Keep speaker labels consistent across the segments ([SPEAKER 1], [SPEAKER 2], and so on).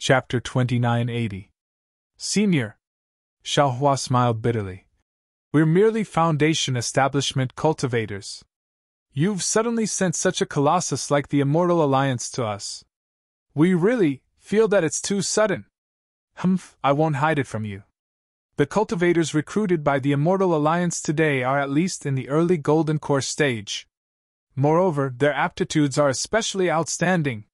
[SPEAKER 1] Chapter 2980. Senior. Xiaohua smiled bitterly. We're merely foundation establishment cultivators. You've suddenly sent such a colossus like the Immortal Alliance to us. We really feel that it's too sudden. I won't hide it from you. The cultivators recruited by the Immortal Alliance today are at least in the early Golden Core stage. Moreover, their aptitudes are especially outstanding.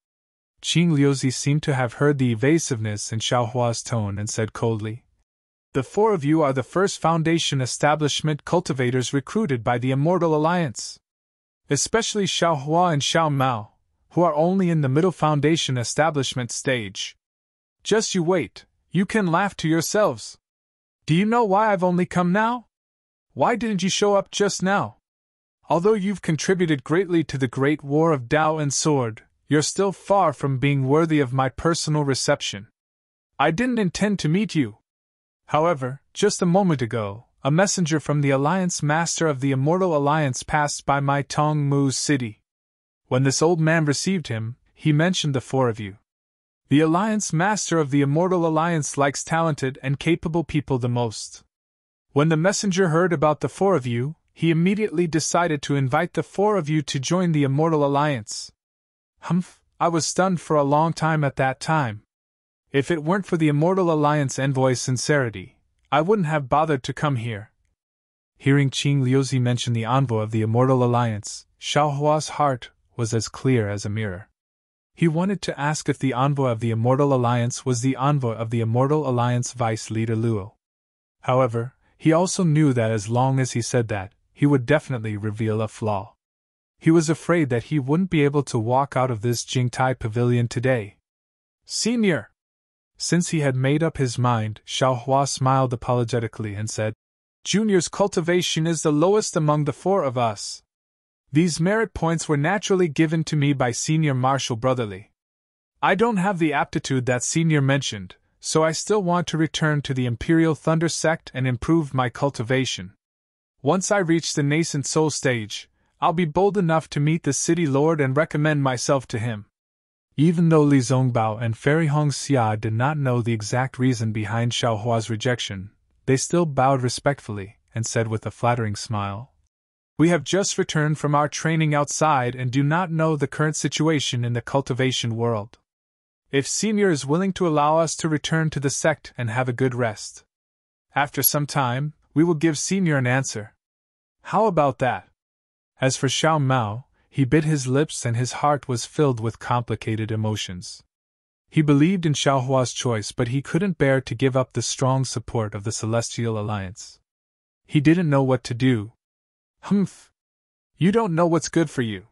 [SPEAKER 1] Qing Liuzi seemed to have heard the evasiveness in Xiaohua's tone and said coldly, The four of you are the first foundation establishment cultivators recruited by the Immortal Alliance. Especially Xiaohua and Xiao Mao, who are only in the middle foundation establishment stage. Just you wait, you can laugh to yourselves. Do you know why I've only come now? Why didn't you show up just now? Although you've contributed greatly to the great war of Tao and Sword, you're still far from being worthy of my personal reception. I didn't intend to meet you. However, just a moment ago, a messenger from the Alliance Master of the Immortal Alliance passed by my Tongmu city. When this old man received him, he mentioned the four of you. The Alliance Master of the Immortal Alliance likes talented and capable people the most. When the messenger heard about the four of you, he immediately decided to invite the four of you to join the Immortal Alliance. I was stunned for a long time at that time. If it weren't for the Immortal Alliance envoy's sincerity, I wouldn't have bothered to come here. Hearing Qing Liuzi mention the envoy of the Immortal Alliance, Xiaohua's heart was as clear as a mirror. He wanted to ask if the envoy of the Immortal Alliance was the envoy of the Immortal Alliance vice leader Luo. However, he also knew that as long as he said that, he would definitely reveal a flaw. He was afraid that he wouldn't be able to walk out of this Jingtai pavilion today. Senior! Since he had made up his mind, Xiaohua smiled apologetically and said, Junior's cultivation is the lowest among the four of us. These merit points were naturally given to me by Senior Marshal Brotherly. I don't have the aptitude that Senior mentioned, so I still want to return to the Imperial Thunder Sect and improve my cultivation. Once I reach the nascent soul stage, I'll be bold enough to meet the city lord and recommend myself to him. Even though Li Zongbao and Fairy Hong Xia did not know the exact reason behind Xiaohua's rejection, they still bowed respectfully and said with a flattering smile, We have just returned from our training outside and do not know the current situation in the cultivation world. If Senior is willing to allow us to return to the sect and have a good rest, after some time, we will give Senior an answer. How about that? As for Xiao Mao, he bit his lips and his heart was filled with complicated emotions. He believed in Xiaohua's choice, but he couldn't bear to give up the strong support of the Celestial Alliance. He didn't know what to do. You don't know what's good for you.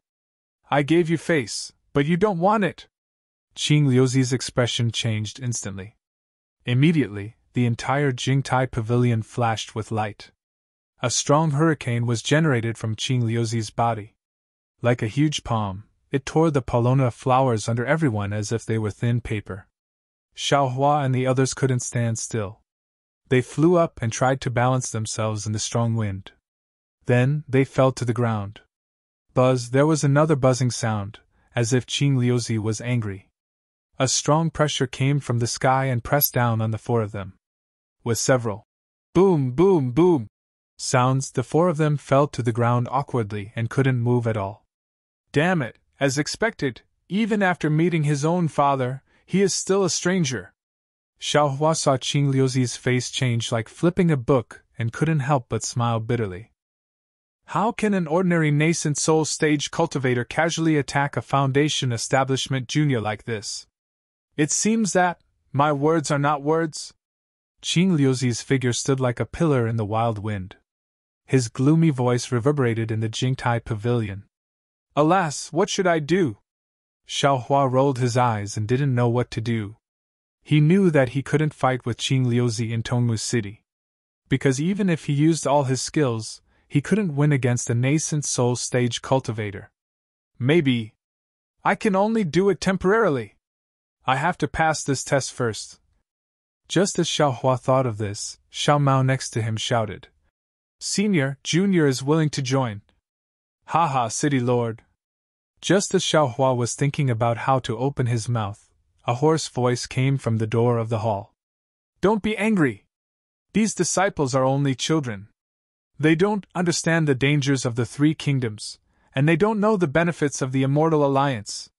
[SPEAKER 1] I gave you face, but you don't want it. Qing Liuzi's expression changed instantly. Immediately, the entire Jingtai pavilion flashed with light. A strong hurricane was generated from Qing Liuzi's body. Like a huge palm, it tore the paulownia flowers under everyone as if they were thin paper. Xiaohua and the others couldn't stand still. They flew up and tried to balance themselves in the strong wind. Then, they fell to the ground. Buzz, there was another buzzing sound, as if Qing Liuzi was angry. A strong pressure came from the sky and pressed down on the four of them. With several boom, boom, boom sounds, the four of them fell to the ground awkwardly and couldn't move at all. Damn it, as expected, even after meeting his own father, he is still a stranger. Xiaohua saw Qing Liuzi's face change like flipping a book and couldn't help but smile bitterly. How can an ordinary nascent soul stage cultivator casually attack a foundation establishment junior like this? It seems that my words are not words. Qing Liuzi's figure stood like a pillar in the wild wind. His gloomy voice reverberated in the Jingtai pavilion. Alas, what should I do? Xiaohua rolled his eyes and didn't know what to do. He knew that he couldn't fight with Qing Liuzi in Tongmu City. Because even if he used all his skills, he couldn't win against a nascent soul stage cultivator. Maybe I can only do it temporarily. I have to pass this test first. Just as Xiaohua thought of this, Xiao Mao next to him shouted, Senior, Junior is willing to join. Haha, City Lord. Just as Xiaohua was thinking about how to open his mouth, A hoarse voice came from the door of the hall. Don't be angry. These disciples are only children. They don't understand the dangers of the three kingdoms, and they don't know the benefits of the Immortal Alliance.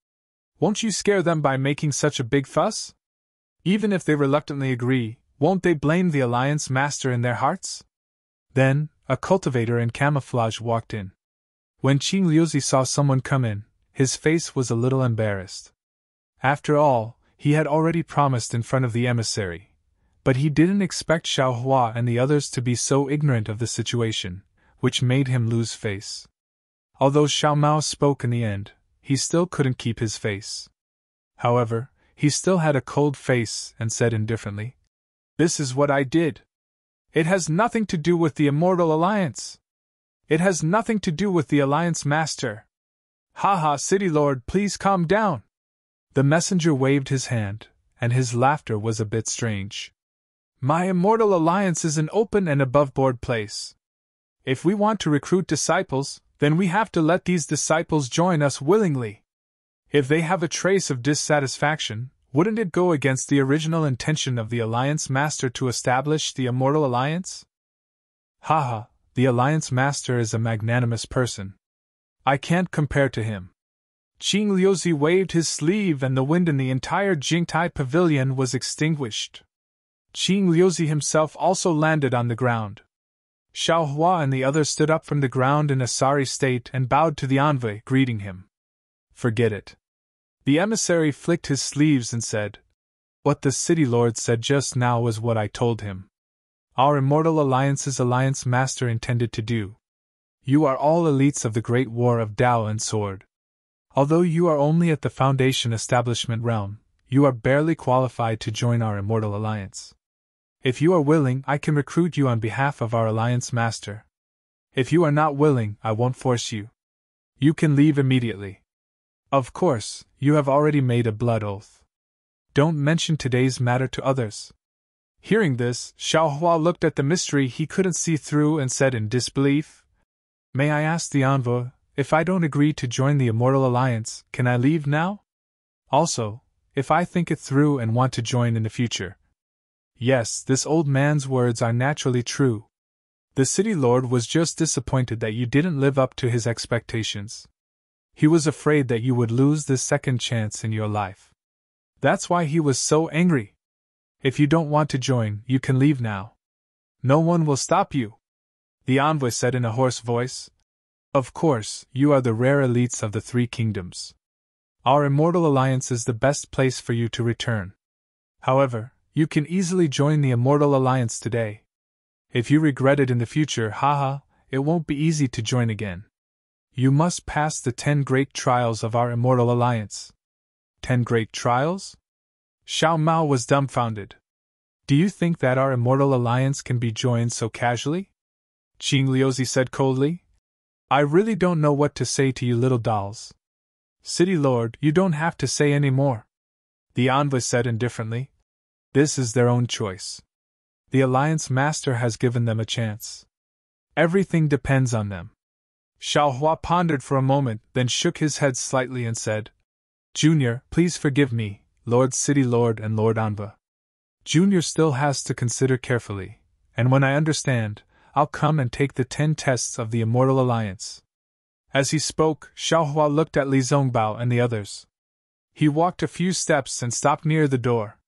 [SPEAKER 1] Won't you scare them by making such a big fuss? Even if they reluctantly agree, won't they blame the Alliance Master in their hearts? Then, a cultivator in camouflage walked in. When Qing Liuzi saw someone come in, his face was a little embarrassed. After all, he had already promised in front of the emissary, but he didn't expect Xiao Hua and the others to be so ignorant of the situation, which made him lose face. Although Xiao Mao spoke in the end, he still couldn't keep his face. However, he still had a cold face and said indifferently, "This is what I did. It has nothing to do with the Immortal Alliance. It has nothing to do with the Alliance Master. Ha, City Lord, please calm down." The messenger waved his hand, and his laughter was a bit strange. "My Immortal Alliance is an open and above-board place. If we want to recruit disciples, then we have to let these disciples join us willingly. If they have a trace of dissatisfaction, wouldn't it go against the original intention of the Alliance Master to establish the Immortal Alliance? Haha, the Alliance Master is a magnanimous person. I can't compare to him." Qing Liuzi waved his sleeve and the wind in the entire Jingtai pavilion was extinguished. Qing Liuzi himself also landed on the ground. Xiao Hua and the others stood up from the ground in a sorry state and bowed to the envoy, greeting him. "Forget it." The emissary flicked his sleeves and said, "What the City Lord said just now was what I told him. Our Immortal Alliance's Alliance Master intended to do. You are all elites of the Great War of Tao and Sword. Although you are only at the Foundation Establishment realm, you are barely qualified to join our Immortal Alliance. If you are willing, I can recruit you on behalf of our Alliance Master. If you are not willing, I won't force you. You can leave immediately. Of course, you have already made a blood oath. Don't mention today's matter to others." Hearing this, Xiao Hua looked at the mystery he couldn't see through and said in disbelief, "May I ask the envoy, if I don't agree to join the Immortal Alliance, can I leave now? Also, if I think it through and want to join in the future." Yes, this old man's words are naturally true. The City Lord was just disappointed that you didn't live up to his expectations. He was afraid that you would lose this second chance in your life. That's why he was so angry. If you don't want to join, you can leave now. No one will stop you," the envoy said in a hoarse voice. "Of course, you are the rare elites of the three kingdoms. Our Immortal Alliance is the best place for you to return. However, you can easily join the Immortal Alliance today. If you regret it in the future, it won't be easy to join again. You must pass the 10 great trials of our Immortal Alliance." 10 great trials? Xiao Mao was dumbfounded. "Do you think that our Immortal Alliance can be joined so casually?" Qing Liuzi said coldly. "I really don't know what to say to you little dolls." "City Lord, you don't have to say any more," the envoy said indifferently. "This is their own choice. The Alliance Master has given them a chance. Everything depends on them." Xiao Hua pondered for a moment, then shook his head slightly and said, "Junior, please forgive me, Lord City Lord and Lord Envoy. Junior still has to consider carefully, and when I understand, I'll come and take the 10 tests of the Immortal Alliance." As he spoke, Xiao Hua looked at Li Zongbao and the others. He walked a few steps and stopped near the door.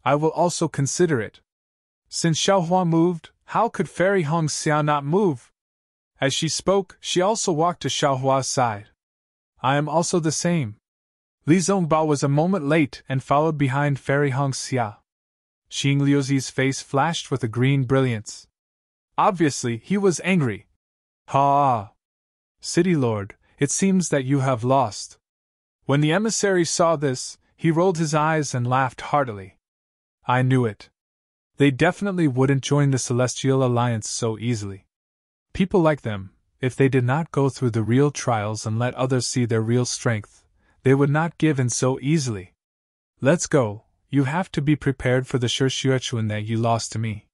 [SPEAKER 1] "I will also consider it." Since Xiao Hua moved, how could Fairy Hong Xia not move? As she spoke, she also walked to Xiao Hua's side. "I am also the same." Li Zongbao was a moment late and followed behind Fairy Hong Xia. Qing Liuzi's face flashed with a green brilliance. Obviously, he was angry. "Ha! City Lord, it seems that you have lost." When the emissary saw this, he rolled his eyes and laughed heartily. "I knew it. They definitely wouldn't join the Celestial Alliance so easily. People like them, if they did not go through the real trials and let others see their real strength, they would not give in so easily. Let's go, you have to be prepared for the Shuchuan that you lost to me."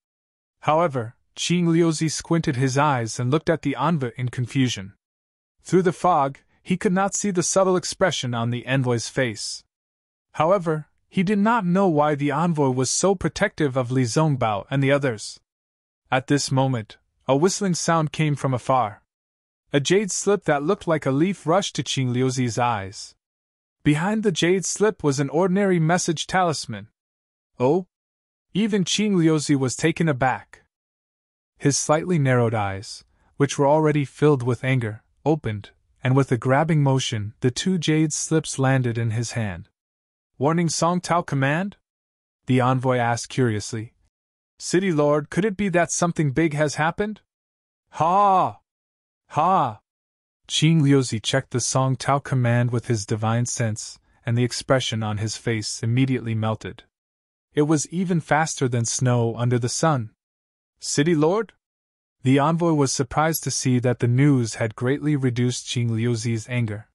[SPEAKER 1] However, Qing Liuzi squinted his eyes and looked at the envoy in confusion. Through the fog, he could not see the subtle expression on the envoy's face. However, He did not know why the envoy was so protective of Li Zongbao and the others. At this moment, a whistling sound came from afar. A jade slip that looked like a leaf rushed to Qing Liuzi's eyes. Behind the jade slip was an ordinary message talisman. Oh? Even Qing Liuzi was taken aback. His slightly narrowed eyes, which were already filled with anger, opened, and with a grabbing motion, the two jade slips landed in his hand. Warning Song Tao command? The envoy asked curiously. City Lord, could it be that something big has happened? Ha! Ha! Qing Liuzi checked the Song Tao command with his divine sense, and the expression on his face immediately melted. It was even faster than snow under the sun. City Lord? The envoy was surprised to see that the news had greatly reduced Qing Liuzi's anger.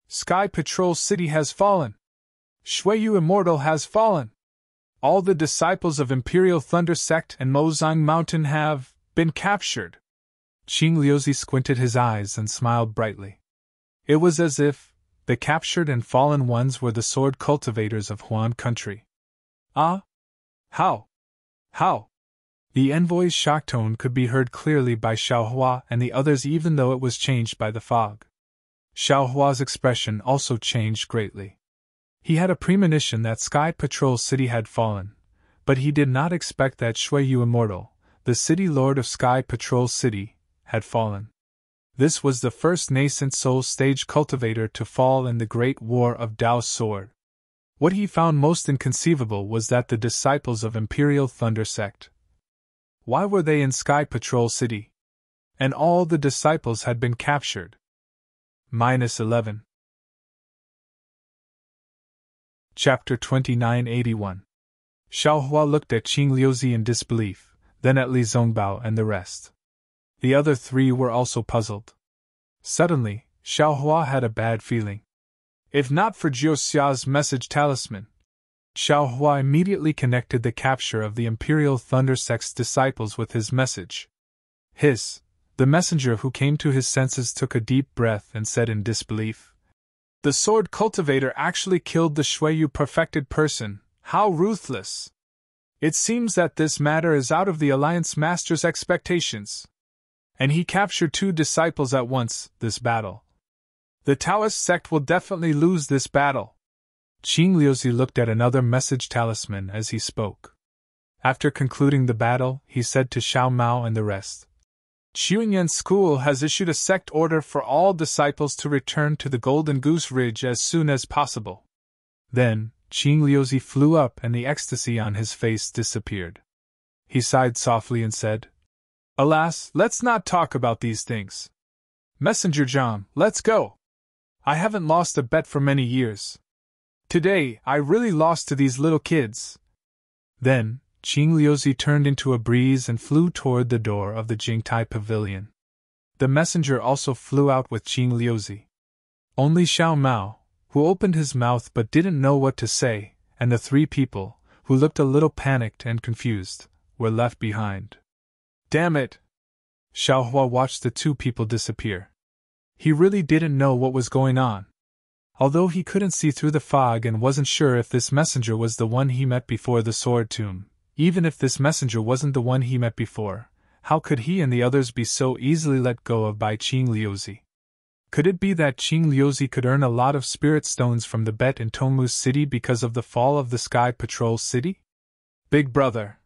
[SPEAKER 1] Sky Patrol City has fallen. Shuiyu Immortal has fallen. All the disciples of Imperial Thunder Sect and Mozang Mountain have been captured. Qing Liuzi squinted his eyes and smiled brightly. It was as if the captured and fallen ones were the sword cultivators of Huan country. Ah? How? How? The envoy's shock tone could be heard clearly by Xiaohua and the others even though it was changed by the fog. Xiaohua's expression also changed greatly. He had a premonition that Sky Patrol City had fallen, but he did not expect that Shuiyu Immortal, the city lord of Sky Patrol City, had fallen. This was the first nascent soul stage cultivator to fall in the Great War of Dao's Sword. What he found most inconceivable was that the disciples of Imperial Thunder Sect. Why were they in Sky Patrol City? And all the disciples had been captured. -11. Chapter 2981. Xiaohua looked at Qing Liuzi in disbelief, then at Li Zongbao and the rest. The other three were also puzzled. Suddenly, Xiaohua had a bad feeling. If not for Jiu Xia's message talisman. Xiaohua immediately connected the capture of the Imperial Thunder Sect's disciples with his message. The messenger who came to his senses took a deep breath and said in disbelief, "The sword cultivator actually killed the Shuiyu perfected person, how ruthless! It seems that this matter is out of the Alliance Master's expectations. And he captured two disciples at once, this battle. The Taoist sect will definitely lose this battle." Qing Liuzi looked at another message talisman as he spoke. After concluding the battle, he said to Xiao Mao and the rest, "Qiuyan School has issued a sect order for all disciples to return to the Golden Goose Ridge as soon as possible." Then, Qing Liuzi flew up and the ecstasy on his face disappeared. He sighed softly and said, "Alas, let's not talk about these things. Messenger John, let's go. I haven't lost a bet for many years. Today, I really lost to these little kids." Then, Qing Liuzi turned into a breeze and flew toward the door of the Jingtai Pavilion. The messenger also flew out with Qing Liuzi. Only Xiao Mao, who opened his mouth but didn't know what to say, and the three people, who looked a little panicked and confused, were left behind. Damn it! Xiaohua watched the two people disappear. He really didn't know what was going on. Although he couldn't see through the fog and wasn't sure if this messenger was the one he met before the sword tomb, even if this messenger wasn't the one he met before, how could he and the others be so easily let go of by Qing Liuzi? Could it be that Qing Liuzi could earn a lot of spirit stones from the bet in Tongmu's city because of the fall of the Sky Patrol City? Big brother.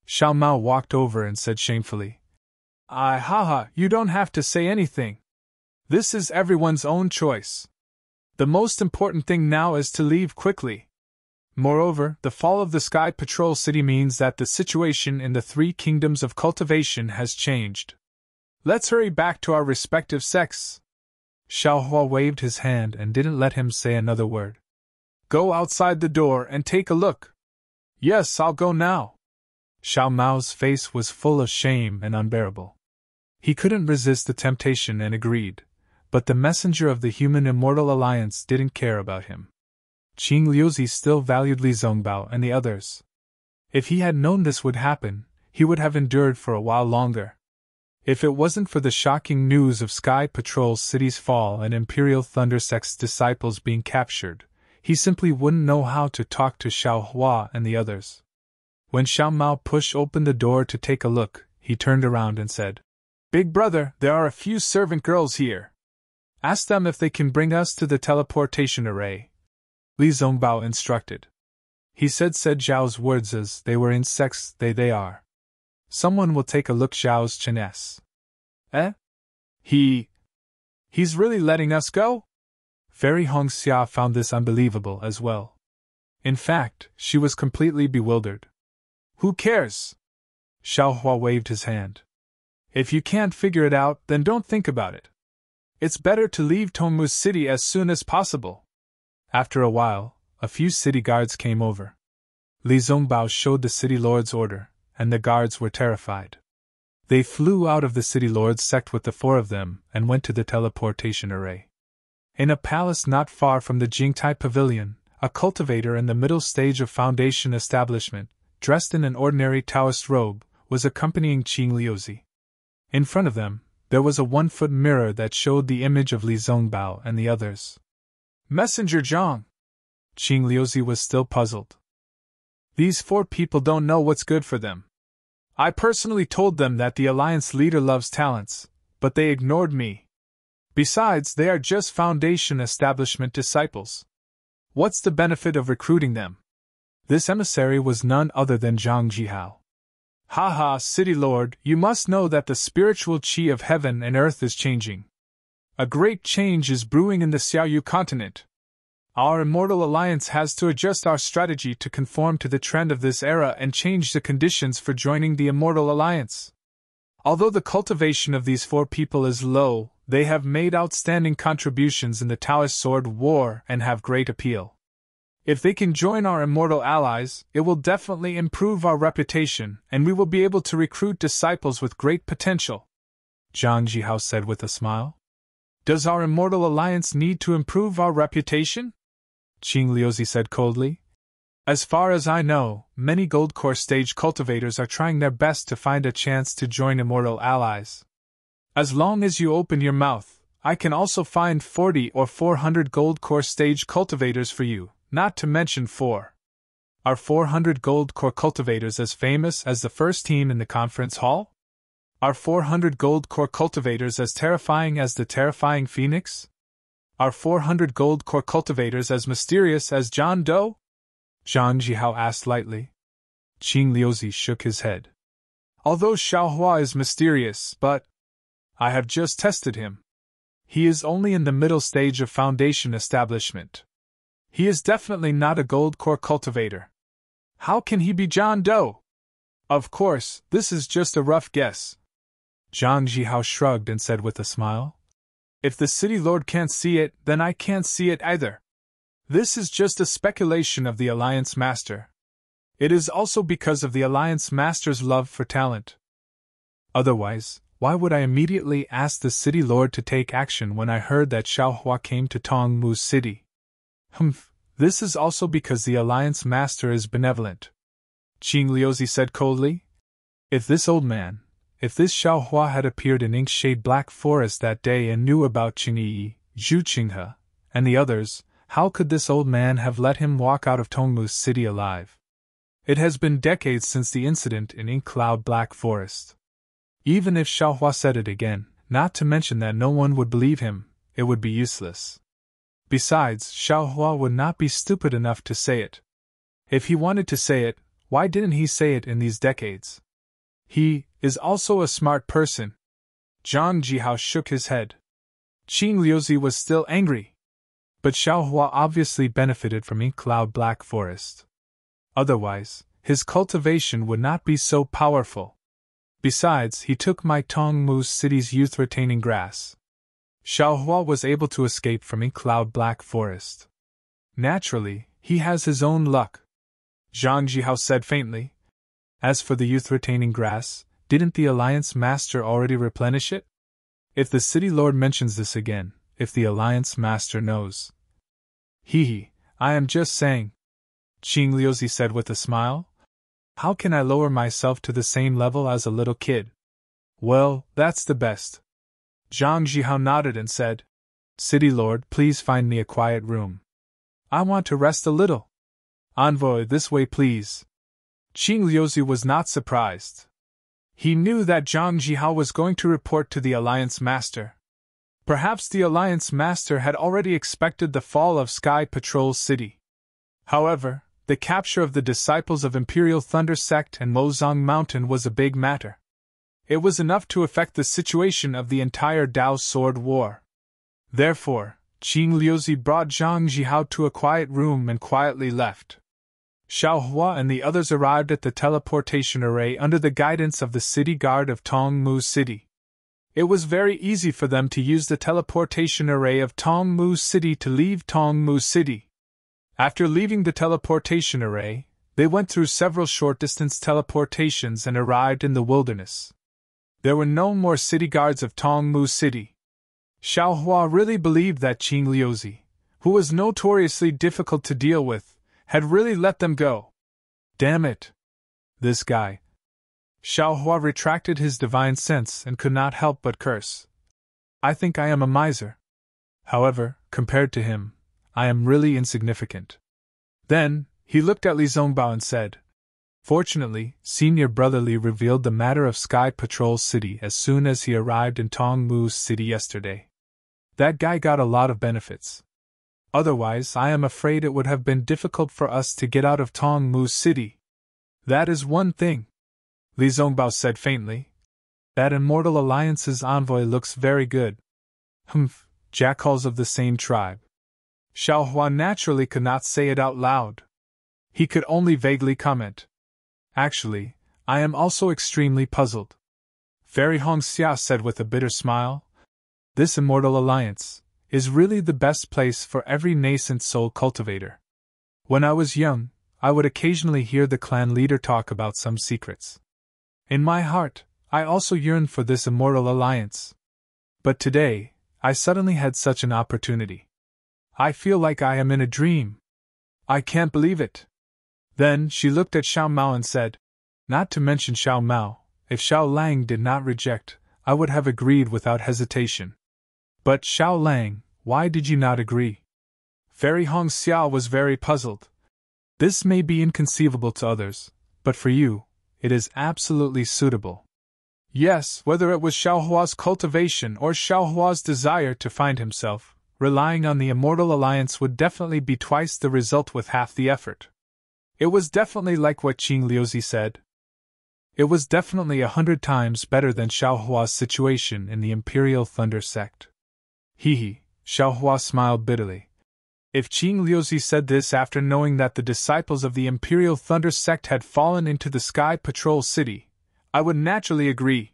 [SPEAKER 1] Xiao Mao walked over and said shamefully, Haha, you don't have to say anything. This is everyone's own choice. The most important thing now is to leave quickly. Moreover, the fall of the Sky Patrol City means that the situation in the three kingdoms of cultivation has changed. Let's hurry back to our respective sects. Xiaohua waved his hand and didn't let him say another word. Go outside the door and take a look. Yes, I'll go now. Xiao Mao's face was full of shame and unbearable. He couldn't resist the temptation and agreed, but the messenger of the Human Immortal Alliance didn't care about him. Qing Liuzi still valued Li Zongbao and the others. If he had known this would happen, he would have endured for a while longer. If it wasn't for the shocking news of Sky Patrol City's fall and Imperial Thunder Sect's disciples being captured, He simply wouldn't know how to talk to Xiao Hua and the others. When Xiao Mao pushed open the door to take a look, he turned around and said, "Big brother, there are a few servant girls here. Ask them if they can bring us to the teleportation array," Li Zongbao instructed. He said Zhao's words as they were insects, they are. "Someone will take a look." Zhao's chinesse. "Eh? He's really letting us go?" Fairy Hongxia found this unbelievable as well. In fact, she was completely bewildered. "Who cares?" Xiao Hua waved his hand. "If you can't figure it out, then don't think about it. It's better to leave Tongmu's city as soon as possible." After a while, a few city guards came over. Li Zongbao showed the city lord's order, and the guards were terrified. They flew out of the city lord's sect with the four of them and went to the teleportation array. In a palace not far from the Jingtai Pavilion, a cultivator in the middle stage of foundation establishment, dressed in an ordinary Taoist robe, was accompanying Qing Liuzi. In front of them, there was a 1-foot mirror that showed the image of Li Zongbao and the others. "Messenger Zhang!" Qing Liuzi was still puzzled. "These 4 people don't know what's good for them. I personally told them that the Alliance leader loves talents, but they ignored me. Besides, they are just foundation establishment disciples. What's the benefit of recruiting them?" This emissary was none other than Zhang Jihao. "Ha, City Lord, you must know that the spiritual qi of heaven and earth is changing. A great change is brewing in the Xiaoyu continent. Our Immortal Alliance has to adjust our strategy to conform to the trend of this era and change the conditions for joining the Immortal Alliance. Although the cultivation of these 4 people is low, they have made outstanding contributions in the Taoist sword war and have great appeal. If they can join our immortal allies, it will definitely improve our reputation, and we will be able to recruit disciples with great potential," Zhang Jihao said with a smile. "Does our Immortal Alliance need to improve our reputation?" Qing Liuzi said coldly. "As far as I know, many Gold Core stage cultivators are trying their best to find a chance to join Immortal allies. As long as you open your mouth, I can also find 40 or 400 Gold Core stage cultivators for you, not to mention 4. Are 400 Gold Core cultivators as famous as the first team in the conference hall? Are 400 Gold Core cultivators as terrifying as the terrifying Phoenix? Are 400 Gold Core cultivators as mysterious as John Doe?" Zhang Jihao asked lightly. Qing Liuzi shook his head. "Although Xiao Hua is mysterious, but I have just tested him. He is only in the middle stage of foundation establishment. He is definitely not a Gold Core cultivator. How can he be John Doe? Of course, this is just a rough guess." Zhang Jihao shrugged and said with a smile, "If the City Lord can't see it, then I can't see it either. This is just a speculation of the Alliance Master. It is also because of the Alliance Master's love for talent. Otherwise, why would I immediately ask the City Lord to take action when I heard that Xiao Hua came to Tongmu's city? This is also because the Alliance Master is benevolent," Qing Liuzi said coldly. If this Xiao Hua had appeared in Inkshade Black Forest that day and knew about Qingyi, Zhu Qinghe, and the others, how could this old man have let him walk out of Tongmu's city alive? It has been decades since the incident in Ink Cloud Black Forest. Even if Xiao Hua said it again, not to mention that no one would believe him, it would be useless. Besides, Xiao Hua would not be stupid enough to say it. If he wanted to say it, why didn't he say it in these decades? He is also a smart person. Zhang Jihao shook his head. Qing Liuzi was still angry. But Xiao Hua obviously benefited from Ink Cloud Black Forest. Otherwise, his cultivation would not be so powerful. Besides, he took my Tongmu's city's youth-retaining grass. Xiao Hua was able to escape from Ink Cloud Black Forest. Naturally, he has his own luck, Zhang Jihao said faintly. As for the youth-retaining grass, didn't the Alliance Master already replenish it? If the City Lord mentions this again, if the Alliance Master knows. I am just saying, Qing Liuzi said with a smile. How can I lower myself to the same level as a little kid? Well, that's the best. Zhang Jihao nodded and said, City Lord, please find me a quiet room. I want to rest a little. Envoy, this way please. Qing Liuzi was not surprised. He knew that Zhang Jihao was going to report to the Alliance Master. Perhaps the Alliance Master had already expected the fall of Sky Patrol City. However, the capture of the disciples of Imperial Thunder Sect and Mozong Mountain was a big matter. It was enough to affect the situation of the entire Dao Sword War. Therefore, Qing Liuzi brought Zhang Jihao to a quiet room and quietly left. Xiao Hua and the others arrived at the teleportation array under the guidance of the city guard of Tongmu City. It was very easy for them to use the teleportation array of Tongmu City to leave Tongmu City. After leaving the teleportation array, they went through several short-distance teleportations and arrived in the wilderness. There were no more city guards of Tongmu City. Xiao Hua really believed that Qing Liuzi, who was notoriously difficult to deal with, had really let them go. Damn it! This guy. Xiao Hua retracted his divine sense and could not help but curse. I think I am a miser. However, compared to him, I am really insignificant. Then, he looked at Li Zongbao and said, Fortunately, Senior Brother Li revealed the matter of Sky Patrol City as soon as he arrived in Tongmu City yesterday. That guy got a lot of benefits. Otherwise, I am afraid it would have been difficult for us to get out of Tongmu City. That is one thing. Li Zongbao said faintly. That Immortal Alliance's envoy looks very good. Humph, jackals of the same tribe. Xiao Hua naturally could not say it out loud. He could only vaguely comment. Actually, I am also extremely puzzled. Fairy Hong Xia said with a bitter smile. This Immortal Alliance is really the best place for every nascent soul cultivator. When I was young, I would occasionally hear the clan leader talk about some secrets. In my heart, I also yearned for this Immortal Alliance. But today, I suddenly had such an opportunity. I feel like I am in a dream. I can't believe it. Then she looked at Xiao Mao and said, Not to mention Xiao Mao, if Xiao Lang did not reject, I would have agreed without hesitation. But Xiao Lang, why did you not agree? Fairy Hong Xia was very puzzled. This may be inconceivable to others, but for you, it is absolutely suitable. Yes, whether it was Xiao Hua's cultivation or Xiao Hua's desire to find himself, relying on the Immortal Alliance would definitely be twice the result with half the effort. It was definitely like what Qing Liuzi said. It was definitely 100 times better than Xiao Hua's situation in the Imperial Thunder Sect. Hee, Xiao Hua smiled bitterly. If Qing Liuzi said this after knowing that the disciples of the Imperial Thunder Sect had fallen into the Sky Patrol City, I would naturally agree.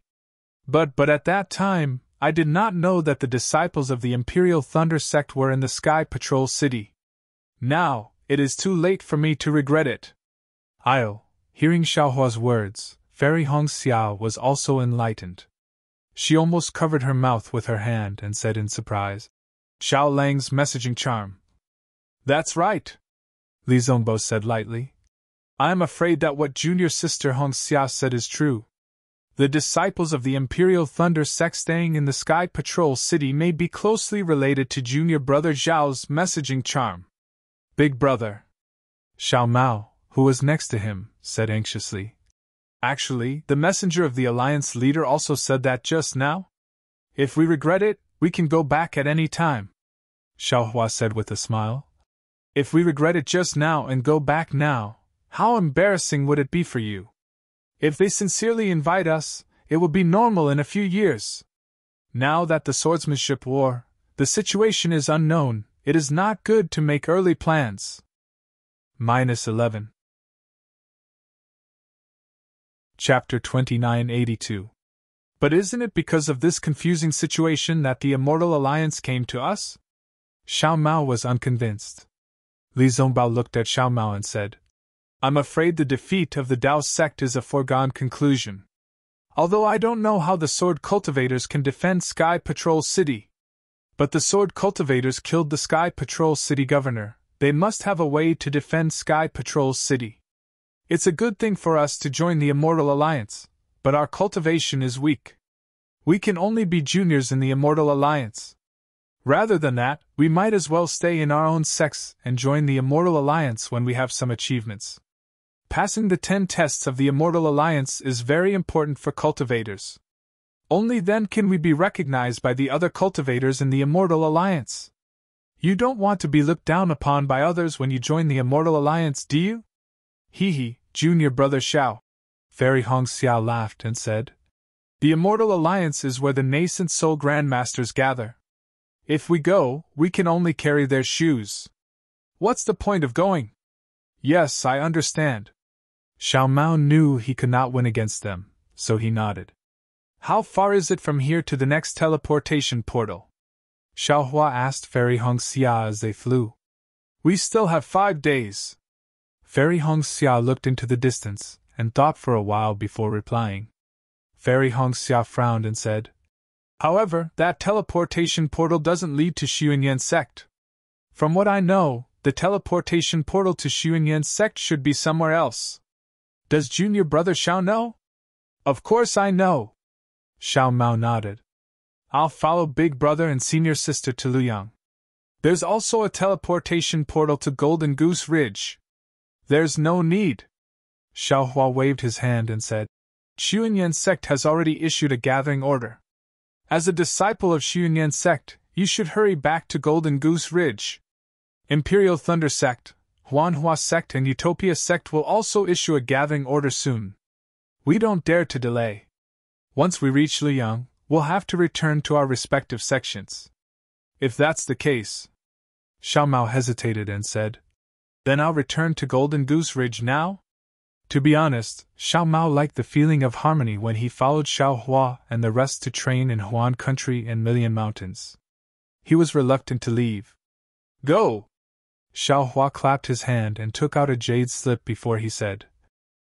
[SPEAKER 1] But at that time, I did not know that the disciples of the Imperial Thunder Sect were in the Sky Patrol City. Now, it is too late for me to regret it. Hearing Xiao Hua's words, Fairy Hong Xia was also enlightened. She almost covered her mouth with her hand and said in surprise, Xiao Lang's messaging charm. That's right, Li Zongbao said lightly. I am afraid that what junior sister Hong Xia said is true. The disciples of the Imperial Thunder Sect staying in the Sky Patrol City may be closely related to junior brother Zhao's messaging charm. Big brother. Xiao Mao, who was next to him, said anxiously. Actually, the messenger of the Alliance leader also said that just now. If we regret it, we can go back at any time. Xiao Hua said with a smile. If we regret it just now and go back now, how embarrassing would it be for you? If they sincerely invite us, it will be normal in a few years. Now that the swordsmanship war, the situation is unknown, it is not good to make early plans. -11. Chapter 2982. But isn't it because of this confusing situation that the Immortal Alliance came to us? Xiao Mao was unconvinced. Li Zongbao looked at Xiao Mao and said, I'm afraid the defeat of the Dao sect is a foregone conclusion. Although I don't know how the sword cultivators can defend Sky Patrol City. But the sword cultivators killed the Sky Patrol City governor. They must have a way to defend Sky Patrol City. It's a good thing for us to join the Immortal Alliance, but our cultivation is weak. We can only be juniors in the Immortal Alliance. Rather than that, we might as well stay in our own sex and join the Immortal Alliance when we have some achievements. Passing the 10 tests of the Immortal Alliance is very important for cultivators. Only then can we be recognized by the other cultivators in the Immortal Alliance. You don't want to be looked down upon by others when you join the Immortal Alliance, do you? Hee, junior brother Xiao. Fairy Hongxiao laughed and said, The Immortal Alliance is where the nascent soul grandmasters gather. If we go, we can only carry their shoes. What's the point of going? Yes, I understand. Xiao Mao knew he could not win against them, so he nodded. How far is it from here to the next teleportation portal? Xiao Hua asked Fairy Hongxia as they flew. We still have 5 days. Fairy Hongxia looked into the distance and thought for a while before replying. Fairy Hongxia frowned and said, However, that teleportation portal doesn't lead to Xuanyan sect. From what I know, the teleportation portal to Xuanyan sect should be somewhere else. Does junior brother Xiao know? Of course I know. Xiao Mao nodded. I'll follow big brother and senior sister to Luyang. There's also a teleportation portal to Golden Goose Ridge. There's no need. Xiao Hua waved his hand and said, Xuanyan sect has already issued a gathering order. As a disciple of Xuanyan sect, you should hurry back to Golden Goose Ridge. Imperial Thunder sect, Huanhua sect and Utopia sect will also issue a gathering order soon. We don't dare to delay. Once we reach Luyang, we'll have to return to our respective sections. If that's the case, Xiao Mao hesitated and said, Then I'll return to Golden Goose Ridge now? To be honest, Xiao Mao liked the feeling of harmony when he followed Xiao Hua and the rest to train in Huan Country and Million Mountains. He was reluctant to leave. Go! Xiao Hua clapped his hand and took out a jade slip before he said,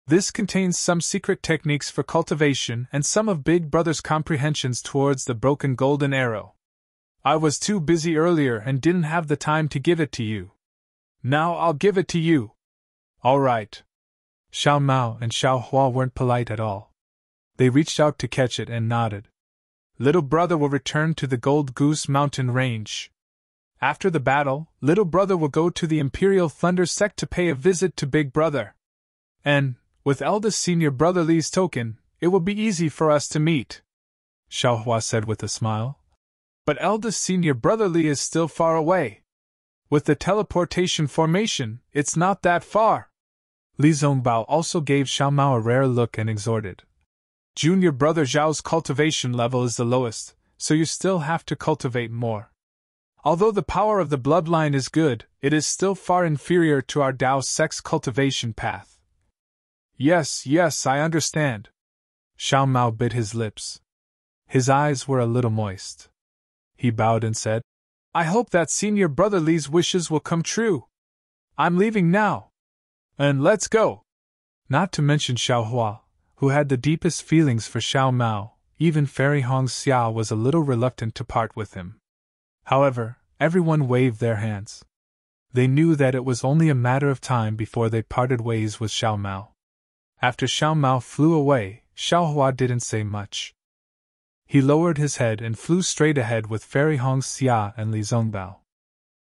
[SPEAKER 1] This contains some secret techniques for cultivation and some of Big Brother's comprehensions towards the broken golden arrow. I was too busy earlier and didn't have the time to give it to you. Now I'll give it to you. All right. Xiao Mao and Xiao Hua weren't polite at all. They reached out to catch it and nodded. Little brother will return to the Gold Goose Mountain Range. After the battle, little brother will go to the Imperial Thunder sect to pay a visit to big brother. And, with eldest senior brother Li's token, it will be easy for us to meet. Xiao Hua said with a smile. But eldest senior brother Li is still far away. With the teleportation formation, it's not that far. Li Zongbao also gave Xiao Mao a rare look and exhorted. Junior brother Zhao's cultivation level is the lowest, so you still have to cultivate more. Although the power of the bloodline is good, it is still far inferior to our Dao sex cultivation path. Yes, I understand. Xiao Mao bit his lips. His eyes were a little moist. He bowed and said, I hope that senior brother Li's wishes will come true. I'm leaving now. And let's go. Not to mention Xiao Hua, who had the deepest feelings for Xiao Mao, even Fairy Hongxiao was a little reluctant to part with him. However, everyone waved their hands. They knew that it was only a matter of time before they parted ways with Xiao Mao. After Xiao Mao flew away, Xiao Hua didn't say much. He lowered his head and flew straight ahead with Fairy Hongxia and Li Zongbao.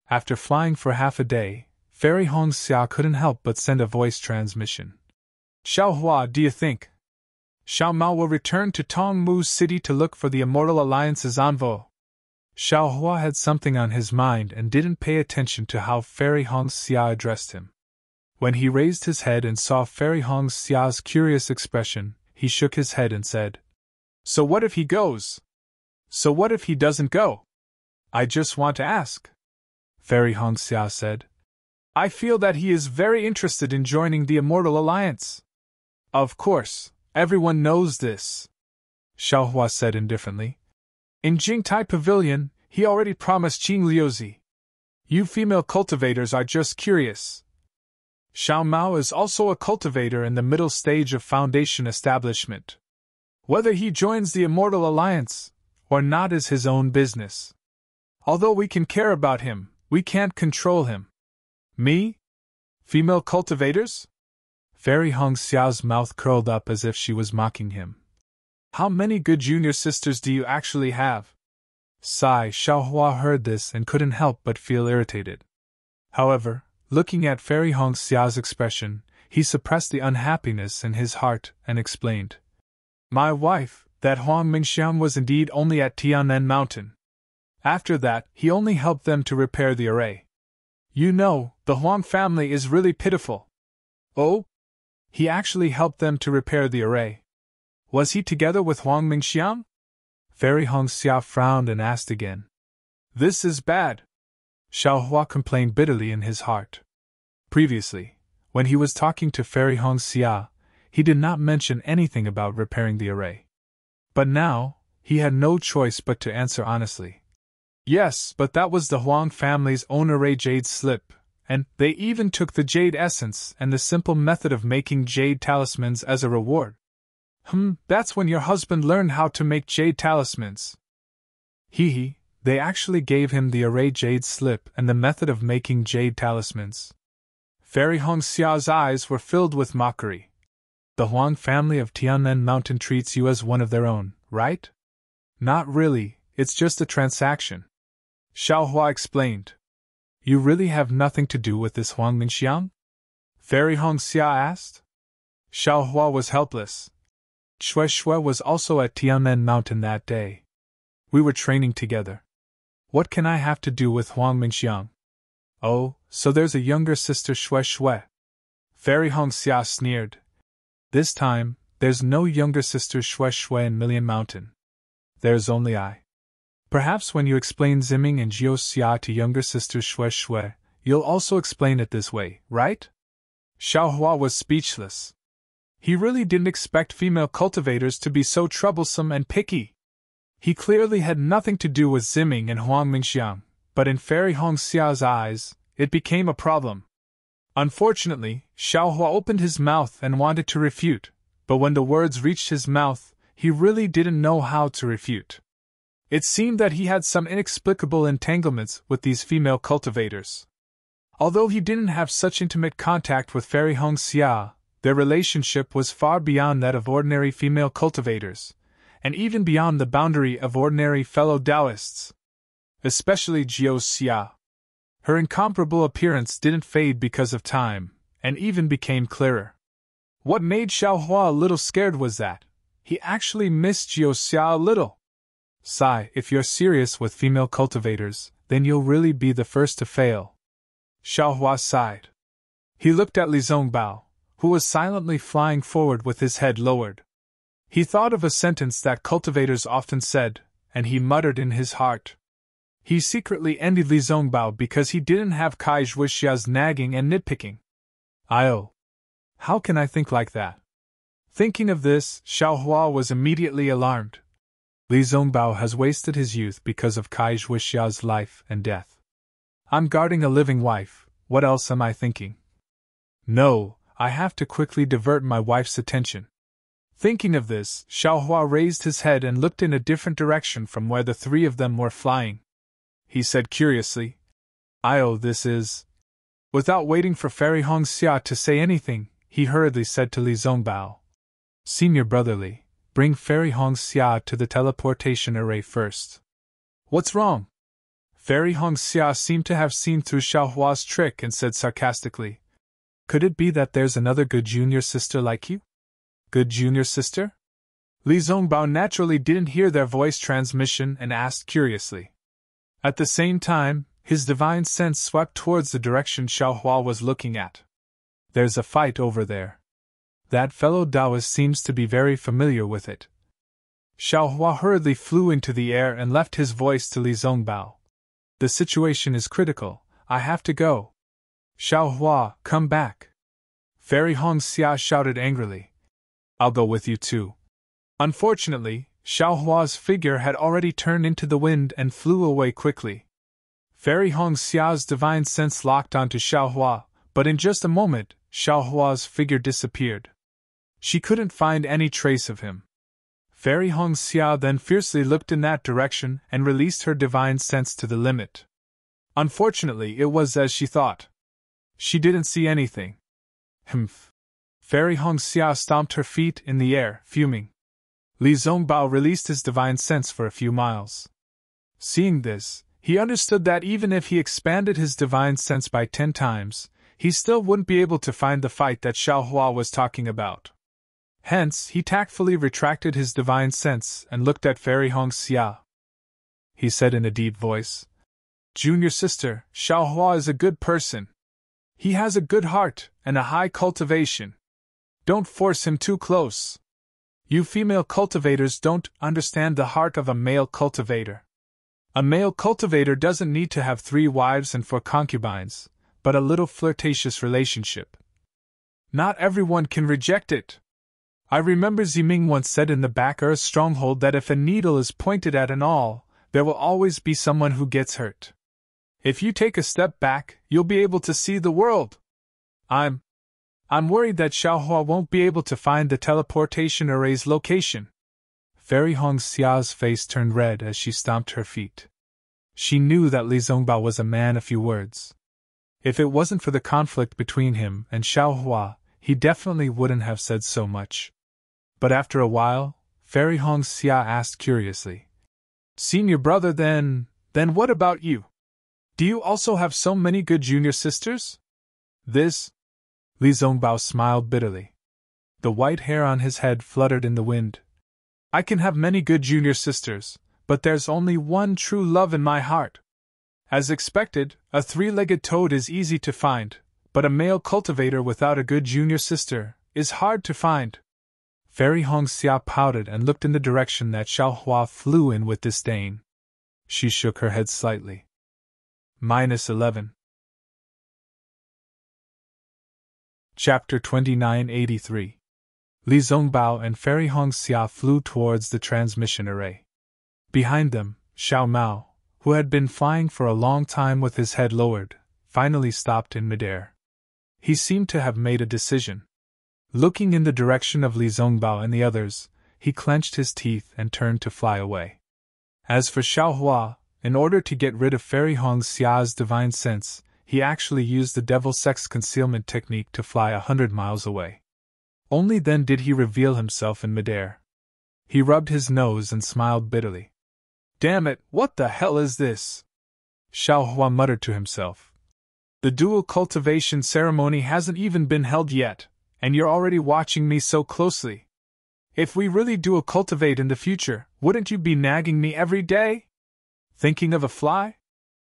[SPEAKER 1] After flying for half a day, Fairy Hongxia couldn't help but send a voice transmission. Xiao Hua, do you think Xiao Mao will return to Tongmu City to look for the Immortal Alliance's envoy? Xiao Hua had something on his mind and didn't pay attention to how Fairy Hongxia addressed him. When he raised his head and saw Fairy Hongxia's curious expression, he shook his head and said, So what if he goes? So what if he doesn't go? I just want to ask. Fairy Hongxia said, I feel that he is very interested in joining the Immortal Alliance. Of course, everyone knows this. Xiao Hua said indifferently. In Jingtai Pavilion, he already promised Qing Liuzi. You female cultivators are just curious. Xiao Mao is also a cultivator in the middle stage of foundation establishment. Whether he joins the Immortal Alliance or not is his own business. Although we can care about him, we can't control him. Me? Female cultivators? Fairy Hongxiao's mouth curled up as if she was mocking him. How many good junior sisters do you actually have? Sigh. Xiaohua heard this and couldn't help but feel irritated. However, looking at Fairy Hongxia's expression, he suppressed the unhappiness in his heart and explained. My wife, that Huang Mingxiang was indeed only at Tianen Mountain. After that, he only helped them to repair the array. You know, the Huang family is really pitiful. Oh? He actually helped them to repair the array. Was he together with Huang Mingxiang? Fairy Hongxia frowned and asked again. This is bad. Xiaohua complained bitterly in his heart. Previously, when he was talking to Fairy Hongxia, he did not mention anything about repairing the array. But now, he had no choice but to answer honestly. Yes, but that was the Huang family's own array jade slip, and they even took the jade essence and the simple method of making jade talismans as a reward. That's when your husband learned how to make jade talismans. They actually gave him the array jade slip and the method of making jade talismans. Fairy Hongxia's eyes were filled with mockery. The Huang family of Tianen Mountain treats you as one of their own, right? Not really, it's just a transaction. Xiaohua explained. You really have nothing to do with this Huang Mingxiang? Fairy Hongxia asked. Xiaohua was helpless. Shui was also at Tianen Mountain that day. We were training together. What can I have to do with Huang Mingxiang? Oh, so there's a younger sister Shui. Fairy Hongxia sneered. This time, there's no younger sister Shui in Million Mountain. There's only I. Perhaps when you explain Ziming and Jiuxia to younger sister Shui, you'll also explain it this way, right? Xiaohua was speechless. He really didn't expect female cultivators to be so troublesome and picky. He clearly had nothing to do with Ziming and Huang Mingxiang, but in Fairy Hongxia's eyes, it became a problem. Unfortunately, Xiaohua opened his mouth and wanted to refute, but when the words reached his mouth, he really didn't know how to refute. It seemed that he had some inexplicable entanglements with these female cultivators. Although he didn't have such intimate contact with Fairy Hongxia, their relationship was far beyond that of ordinary female cultivators, and even beyond the boundary of ordinary fellow Taoists. Especially Jiuxia. Her incomparable appearance didn't fade because of time, and even became clearer. What made Xiaohua a little scared was that he actually missed Jiuxia a little. Sigh, if you're serious with female cultivators, then you'll really be the first to fail. Xiaohua sighed. He looked at Li Zongbao, who was silently flying forward with his head lowered. He thought of a sentence that cultivators often said, and he muttered in his heart. He secretly envied Li Zongbao because he didn't have Kai Zhuxia's nagging and nitpicking. How can I think like that? Thinking of this, Xiaohua was immediately alarmed. Li Zongbao has wasted his youth because of Kai Zhuxia's life and death. I'm guarding a living wife, what else am I thinking? No, I have to quickly divert my wife's attention. Thinking of this, Xiaohua raised his head and looked in a different direction from where the three of them were flying. He said curiously, this is... Without waiting for Fairy Hongxia to say anything, he hurriedly said to Li Zongbao. Senior brotherly, bring Fairy Hongxia to the teleportation array first. What's wrong? Fairy Hongxia seemed to have seen through Xiaohua's trick and said sarcastically, Could it be that there's another good junior sister like you? Good junior sister? Li Zongbao naturally didn't hear their voice transmission and asked curiously. At the same time, his divine sense swept towards the direction Xiaohua was looking at. There's a fight over there. That fellow Taoist seems to be very familiar with it. Xiaohua hurriedly flew into the air and left his voice to Li Zongbao. The situation is critical, I have to go. Xiaohua, come back. Fairy Hongxia shouted angrily. I'll go with you too. Unfortunately, Xiaohua's figure had already turned into the wind and flew away quickly. Fairy Hongxia's divine sense locked onto Xiaohua, but in just a moment, Xiaohua's figure disappeared. She couldn't find any trace of him. Fairy Hongxia then fiercely looked in that direction and released her divine sense to the limit. Unfortunately, it was as she thought. She didn't see anything. Fairy Hongxia stomped her feet in the air, fuming. Li Zongbao released his divine sense for a few miles. Seeing this, he understood that even if he expanded his divine sense by 10 times, he still wouldn't be able to find the fight that Xiaohua was talking about. Hence, he tactfully retracted his divine sense and looked at Fairy Hongxia. He said in a deep voice, "Junior sister, Xiaohua is a good person. He has a good heart and a high cultivation. Don't force him too close. You female cultivators don't understand the heart of a male cultivator. A male cultivator doesn't need to have 3 wives and 4 concubines, but a little flirtatious relationship. Not everyone can reject it. I remember Ziming once said in the Back Earth stronghold that if a needle is pointed at an awl, there will always be someone who gets hurt. If you take a step back, you'll be able to see the world. I'm worried that Xiaohua won't be able to find the teleportation array's location." Fairy Hongxia's face turned red as she stomped her feet. She knew that Li Zongbao was a man of few words. If it wasn't for the conflict between him and Xiaohua, he definitely wouldn't have said so much. But after a while, Fairy Hongxia asked curiously, "Senior brother, then what about you? Do you also have so many good junior sisters?" This? Li Zongbao smiled bitterly. The white hair on his head fluttered in the wind. "I can have many good junior sisters, but there's only one true love in my heart. As expected, a 3-legged toad is easy to find, but a male cultivator without a good junior sister is hard to find." Fairy Hongxia pouted and looked in the direction that Xiaohua flew in with disdain. She shook her head slightly. -11. Chapter 2983. Li Zongbao and Fairy Hongxia flew towards the transmission array. Behind them, Xiao Mao, who had been flying for a long time with his head lowered, finally stopped in midair. He seemed to have made a decision. Looking in the direction of Li Zongbao and the others, he clenched his teeth and turned to fly away. As for Xiaohua, in order to get rid of Fairy Hongxia's divine sense, he actually used the devil sex concealment technique to fly 100 miles away. Only then did he reveal himself in midair. He rubbed his nose and smiled bitterly. "Damn it, what the hell is this?" Xiaohua muttered to himself. "The dual cultivation ceremony hasn't even been held yet, and you're already watching me so closely. If we really dual cultivate in the future, wouldn't you be nagging me every day? Thinking of a fly?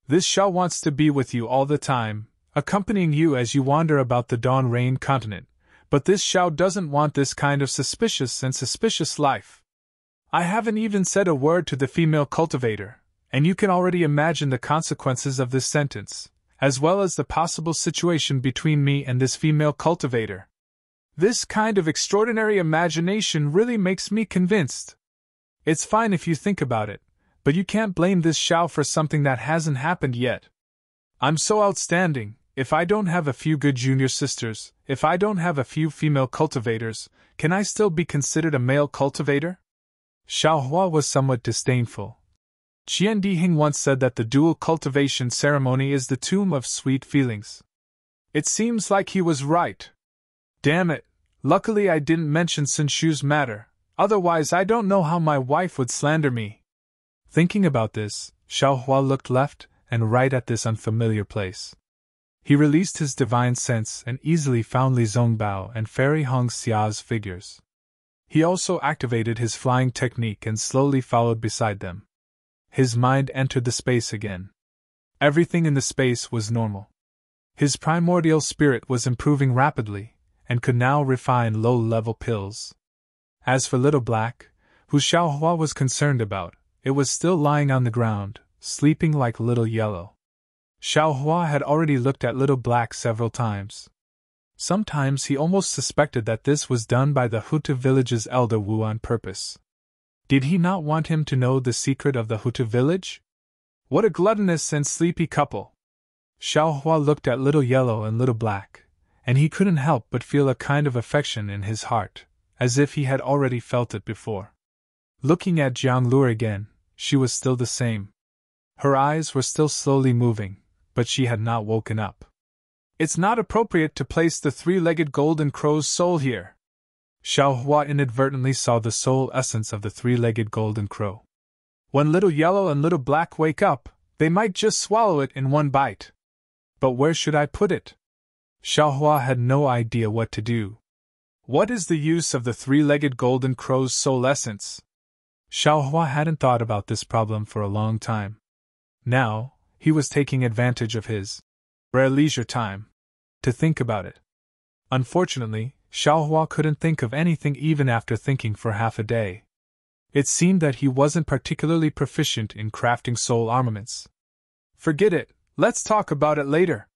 [SPEAKER 1] This Xiao wants to be with you all the time, accompanying you as you wander about the Dawn Rain continent, but this Xiao doesn't want this kind of suspicious life. I haven't even said a word to the female cultivator, and you can already imagine the consequences of this sentence, as well as the possible situation between me and this female cultivator. This kind of extraordinary imagination really makes me convinced. It's fine if you think about it, but you can't blame this Xiao for something that hasn't happened yet. I'm so outstanding. If I don't have a few good junior sisters, if I don't have a few female cultivators, can I still be considered a male cultivator?" Xiaohua was somewhat disdainful. Qian Dihing once said that the dual cultivation ceremony is the tomb of sweet feelings. It seems like he was right. Damn it, luckily I didn't mention Sun Shu's matter, otherwise I don't know how my wife would slander me. Thinking about this, Xiaohua looked left and right at this unfamiliar place. He released his divine sense and easily found Li Zongbao and Fairy Hongxia's figures. He also activated his flying technique and slowly followed beside them. His mind entered the space again. Everything in the space was normal. His primordial spirit was improving rapidly, and could now refine low-level pills. As for Little Black, who Xiaohua was concerned about, it was still lying on the ground, sleeping like Little Yellow. Xiaohua had already looked at Little Black several times. Sometimes he almost suspected that this was done by the Hutu village's elder Wu on purpose. Did he not want him to know the secret of the Hutu village? What a gluttonous and sleepy couple! Xiaohua looked at Little Yellow and Little Black, and he couldn't help but feel a kind of affection in his heart, as if he had already felt it before. Looking at Jiang Lure again, she was still the same. Her eyes were still slowly moving, but she had not woken up. "It's not appropriate to place the 3-legged golden crow's soul here." Xiaohua inadvertently saw the soul essence of the 3-legged golden crow. When little yellow and little black wake up, they might just swallow it in one bite. But where should I put it? Xiaohua had no idea what to do. What is the use of the three-legged golden crow's soul essence? Xiaohua hadn't thought about this problem for a long time. Now, he was taking advantage of his rare leisure time to think about it. Unfortunately, Xiaohua couldn't think of anything even after thinking for half a day. It seemed that he wasn't particularly proficient in crafting soul armaments. Forget it, let's talk about it later.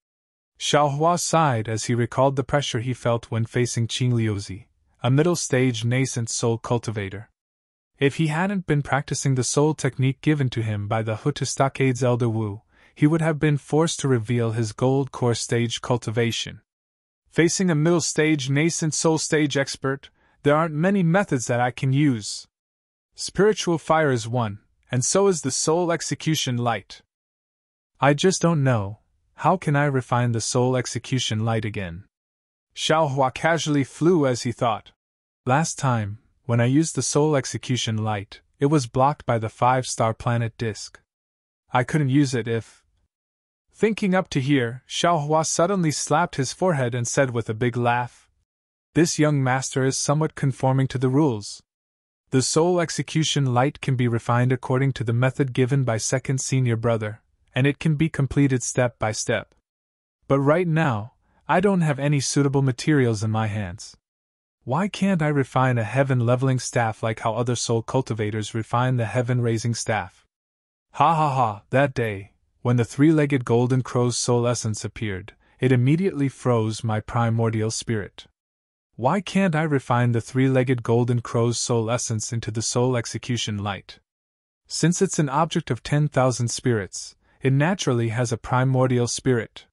[SPEAKER 1] Xiaohua sighed as he recalled the pressure he felt when facing Qing Liuzi, a middle-stage nascent soul cultivator. If he hadn't been practicing the soul technique given to him by the Hutu Stockade's Elder Wu, he would have been forced to reveal his gold core stage cultivation. Facing a middle-stage nascent soul stage expert, there aren't many methods that I can use. Spiritual fire is one, and so is the soul execution light. I just don't know. How can I refine the soul execution light again? Xiaohua casually flew as he thought. Last time, when I used the soul execution light, it was blocked by the 5-star planet disk. I couldn't use it if... Thinking up to here, Xiaohua suddenly slapped his forehead and said with a big laugh, "This young master is somewhat conforming to the rules. The soul execution light can be refined according to the method given by second senior brother, and it can be completed step by step. But right now, I don't have any suitable materials in my hands. Why can't I refine a heaven-leveling staff like how other soul cultivators refine the heaven-raising staff?" Ha ha ha, that day, when the three-legged golden crow's soul essence appeared, it immediately froze my primordial spirit. Why can't I refine the three-legged golden crow's soul essence into the soul execution light? Since it's an object of 10,000 spirits, it naturally has a primordial spirit.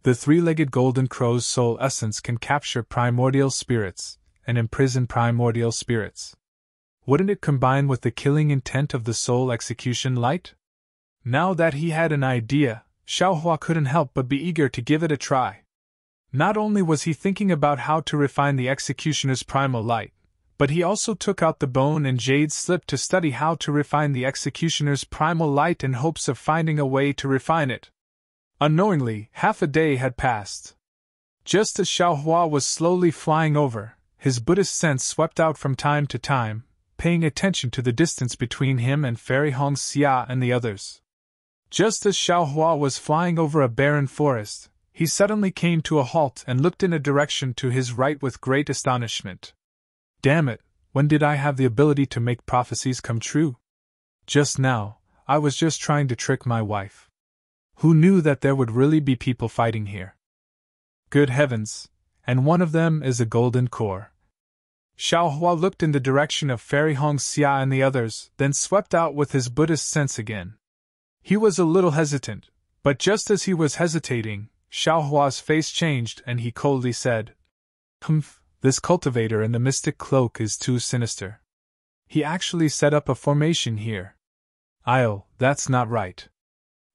[SPEAKER 1] The three-legged golden crow's soul essence can capture primordial spirits and imprison primordial spirits. Wouldn't it combine with the killing intent of the soul execution light? Now that he had an idea, Xiaohua couldn't help but be eager to give it a try. Not only was he thinking about how to refine the executioner's primal light, but he also took out the bone and jade slip to study how to refine the executioner's primal light in hopes of finding a way to refine it. Unknowingly, half a day had passed. Just as Xiaohua was slowly flying over, his Buddhist sense swept out from time to time, paying attention to the distance between him and Fairy Hong Xia and the others. Just as Xiaohua was flying over a barren forest, he suddenly came to a halt and looked in a direction to his right with great astonishment. Damn it, when did I have the ability to make prophecies come true? Just now, I was just trying to trick my wife. Who knew that there would really be people fighting here? Good heavens, and one of them is a golden core. Xiaohua looked in the direction of Fairy Hong Xia and the others, then swept out with his Buddhist sense again. He was a little hesitant, but just as he was hesitating, Xiaohua's face changed and he coldly said, "Humph, this cultivator in the mystic cloak is too sinister. He actually set up a formation here. That's not right.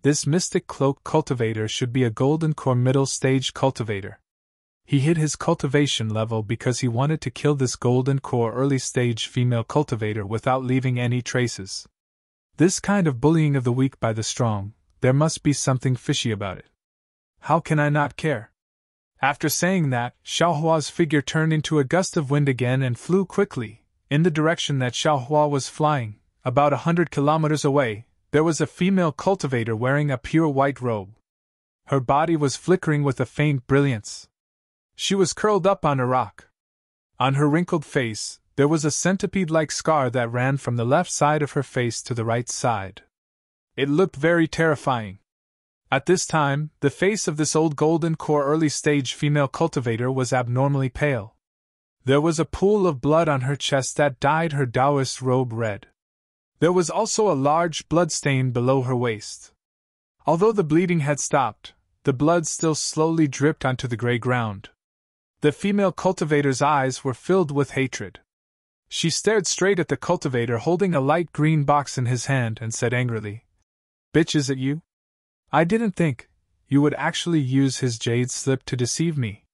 [SPEAKER 1] This mystic cloak cultivator should be a golden core middle stage cultivator. He hid his cultivation level because he wanted to kill this golden core early stage female cultivator without leaving any traces. This kind of bullying of the weak by the strong, there must be something fishy about it. How can I not care?" After saying that, Xiaohua's figure turned into a gust of wind again and flew quickly. In the direction that Xiaohua was flying, about 100 kilometers away, there was a female cultivator wearing a pure white robe. Her body was flickering with a faint brilliance. She was curled up on a rock. On her wrinkled face, there was a centipede-like scar that ran from the left side of her face to the right side. It looked very terrifying. At this time, the face of this old golden core early-stage female cultivator was abnormally pale. There was a pool of blood on her chest that dyed her Taoist robe red. There was also a large blood stain below her waist. Although the bleeding had stopped, the blood still slowly dripped onto the gray ground. The female cultivator's eyes were filled with hatred. She stared straight at the cultivator holding a light green box in his hand and said angrily, "Bitch, is it you? I didn't think you would actually use his jade slip to deceive me.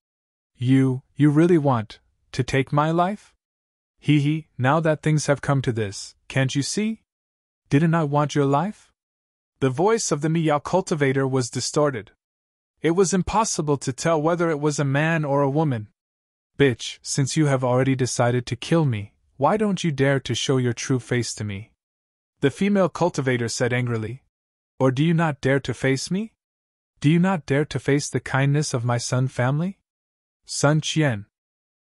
[SPEAKER 1] You really want to take my life? Hee hee, now that things have come to this, can't you see? Didn't I want your life? The voice of the Miao cultivator was distorted. It was impossible to tell whether it was a man or a woman. Bitch, since you have already decided to kill me, why don't you dare to show your true face to me? The female cultivator said angrily. Or do you not dare to face me? Do you not dare to face the kindness of my Sun family? Sun Qian,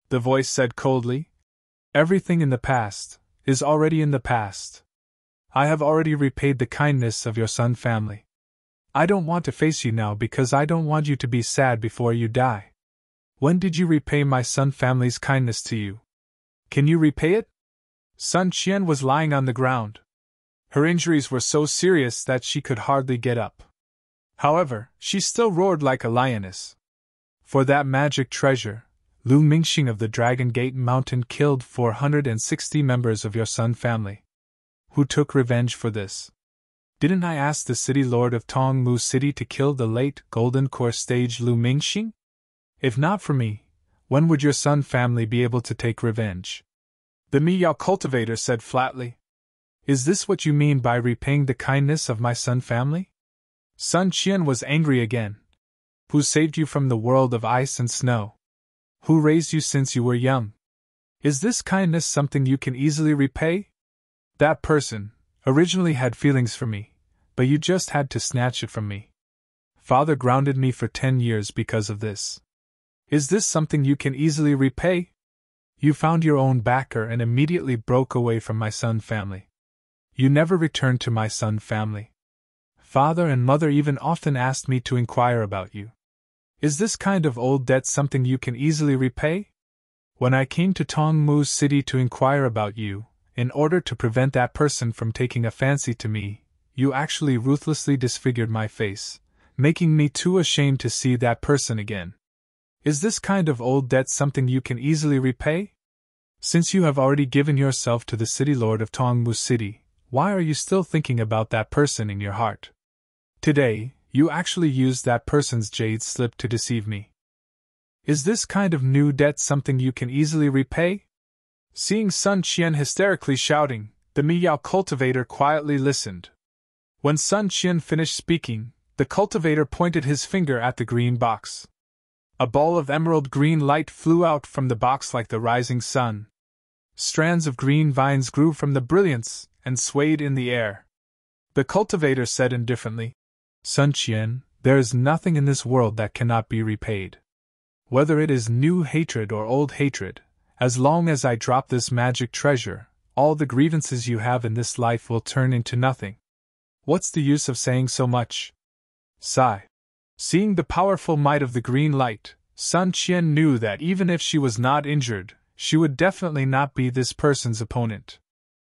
[SPEAKER 1] the voice said coldly. Everything in the past is already in the past. I have already repaid the kindness of your Sun family. I don't want to face you now because I don't want you to be sad before you die. When did you repay my Sun family's kindness to you? Can you repay it? Sun Qian was lying on the ground. Her injuries were so serious that she could hardly get up. However, she still roared like a lioness. For that magic treasure, Lu Mingxing of the Dragon Gate Mountain killed 460 members of your Sun family. Who took revenge for this? Didn't I ask the city lord of Tongmu City to kill the late Golden Core stage Lu Mingxing? If not for me, when would your Sun family be able to take revenge? The Miao cultivator said flatly. Is this what you mean by repaying the kindness of my Sun family? Sun Qian was angry again. Who saved you from the world of ice and snow? Who raised you since you were young? Is this kindness something you can easily repay? That person originally had feelings for me, but you just had to snatch it from me. Father grounded me for 10 years because of this. Is this something you can easily repay? You found your own backer and immediately broke away from my Sun family. You never returned to my Sun family. Father and mother even often asked me to inquire about you. Is this kind of old debt something you can easily repay? When I came to Tongmu City to inquire about you, in order to prevent that person from taking a fancy to me, you actually ruthlessly disfigured my face, making me too ashamed to see that person again. Is this kind of old debt something you can easily repay? Since you have already given yourself to the city lord of Tongmu City, why are you still thinking about that person in your heart? Today, you actually used that person's jade slip to deceive me. Is this kind of new debt something you can easily repay? Seeing Sun Qian hysterically shouting, the Miao cultivator quietly listened. When Sun Qian finished speaking, the cultivator pointed his finger at the green box. A ball of emerald green light flew out from the box like the rising sun. Strands of green vines grew from the brilliance and swayed in the air. The cultivator said indifferently, Sun Qian, there is nothing in this world that cannot be repaid. Whether it is new hatred or old hatred, as long as I drop this magic treasure, all the grievances you have in this life will turn into nothing. What's the use of saying so much? Sigh. Seeing the powerful might of the green light, Sun Qian knew that even if she was not injured, she would definitely not be this person's opponent.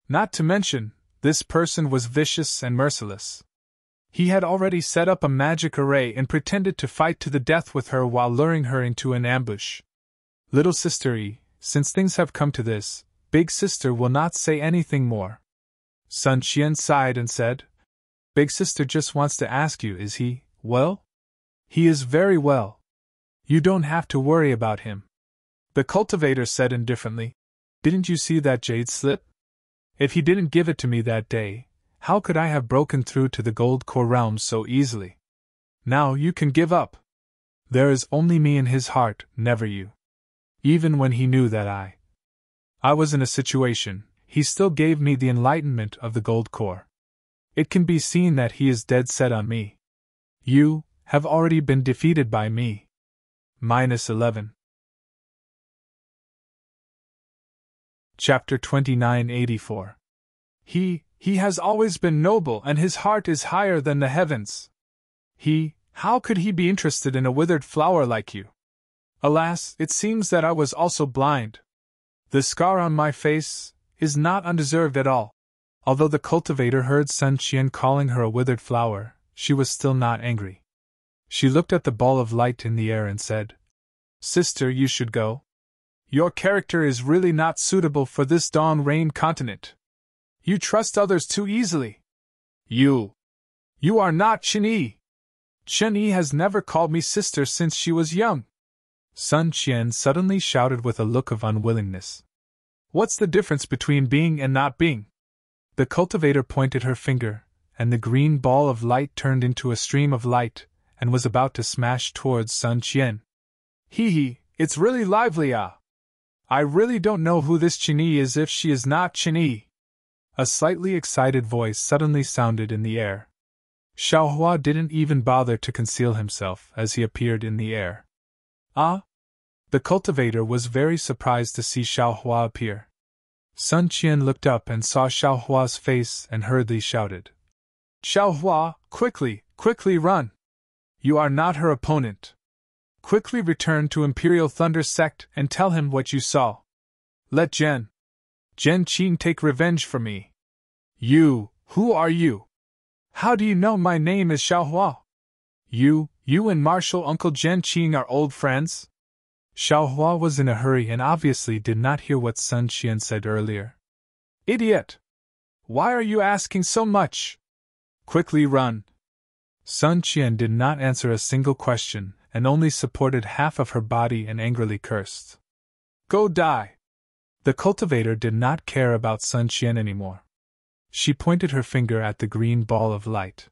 [SPEAKER 1] Not to mention, this person was vicious and merciless. He had already set up a magic array and pretended to fight to the death with her while luring her into an ambush. Little sister E, since things have come to this, big sister will not say anything more. Sun Qian sighed and said, Big sister just wants to ask you, is he well? He is very well. You don't have to worry about him. The cultivator said indifferently, Didn't you see that jade slip? If he didn't give it to me that day, how could I have broken through to the gold core realm so easily? Now you can give up. There is only me in his heart, never you. Even when he knew that I was in a situation, he still gave me the enlightenment of the gold core. It can be seen that he is dead set on me. You have already been defeated by me. -11. Chapter 2984. He has always been noble and his heart is higher than the heavens. How could he be interested in a withered flower like you? Alas, it seems that I was also blind. The scar on my face is not undeserved at all. Although the cultivator heard Sun Qian calling her a withered flower, she was still not angry. She looked at the ball of light in the air and said, Sister, you should go. Your character is really not suitable for this dawn rain continent. You trust others too easily. You are not Chen Yi. Chen Yi has never called me sister since she was young. Sun Qian suddenly shouted with a look of unwillingness. What's the difference between being and not being? The cultivator pointed her finger, and the green ball of light turned into a stream of light, and was about to smash towards Sun Qian. Hee, it's really lively, ah! I really don't know who this Qinyi is if she is not Qinyi. A slightly excited voice suddenly sounded in the air. Xiaohua didn't even bother to conceal himself as he appeared in the air. Ah? The cultivator was very surprised to see Xiaohua appear. Sun Qian looked up and saw Xiaohua's face and hurriedly shouted, Xiaohua, quickly run! You are not her opponent. Quickly return to Imperial Thunder Sect and tell him what you saw. Let Zhen Qin take revenge for me. You, who are you? How do you know my name is Xiaohua? You and Martial Uncle Zhen Qin are old friends? Xiaohua was in a hurry and obviously did not hear what Sun Qian said earlier. Idiot! Why are you asking so much? Quickly run! Sun Qian did not answer a single question and only supported half of her body and angrily cursed. Go die! The cultivator did not care about Sun Qian anymore. She pointed her finger at the green ball of light.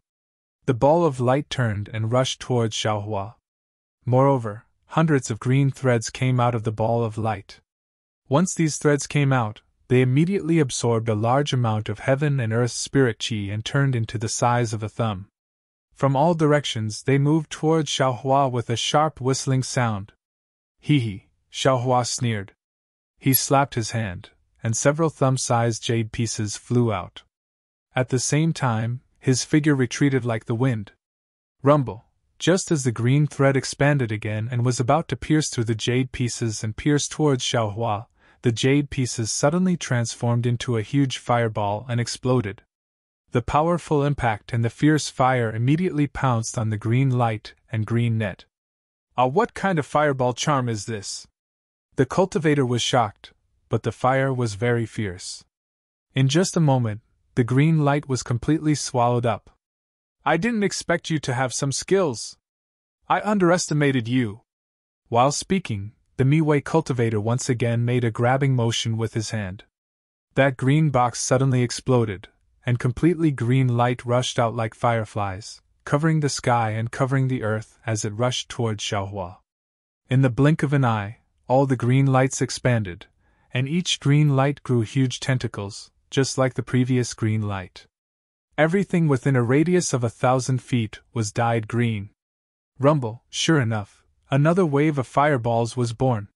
[SPEAKER 1] The ball of light turned and rushed towards Xiaohua. Moreover, hundreds of green threads came out of the ball of light. Once these threads came out, they immediately absorbed a large amount of heaven and earth spirit qi and turned into the size of a thumb. From all directions they moved towards Xiaohua with a sharp whistling sound. Hee, Xiaohua sneered. He slapped his hand, and several thumb-sized jade pieces flew out. At the same time, his figure retreated like the wind. Rumble! Just as the green thread expanded again and was about to pierce through the jade pieces and pierce towards Xiaohua, the jade pieces suddenly transformed into a huge fireball and exploded. The powerful impact and the fierce fire immediately pounced on the green light and green net. What kind of fireball charm is this? The cultivator was shocked, but the fire was very fierce. In just a moment, the green light was completely swallowed up. I didn't expect you to have some skills. I underestimated you. While speaking, the Miwei cultivator once again made a grabbing motion with his hand. That green box suddenly exploded, and completely green light rushed out like fireflies, covering the sky and covering the earth as it rushed towards Xiaohua. In the blink of an eye, all the green lights expanded, and each green light grew huge tentacles, just like the previous green light. Everything within a radius of 1,000 feet was dyed green. Rumble, sure enough, another wave of fireballs was born.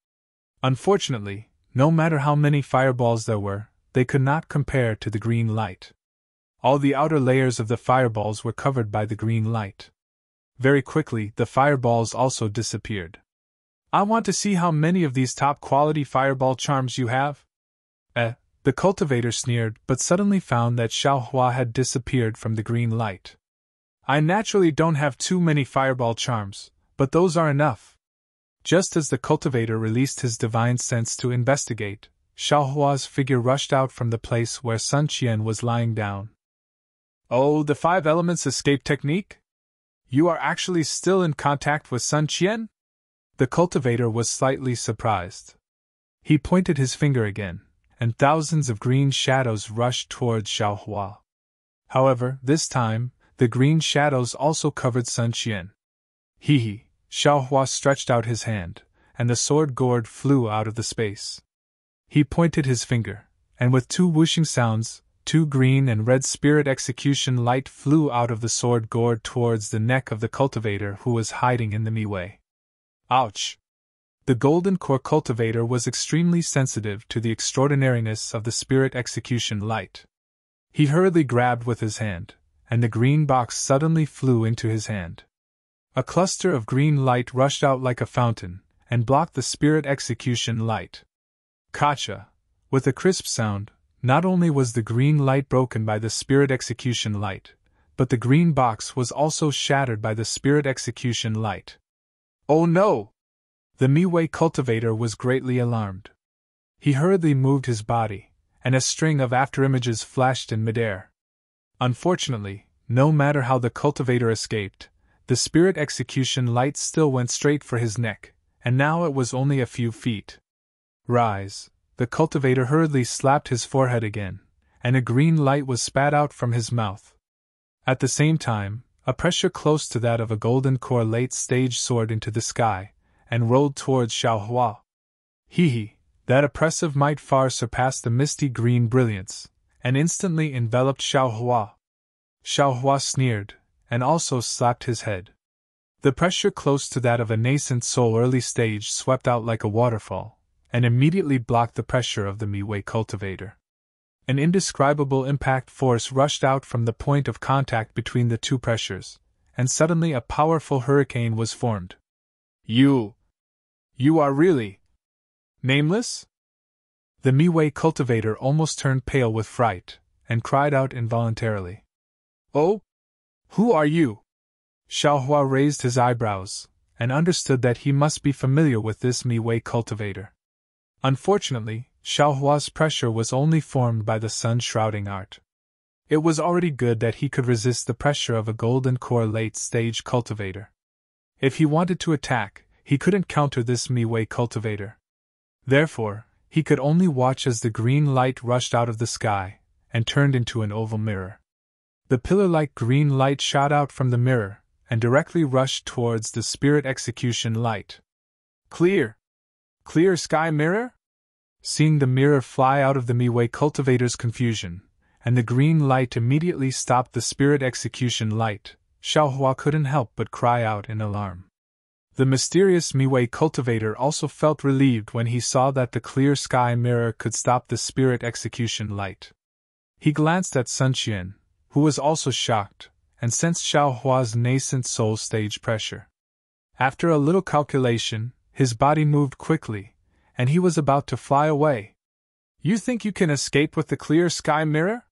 [SPEAKER 1] Unfortunately, no matter how many fireballs there were, they could not compare to the green light. All the outer layers of the fireballs were covered by the green light. Very quickly, the fireballs also disappeared. I want to see how many of these top-quality fireball charms you have. The cultivator sneered, but suddenly found that Xiaohua had disappeared from the green light. I naturally don't have too many fireball charms, but those are enough. Just as the cultivator released his divine sense to investigate, Xiaohua's figure rushed out from the place where Sun Qian was lying down. Oh, the 5 elements escape technique? You are actually still in contact with Sun Qian? The cultivator was slightly surprised. He pointed his finger again, and thousands of green shadows rushed towards Xiaohua. However, this time, the green shadows also covered Sun Qian. Xiaohua stretched out his hand, and the sword gourd flew out of the space. He pointed his finger, and with 2 whooshing sounds, 2 green and red spirit execution light flew out of the sword gourd towards the neck of the cultivator who was hiding in the Miwei. Ouch! The golden core cultivator was extremely sensitive to the extraordinariness of the spirit execution light. He hurriedly grabbed with his hand, and the green box suddenly flew into his hand. A cluster of green light rushed out like a fountain, and blocked the spirit execution light. Kacha! With a crisp sound, not only was the green light broken by the spirit execution light, but the green box was also shattered by the spirit execution light. Oh no! The Miwei cultivator was greatly alarmed. He hurriedly moved his body, and a string of afterimages flashed in midair. Unfortunately, no matter how the cultivator escaped, the spirit execution light still went straight for his neck, and now it was only a few feet. Rise! The cultivator hurriedly slapped his forehead again, and a green light was spat out from his mouth. At the same time, a pressure close to that of a golden core late-stage soared into the sky, and rolled towards Xiaohua. He, that oppressive might far surpassed the misty green brilliance, and instantly enveloped Xiaohua. Xiaohua sneered, and also slapped his head. The pressure close to that of a nascent soul early stage swept out like a waterfall, and immediately blocked the pressure of the Mi-Wei cultivator. An indescribable impact force rushed out from the point of contact between the two pressures, and suddenly a powerful hurricane was formed. You are really nameless? The Mi-Wei cultivator almost turned pale with fright, and cried out involuntarily. Oh? Who are you? Xiaohua raised his eyebrows, and understood that he must be familiar with this Mi-Wei cultivator. Unfortunately, Xiaohua's pressure was only formed by the sun-shrouding art. It was already good that he could resist the pressure of a golden core late-stage cultivator. If he wanted to attack, he couldn't counter this Mi-Wei cultivator. Therefore, he could only watch as the green light rushed out of the sky, and turned into an oval mirror. The pillar-like green light shot out from the mirror, and directly rushed towards the spirit execution light. Clear sky mirror? Seeing the mirror fly out of the Mi-Wei cultivator's confusion, and the green light immediately stopped the spirit execution light, Xiaohua couldn't help but cry out in alarm. The mysterious Mi-Wei cultivator also felt relieved when he saw that the clear sky mirror could stop the spirit execution light. He glanced at Sun Qian, who was also shocked, and sensed Xiaohua's nascent soul stage pressure. After a little calculation, his body moved quickly, and he was about to fly away. You think you can escape with the clear sky mirror?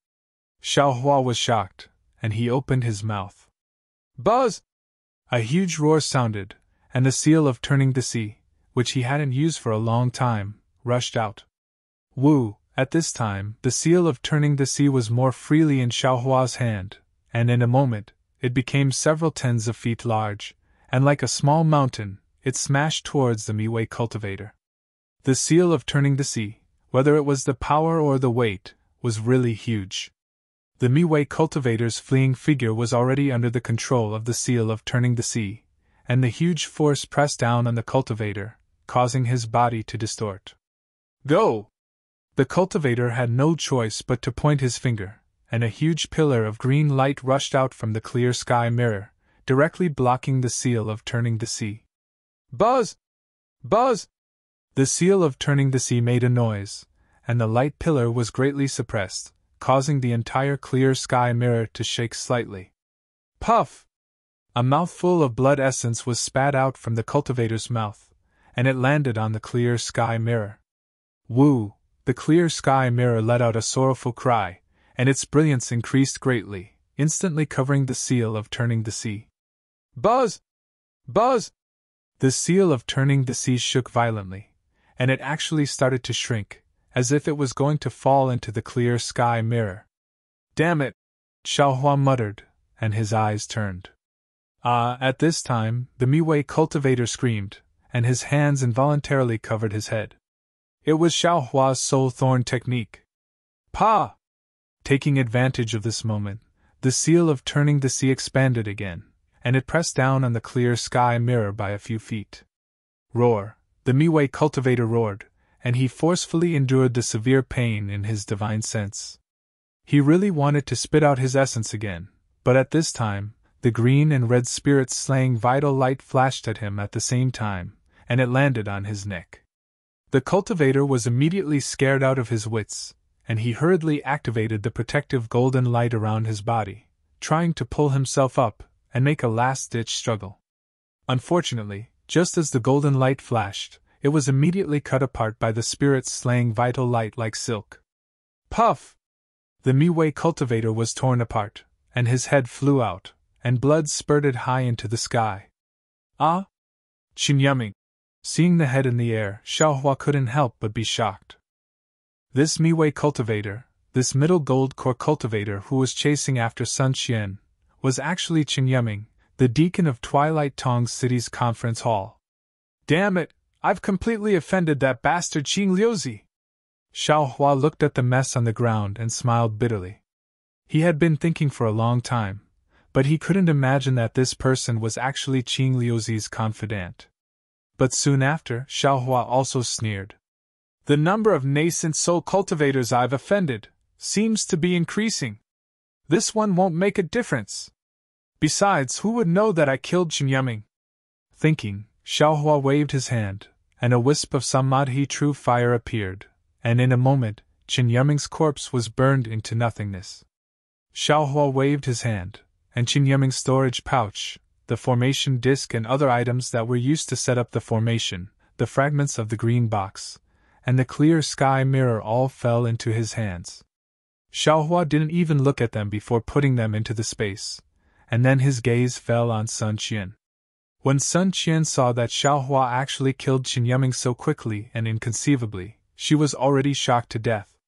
[SPEAKER 1] Xiaohua was shocked, and he opened his mouth. Buzz! A huge roar sounded, and the seal of turning the sea, which he hadn't used for a long time, rushed out. Woo! At this time, the seal of turning the sea was more freely in Xiaohua's hand, and in a moment, it became several tens of feet large, and like a small mountain, it smashed towards the Mi-Wei cultivator. The seal of turning the sea, whether it was the power or the weight, was really huge. The Mi-Wei cultivator's fleeing figure was already under the control of the seal of turning the sea, and the huge force pressed down on the cultivator, causing his body to distort. Go! The cultivator had no choice but to point his finger, and a huge pillar of green light rushed out from the clear sky mirror, directly blocking the seal of turning the sea. Buzz! Buzz! The seal of turning the sea made a noise, and the light pillar was greatly suppressed, causing the entire clear sky mirror to shake slightly. Puff! A mouthful of blood essence was spat out from the cultivator's mouth, and it landed on the clear sky mirror. Woo! The clear sky mirror let out a sorrowful cry, and its brilliance increased greatly, instantly covering the seal of turning the sea. Buzz! Buzz! The seal of turning the sea shook violently, and it actually started to shrink, as if it was going to fall into the clear sky mirror. Damn it! Xiaohua muttered, and his eyes turned. At this time, the Mi-Wei cultivator screamed, and his hands involuntarily covered his head. It was Xiaohua's soul thorn technique. Pa! Taking advantage of this moment, the seal of turning the sea expanded again, and it pressed down on the clear sky mirror by a few feet. Roar! The Mi-Wei cultivator roared, and he forcefully endured the severe pain in his divine sense. He really wanted to spit out his essence again, but at this time, the green and red spirits slaying vital light flashed at him at the same time, and it landed on his neck. The cultivator was immediately scared out of his wits, and he hurriedly activated the protective golden light around his body, trying to pull himself up and make a last-ditch struggle. Unfortunately, just as the golden light flashed, it was immediately cut apart by the spirits slaying vital light like silk. Puff! The Mi-Wei cultivator was torn apart, and his head flew out, and blood spurted high into the sky. Ah! Qinyaming! Seeing the head in the air, Xiaohua couldn't help but be shocked. This Mi-Wei cultivator, this middle gold core cultivator who was chasing after Sun Qian, was actually Qinyaming, the deacon of Twilight Tong City's conference hall. Damn it! I've completely offended that bastard Qing Liuzi! Xiao Hua looked at the mess on the ground and smiled bitterly. He had been thinking for a long time, but he couldn't imagine that this person was actually Qing Liuzi's confidant. But soon after, Xiao Hua also sneered. The number of nascent soul cultivators I've offended seems to be increasing. This one won't make a difference. Besides, who would know that I killed Chen Yuming? Thinking, Xiao Hua waved his hand, and a wisp of samadhi true fire appeared, and in a moment, Chen Yuming's corpse was burned into nothingness. Xiao Hua waved his hand, and Chen Yuming's storage pouch, the formation disc and other items that were used to set up the formation, the fragments of the green box, and the clear sky mirror all fell into his hands. Xiao Hua didn't even look at them before putting them into the space, and then his gaze fell on Sun Qian. When Sun Qian saw that Xiao Hua actually killed Chen Yuming so quickly and inconceivably, she was already shocked to death.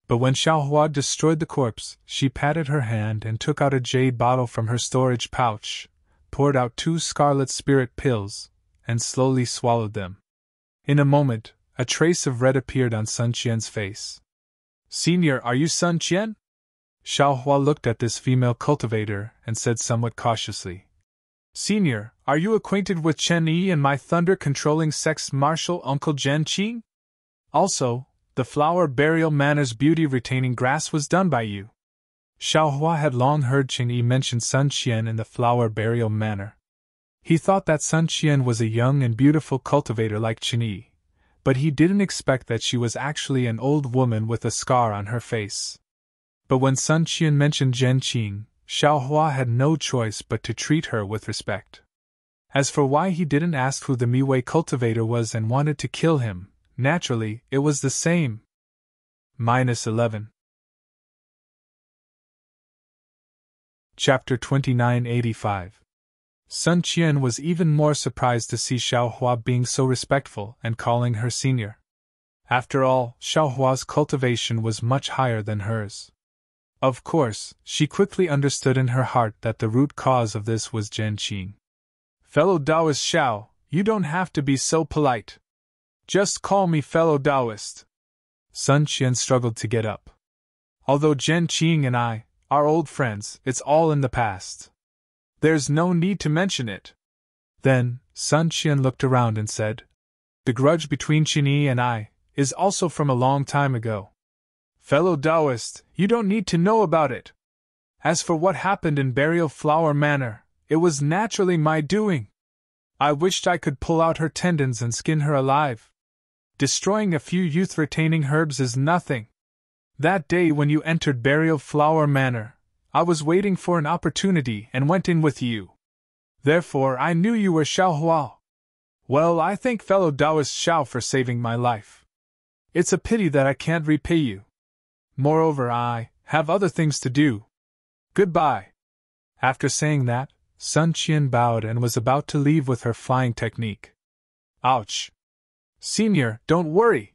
[SPEAKER 1] But when Xiao Hua destroyed the corpse, she patted her hand and took out a jade bottle from her storage pouch, poured out 2 scarlet spirit pills, and slowly swallowed them. In a moment, a trace of red appeared on Sun Qian's face. Senior, are you Sun Qian? Xiao Hua looked at this female cultivator and said somewhat cautiously. Senior, are you acquainted with Chen Yi and my thunder-controlling sex martial uncle Zhen Qing? Also, the flower burial manor's beauty-retaining grass was done by you. Xiao Hua had long heard Chen Yi mention Sun Qian in the flower burial manor. He thought that Sun Qian was a young and beautiful cultivator like Chen Yi, but he didn't expect that she was actually an old woman with a scar on her face. But when Sun Qian mentioned Zhen Qing, Xiao Hua had no choice but to treat her with respect. As for why he didn't ask who the Miwei cultivator was and wanted to kill him, naturally, it was the same. -11. Chapter 2985. Sun Qian was even more surprised to see Xiao Hua being so respectful and calling her senior. After all, Xiao Hua's cultivation was much higher than hers. Of course, she quickly understood in her heart that the root cause of this was Zhen Qing. Fellow Taoist Xiao, you don't have to be so polite. Just call me fellow Taoist. Sun Qian struggled to get up. Although Zhen Qing and I are old friends, it's all in the past. There's no need to mention it. Then, Sun Qian looked around and said, The grudge between Chen Yi and I is also from a long time ago. Fellow Taoist, you don't need to know about it. As for what happened in Burial Flower Manor, it was naturally my doing. I wished I could pull out her tendons and skin her alive. Destroying a few youth-retaining herbs is nothing. That day when you entered Burial Flower Manor, I was waiting for an opportunity and went in with you. Therefore I knew you were Xiao Hua. Well, I thank fellow Taoist Xiao for saving my life. It's a pity that I can't repay you. Moreover, I have other things to do. Goodbye. After saying that, Sun Qian bowed and was about to leave with her flying technique. Ouch! Senior, don't worry!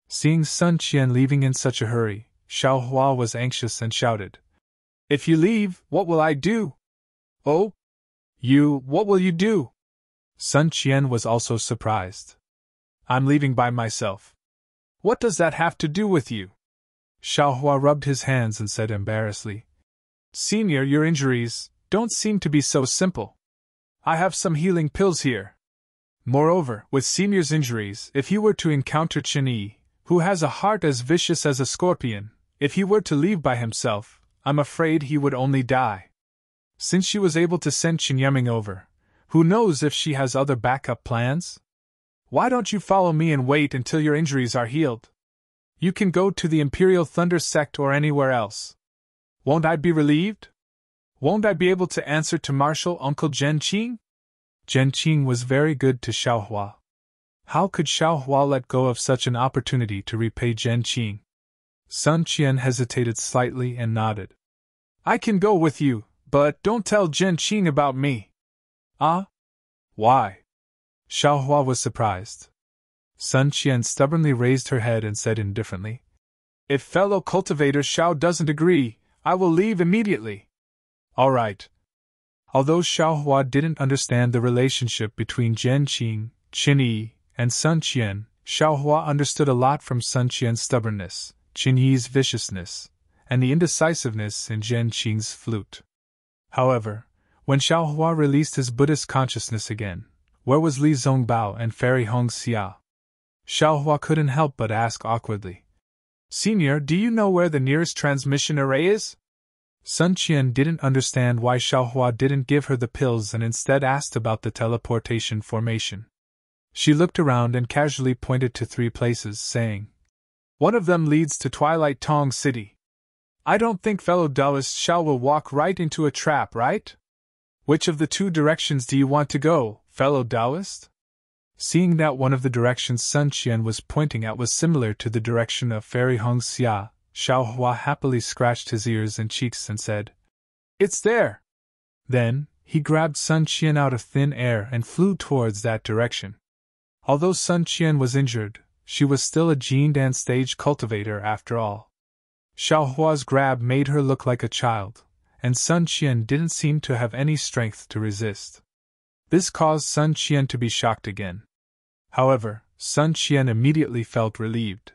[SPEAKER 1] Seeing Sun Qian leaving in such a hurry, Xiao Hua was anxious and shouted. If you leave, what will I do? Oh? What will you do? Sun Qian was also surprised. I'm leaving by myself. What does that have to do with you? Xiao Hua rubbed his hands and said embarrassedly. Senior, your injuries don't seem to be so simple. I have some healing pills here. Moreover, with Senior's injuries, if he were to encounter Chen Yi, who has a heart as vicious as a scorpion, if he were to leave by himself, I'm afraid he would only die. Since she was able to send Chen Yuming over, who knows if she has other backup plans? Why don't you follow me and wait until your injuries are healed? You can go to the Imperial Thunder Sect or anywhere else. Won't I be relieved? Won't I be able to answer to Marshal Uncle Zhen Qing? Zhen Qing was very good to Xiao Hua. How could Xiao Hua let go of such an opportunity to repay Zhen Qing? Sun Qian hesitated slightly and nodded. I can go with you, but don't tell Zhen Qing about me. Ah? Why? Xiao Hua was surprised. Sun Qian stubbornly raised her head and said indifferently, If fellow cultivator Xiao doesn't agree, I will leave immediately. All right. Although Xiao Hua didn't understand the relationship between Zhen Qing, Chen Yi, and Sun Qian, Xiaohua understood a lot from Sun Qian's stubbornness, Qin Yi's viciousness, and the indecisiveness in Zhen Qing's flute. However, when Xiaohua released his Buddhist consciousness again, where was Li Zongbao and Fairy Hong Xia? Xiaohua couldn't help but ask awkwardly. Senior, do you know where the nearest transmission array is? Sun Qian didn't understand why Xiaohua didn't give her the pills and instead asked about the teleportation formation. She looked around and casually pointed to 3 places, saying, "One of them leads to Twilight Tong City. I don't think fellow Taoist Xiao will walk right into a trap, right? Which of the 2 directions do you want to go, fellow Taoist?" Seeing that one of the directions Sun Qian was pointing at was similar to the direction of Fairy Hong Xia, Xiaohua happily scratched his ears and cheeks and said, "It's there!" Then, he grabbed Sun Qian out of thin air and flew towards that direction. Although Sun Qian was injured, she was still a Jin Dan stage cultivator after all. Xiaohua's grab made her look like a child, and Sun Qian didn't seem to have any strength to resist. This caused Sun Qian to be shocked again. However, Sun Qian immediately felt relieved.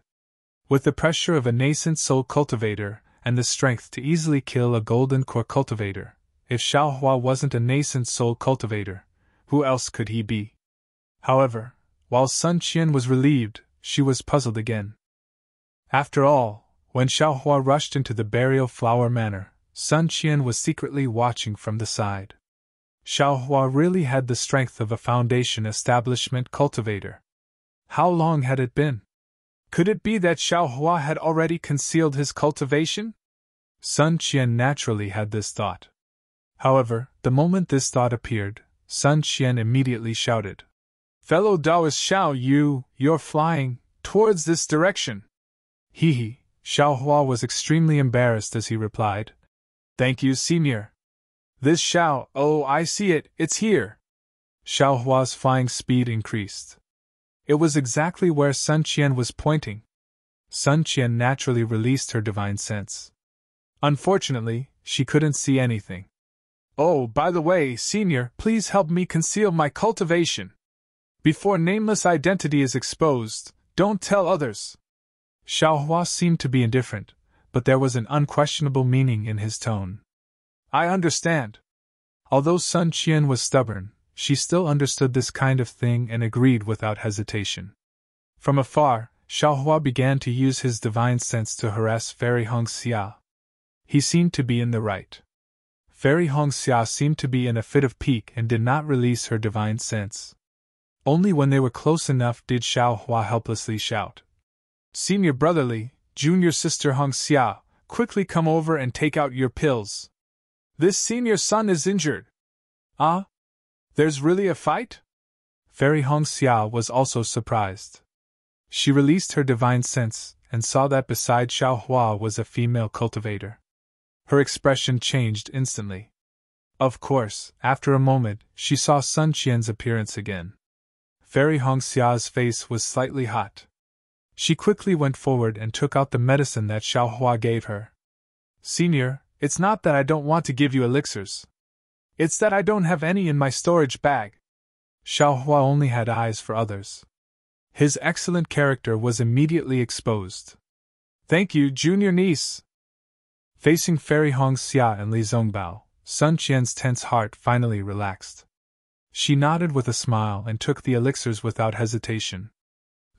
[SPEAKER 1] With the pressure of a nascent soul cultivator and the strength to easily kill a golden core cultivator, if Xiaohua wasn't a nascent soul cultivator, who else could he be? However, while Sun Qian was relieved, she was puzzled again. After all, when Xiaohua rushed into the burial flower manor, Sun Qian was secretly watching from the side. Xiaohua really had the strength of a foundation establishment cultivator. How long had it been? Could it be that Xiaohua had already concealed his cultivation? Sun Qian naturally had this thought. However, the moment this thought appeared, Sun Qian immediately shouted, "Fellow Taoist Xiao, you're flying towards this direction." Hee. Xiaohua was extremely embarrassed as he replied, "Thank you, Senior. This Xiao, oh, I see it, it's here." Xiaohua's flying speed increased. It was exactly where Sun Qian was pointing. Sun Qian naturally released her divine sense. Unfortunately, she couldn't see anything. "Oh, by the way, Senior, please help me conceal my cultivation. Before nameless identity is exposed, don't tell others." Xiaohua seemed to be indifferent, but there was an unquestionable meaning in his tone. "I understand." Although Sun Qian was stubborn, she still understood this kind of thing and agreed without hesitation. From afar, Xiaohua began to use his divine sense to harass Fairy Hong Xia. He seemed to be in the right. Fairy Hong Xia seemed to be in a fit of pique and did not release her divine sense. Only when they were close enough did Xiaohua helplessly shout, "Senior brotherly, junior sister Hong Xia, quickly come over and take out your pills. This senior son is injured." "Ah? There's really a fight?" Fairy Hong Xia was also surprised. She released her divine sense and saw that beside Xiaohua was a female cultivator. Her expression changed instantly. Of course, after a moment, she saw Sun Qian's appearance again. Fairy Hong Xia's face was slightly hot. She quickly went forward and took out the medicine that Xiaohua gave her. "Senior, it's not that I don't want to give you elixirs. It's that I don't have any in my storage bag." Xiaohua only had eyes for others. His excellent character was immediately exposed. "Thank you, junior niece." Facing Fairy Hong Xia and Li Zongbao, Sun Qian's tense heart finally relaxed. She nodded with a smile and took the elixirs without hesitation.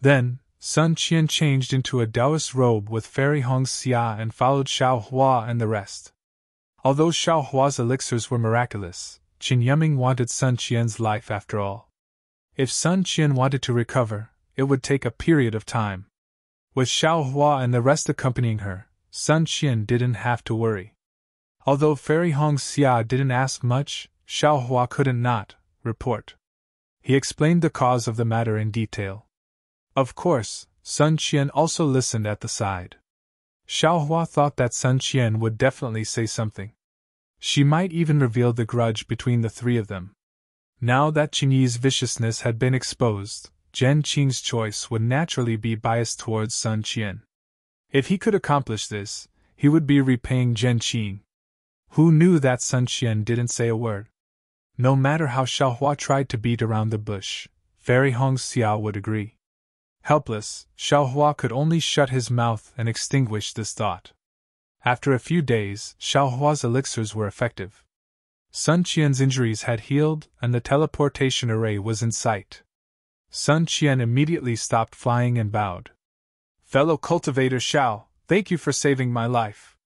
[SPEAKER 1] Then, Sun Qian changed into a Taoist robe with Fairy Hong Xia and followed Xiaohua and the rest. Although Xiaohua's elixirs were miraculous, Qin Yiming wanted Sun Qian's life after all. If Sun Qian wanted to recover, it would take a period of time. With Xiaohua and the rest accompanying her, Sun Qian didn't have to worry. Although Fairy Hong Xia didn't ask much, Xiaohua couldn't not report. He explained the cause of the matter in detail. Of course, Sun Qian also listened at the side. Xiaohua thought that Sun Qian would definitely say something. She might even reveal the grudge between the 3 of them. Now that Qin Yi's viciousness had been exposed, Zhen Qing's choice would naturally be biased towards Sun Qian. If he could accomplish this, he would be repaying Zhen Qing. Who knew that Sun Qian didn't say a word? No matter how Xiaohua tried to beat around the bush, Fairy Hong Xia would agree. Helpless, Xiaohua could only shut his mouth and extinguish this thought. After a few days, Xiaohua's elixirs were effective. Sun Qian's injuries had healed, and the teleportation array was in sight. Sun Qian immediately stopped flying and bowed. Fellow cultivator Xiao, thank you for saving my life.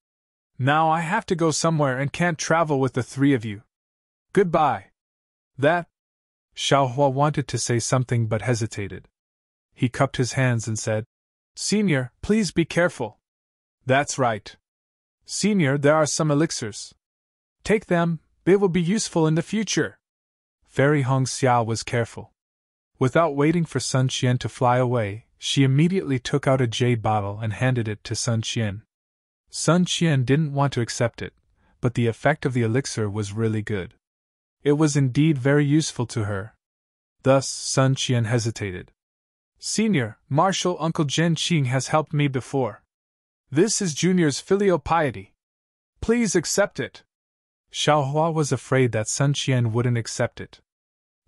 [SPEAKER 1] Now I have to go somewhere and can't travel with the three of you. Goodbye. That. Xiaohua wanted to say something but hesitated. He cupped his hands and said, Senior, please be careful. That's right. Senior, there are some elixirs. Take them, they will be useful in the future. Fairy Hong Xiao was careful. Without waiting for Sun Qian to fly away, she immediately took out a jade bottle and handed it to Sun Qian. Sun Qian didn't want to accept it, but the effect of the elixir was really good. It was indeed very useful to her. Thus, Sun Qian hesitated. Senior, Martial Uncle Zhen Qing has helped me before. This is Junior's filial piety. Please accept it. Xiaohua was afraid that Sun Qian wouldn't accept it.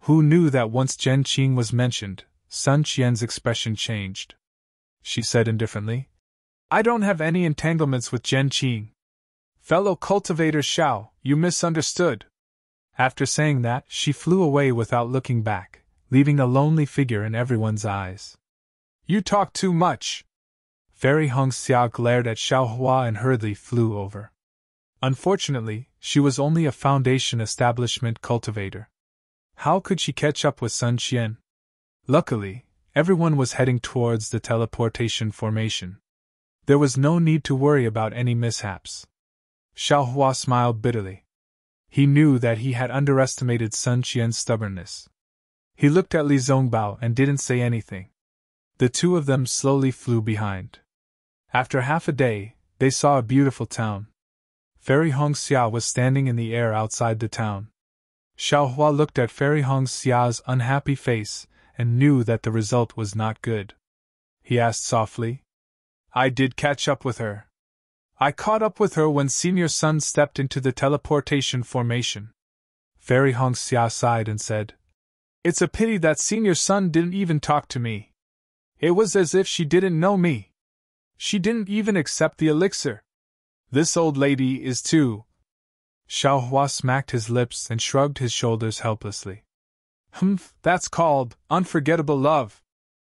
[SPEAKER 1] Who knew that once Zhen Qing was mentioned, Sun Qian's expression changed. She said indifferently, I don't have any entanglements with Zhen Qing. Fellow cultivator Xiao, you misunderstood. After saying that, she flew away without looking back, leaving a lonely figure in everyone's eyes. You talk too much. Fairy Hong Xiao glared at Xiaohua and hurriedly flew over. Unfortunately, she was only a foundation establishment cultivator. How could she catch up with Sun Qian? Luckily, everyone was heading towards the teleportation formation. There was no need to worry about any mishaps. Xiaohua smiled bitterly. He knew that he had underestimated Sun Qian's stubbornness. He looked at Li Zongbao and didn't say anything. The two of them slowly flew behind. After half a day, they saw a beautiful town. Fairy Hong Xiao was standing in the air outside the town. Xiaohua looked at Fairy Hong Xiao's unhappy face and knew that the result was not good. He asked softly, I did catch up with her. I caught up with her when Senior Sun stepped into the teleportation formation. Fairy Hong Xiao sighed and said, It's a pity that Senior Sun didn't even talk to me. It was as if she didn't know me. She didn't even accept the elixir. This old lady is too. Xiaohua smacked his lips and shrugged his shoulders helplessly. Humph, that's called unforgettable love.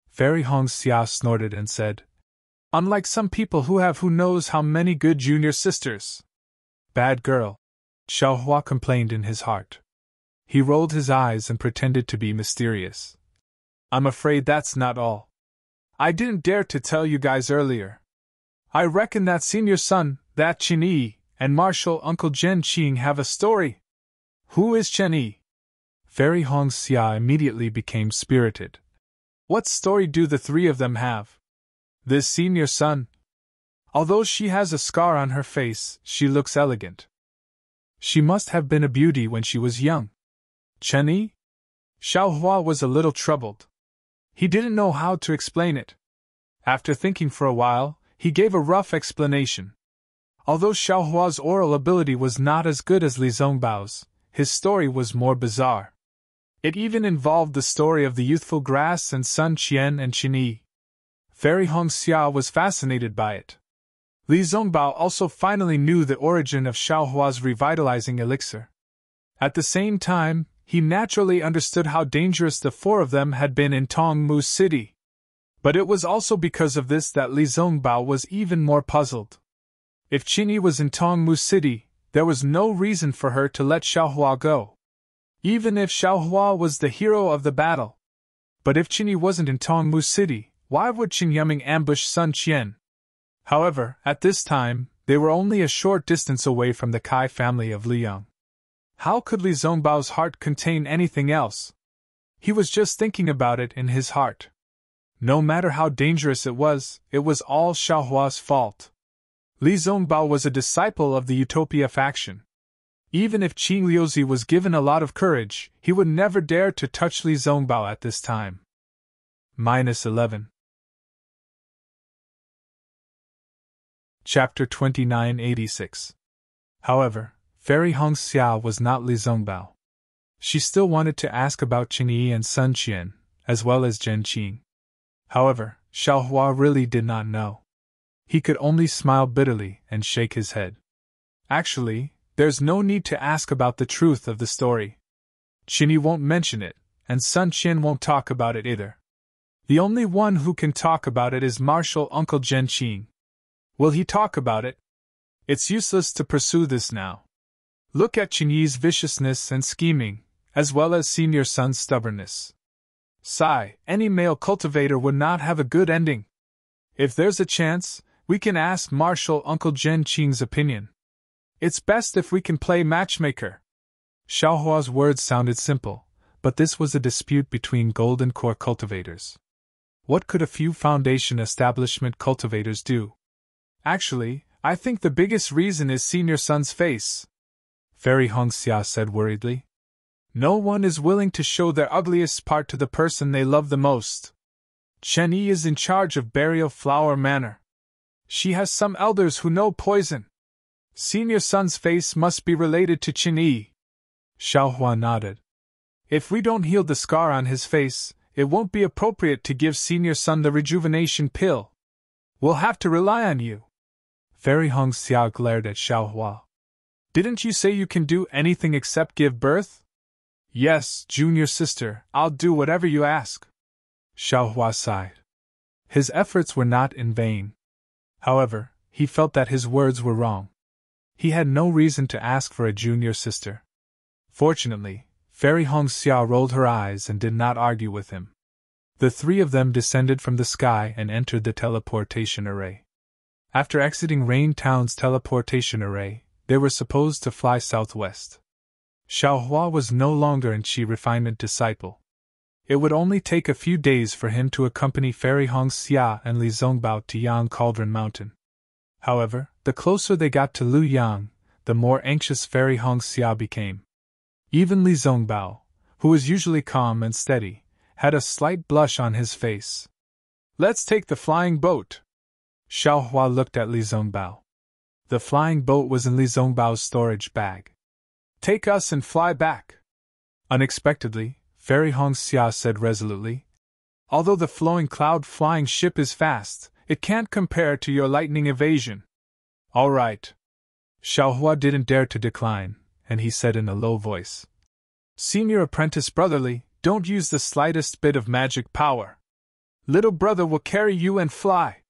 [SPEAKER 1] Fairy Hong Xiao snorted and said, Unlike some people who knows how many good junior sisters. Bad girl. Xiaohua complained in his heart. He rolled his eyes and pretended to be mysterious. I'm afraid that's not all. I didn't dare to tell you guys earlier. I reckon that Senior Sun, that Chen Yi, and Martial Uncle Zhen Qing have a story. Who is Chen Yi? Fairy Hong Xia immediately became spirited. What story do the three of them have? This Senior Sun. Although she has a scar on her face, she looks elegant. She must have been a beauty when she was young. Chen Yi? Xiaohua was a little troubled. He didn't know how to explain it. After thinking for a while, he gave a rough explanation. Although Xiaohua's oral ability was not as good as Li Zongbao's, his story was more bizarre. It even involved the story of the youthful grass and Sun Qian and Chen Yi. Fairy Hong Xia was fascinated by it. Li Zongbao also finally knew the origin of Xiaohua's revitalizing elixir. At the same time, he naturally understood how dangerous the four of them had been in Tongmu City. But it was also because of this that Li Zongbao was even more puzzled. If Chen Yi was in Tongmu City, there was no reason for her to let Xiaohua go. Even if Xiaohua was the hero of the battle. But if Chen Yi wasn't in Tongmu City, why would Chen Yuming ambush Sun Qian? However, at this time, they were only a short distance away from the Kai family of Liang. How could Li Zongbao's heart contain anything else? He was just thinking about it in his heart. No matter how dangerous it was all Xiaohua's fault. Li Zongbao was a disciple of the Utopia faction. Even if Qing Liuzi was given a lot of courage, he would never dare to touch Li Zongbao at this time. -11. Chapter 2986. However, Fairy Hong Xia was not Li Zongbao. She still wanted to ask about Chen Yi and Sun Qian, as well as Zhen Qing. However, Xiaohua really did not know. He could only smile bitterly and shake his head. Actually, there's no need to ask about the truth of the story. Qinyi won't mention it, and Sun Qin won't talk about it either. The only one who can talk about it is Martial Uncle Zhen Qing. Will he talk about it? It's useless to pursue this now. Look at Qinyi's viciousness and scheming, as well as Senior Sun's stubbornness. Sigh, any male cultivator would not have a good ending. If there's a chance, we can ask Martial Uncle Zhen Qing's opinion. It's best if we can play matchmaker. Xiaohua's words sounded simple, but this was a dispute between golden core cultivators. What could a few foundation establishment cultivators do? Actually, I think the biggest reason is Senior Sun's face, Fairy Hongxia said worriedly. No one is willing to show their ugliest part to the person they love the most. Chen Yi is in charge of Burial Flower Manor. She has some elders who know poison. Senior Sun's face must be related to Chen Yi. Xiaohua nodded. If we don't heal the scar on his face, it won't be appropriate to give Senior Sun the rejuvenation pill. We'll have to rely on you. Fairy Hongxia glared at Xiaohua. Didn't you say you can do anything except give birth? Yes, junior sister, I'll do whatever you ask. Xiaohua sighed. His efforts were not in vain. However, he felt that his words were wrong. He had no reason to ask for a junior sister. Fortunately, Fairy Hongxia rolled her eyes and did not argue with him. The three of them descended from the sky and entered the teleportation array. After exiting Rain Town's teleportation array, they were supposed to fly southwest. Xiaohua was no longer an Qi refinement disciple. It would only take a few days for him to accompany Fairy Hongxia and Li Zongbao to Yang Cauldron Mountain. However, the closer they got to Luyang, the more anxious Fairy Hongxia became. Even Li Zongbao, who was usually calm and steady, had a slight blush on his face. Let's take the flying boat. Xiaohua looked at Li Zongbao. The flying boat was in Li Zongbao's storage bag. Take us and fly back. Unexpectedly, Fairy Hongxia said resolutely. Although the flowing cloud flying ship is fast, it can't compare to your lightning evasion. All right. Xiaohua didn't dare to decline, and he said in a low voice. Senior apprentice brotherly, don't use the slightest bit of magic power. Little brother will carry you and fly.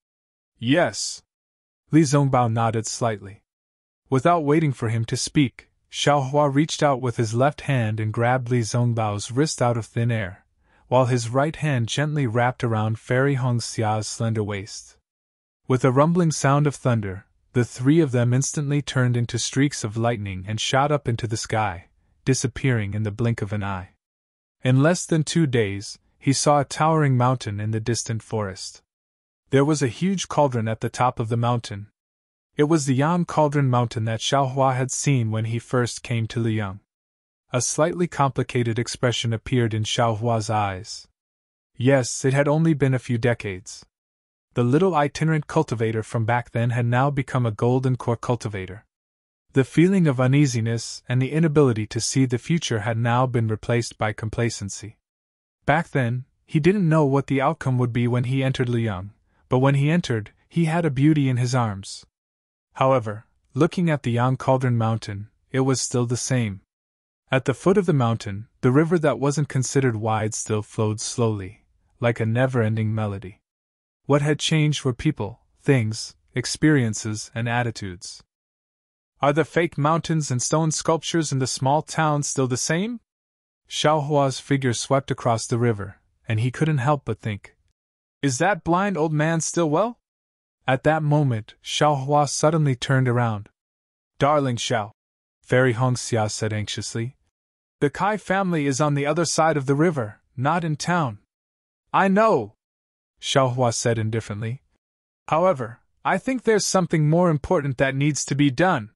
[SPEAKER 1] Yes. Li Zongbao nodded slightly. Without waiting for him to speak, Xiaohua reached out with his left hand and grabbed Li Zongbao's wrist out of thin air, while his right hand gently wrapped around Fairy Hongxia's slender waist. With a rumbling sound of thunder, the three of them instantly turned into streaks of lightning and shot up into the sky, disappearing in the blink of an eye. In less than 2 days, he saw a towering mountain in the distant forest. There was a huge cauldron at the top of the mountain. It was the Yang Cauldron Mountain that Xiaohua had seen when he first came to Liyang. A slightly complicated expression appeared in Xiaohua's eyes. Yes, it had only been a few decades. The little itinerant cultivator from back then had now become a golden core cultivator. The feeling of uneasiness and the inability to see the future had now been replaced by complacency. Back then, he didn't know what the outcome would be when he entered Liyang, but when he entered, he had a beauty in his arms. However, looking at the Yang Cauldron Mountain, it was still the same. At the foot of the mountain, the river that wasn't considered wide still flowed slowly, like a never-ending melody. What had changed were people, things, experiences, and attitudes. Are the fake mountains and stone sculptures in the small town still the same? Xiaohua's figure swept across the river, and he couldn't help but think. Is that blind old man still well? At that moment, Xiaohua suddenly turned around. Darling Xiao, Fairy Hongxia said anxiously. The Kai family is on the other side of the river, not in town. I know, Xiaohua said indifferently. However, I think there's something more important that needs to be done.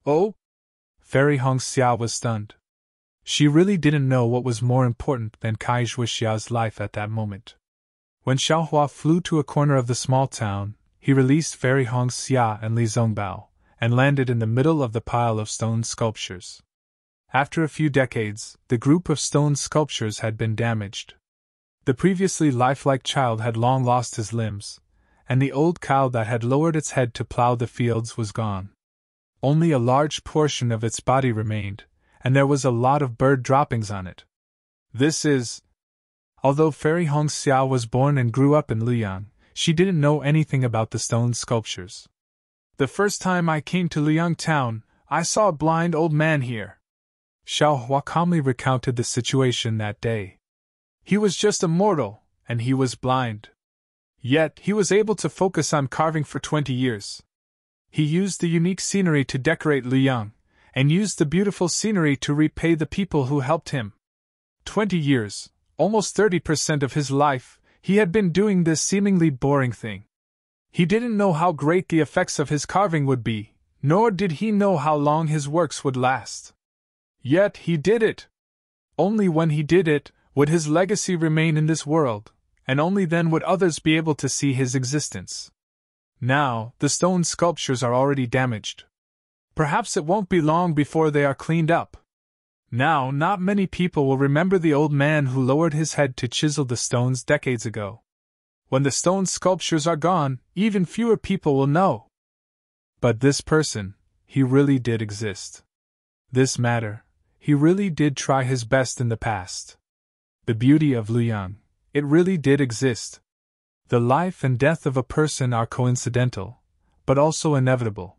[SPEAKER 1] Oh? Fairy Hongxia was stunned. She really didn't know what was more important than Kai Zhuoxia's life at that moment. When Xiaohua flew to a corner of the small town, he released Fairy Hongxia and Li Zongbao, and landed in the middle of the pile of stone sculptures. After a few decades, the group of stone sculptures had been damaged. The previously lifelike child had long lost his limbs, and the old cow that had lowered its head to plow the fields was gone. Only a large portion of its body remained, and there was a lot of bird droppings on it. This is... Although Fairy Hong Xia was born and grew up in Luoyang, she didn't know anything about the stone sculptures. The first time I came to Luoyang town, I saw a blind old man here. Xiao Hua calmly recounted the situation that day. He was just a mortal, and he was blind. Yet, he was able to focus on carving for 20 years. He used the unique scenery to decorate Luoyang, and used the beautiful scenery to repay the people who helped him. 20 years, almost 30% of his life, he had been doing this seemingly boring thing. He didn't know how great the effects of his carving would be, nor did he know how long his works would last. Yet he did it. Only when he did it, would his legacy remain in this world, and only then would others be able to see his existence. Now, the stone sculptures are already damaged. Perhaps it won't be long before they are cleaned up. Now, not many people will remember the old man who lowered his head to chisel the stones decades ago. When the stone sculptures are gone, even fewer people will know. But this person, he really did exist. This matter, he really did try his best in the past. The beauty of Luoyang, it really did exist. The life and death of a person are coincidental, but also inevitable.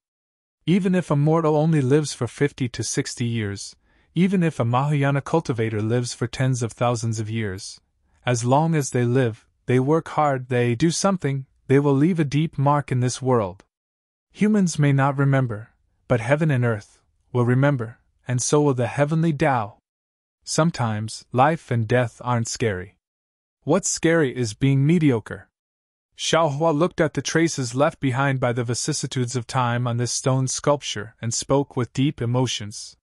[SPEAKER 1] Even if a mortal only lives for 50 to 60 years, even if a Mahayana cultivator lives for tens of thousands of years, as long as they live, they work hard, they do something, they will leave a deep mark in this world. Humans may not remember, but heaven and earth will remember, and so will the heavenly Tao. Sometimes, life and death aren't scary. What's scary is being mediocre. Xiao Hua looked at the traces left behind by the vicissitudes of time on this stone sculpture and spoke with deep emotions.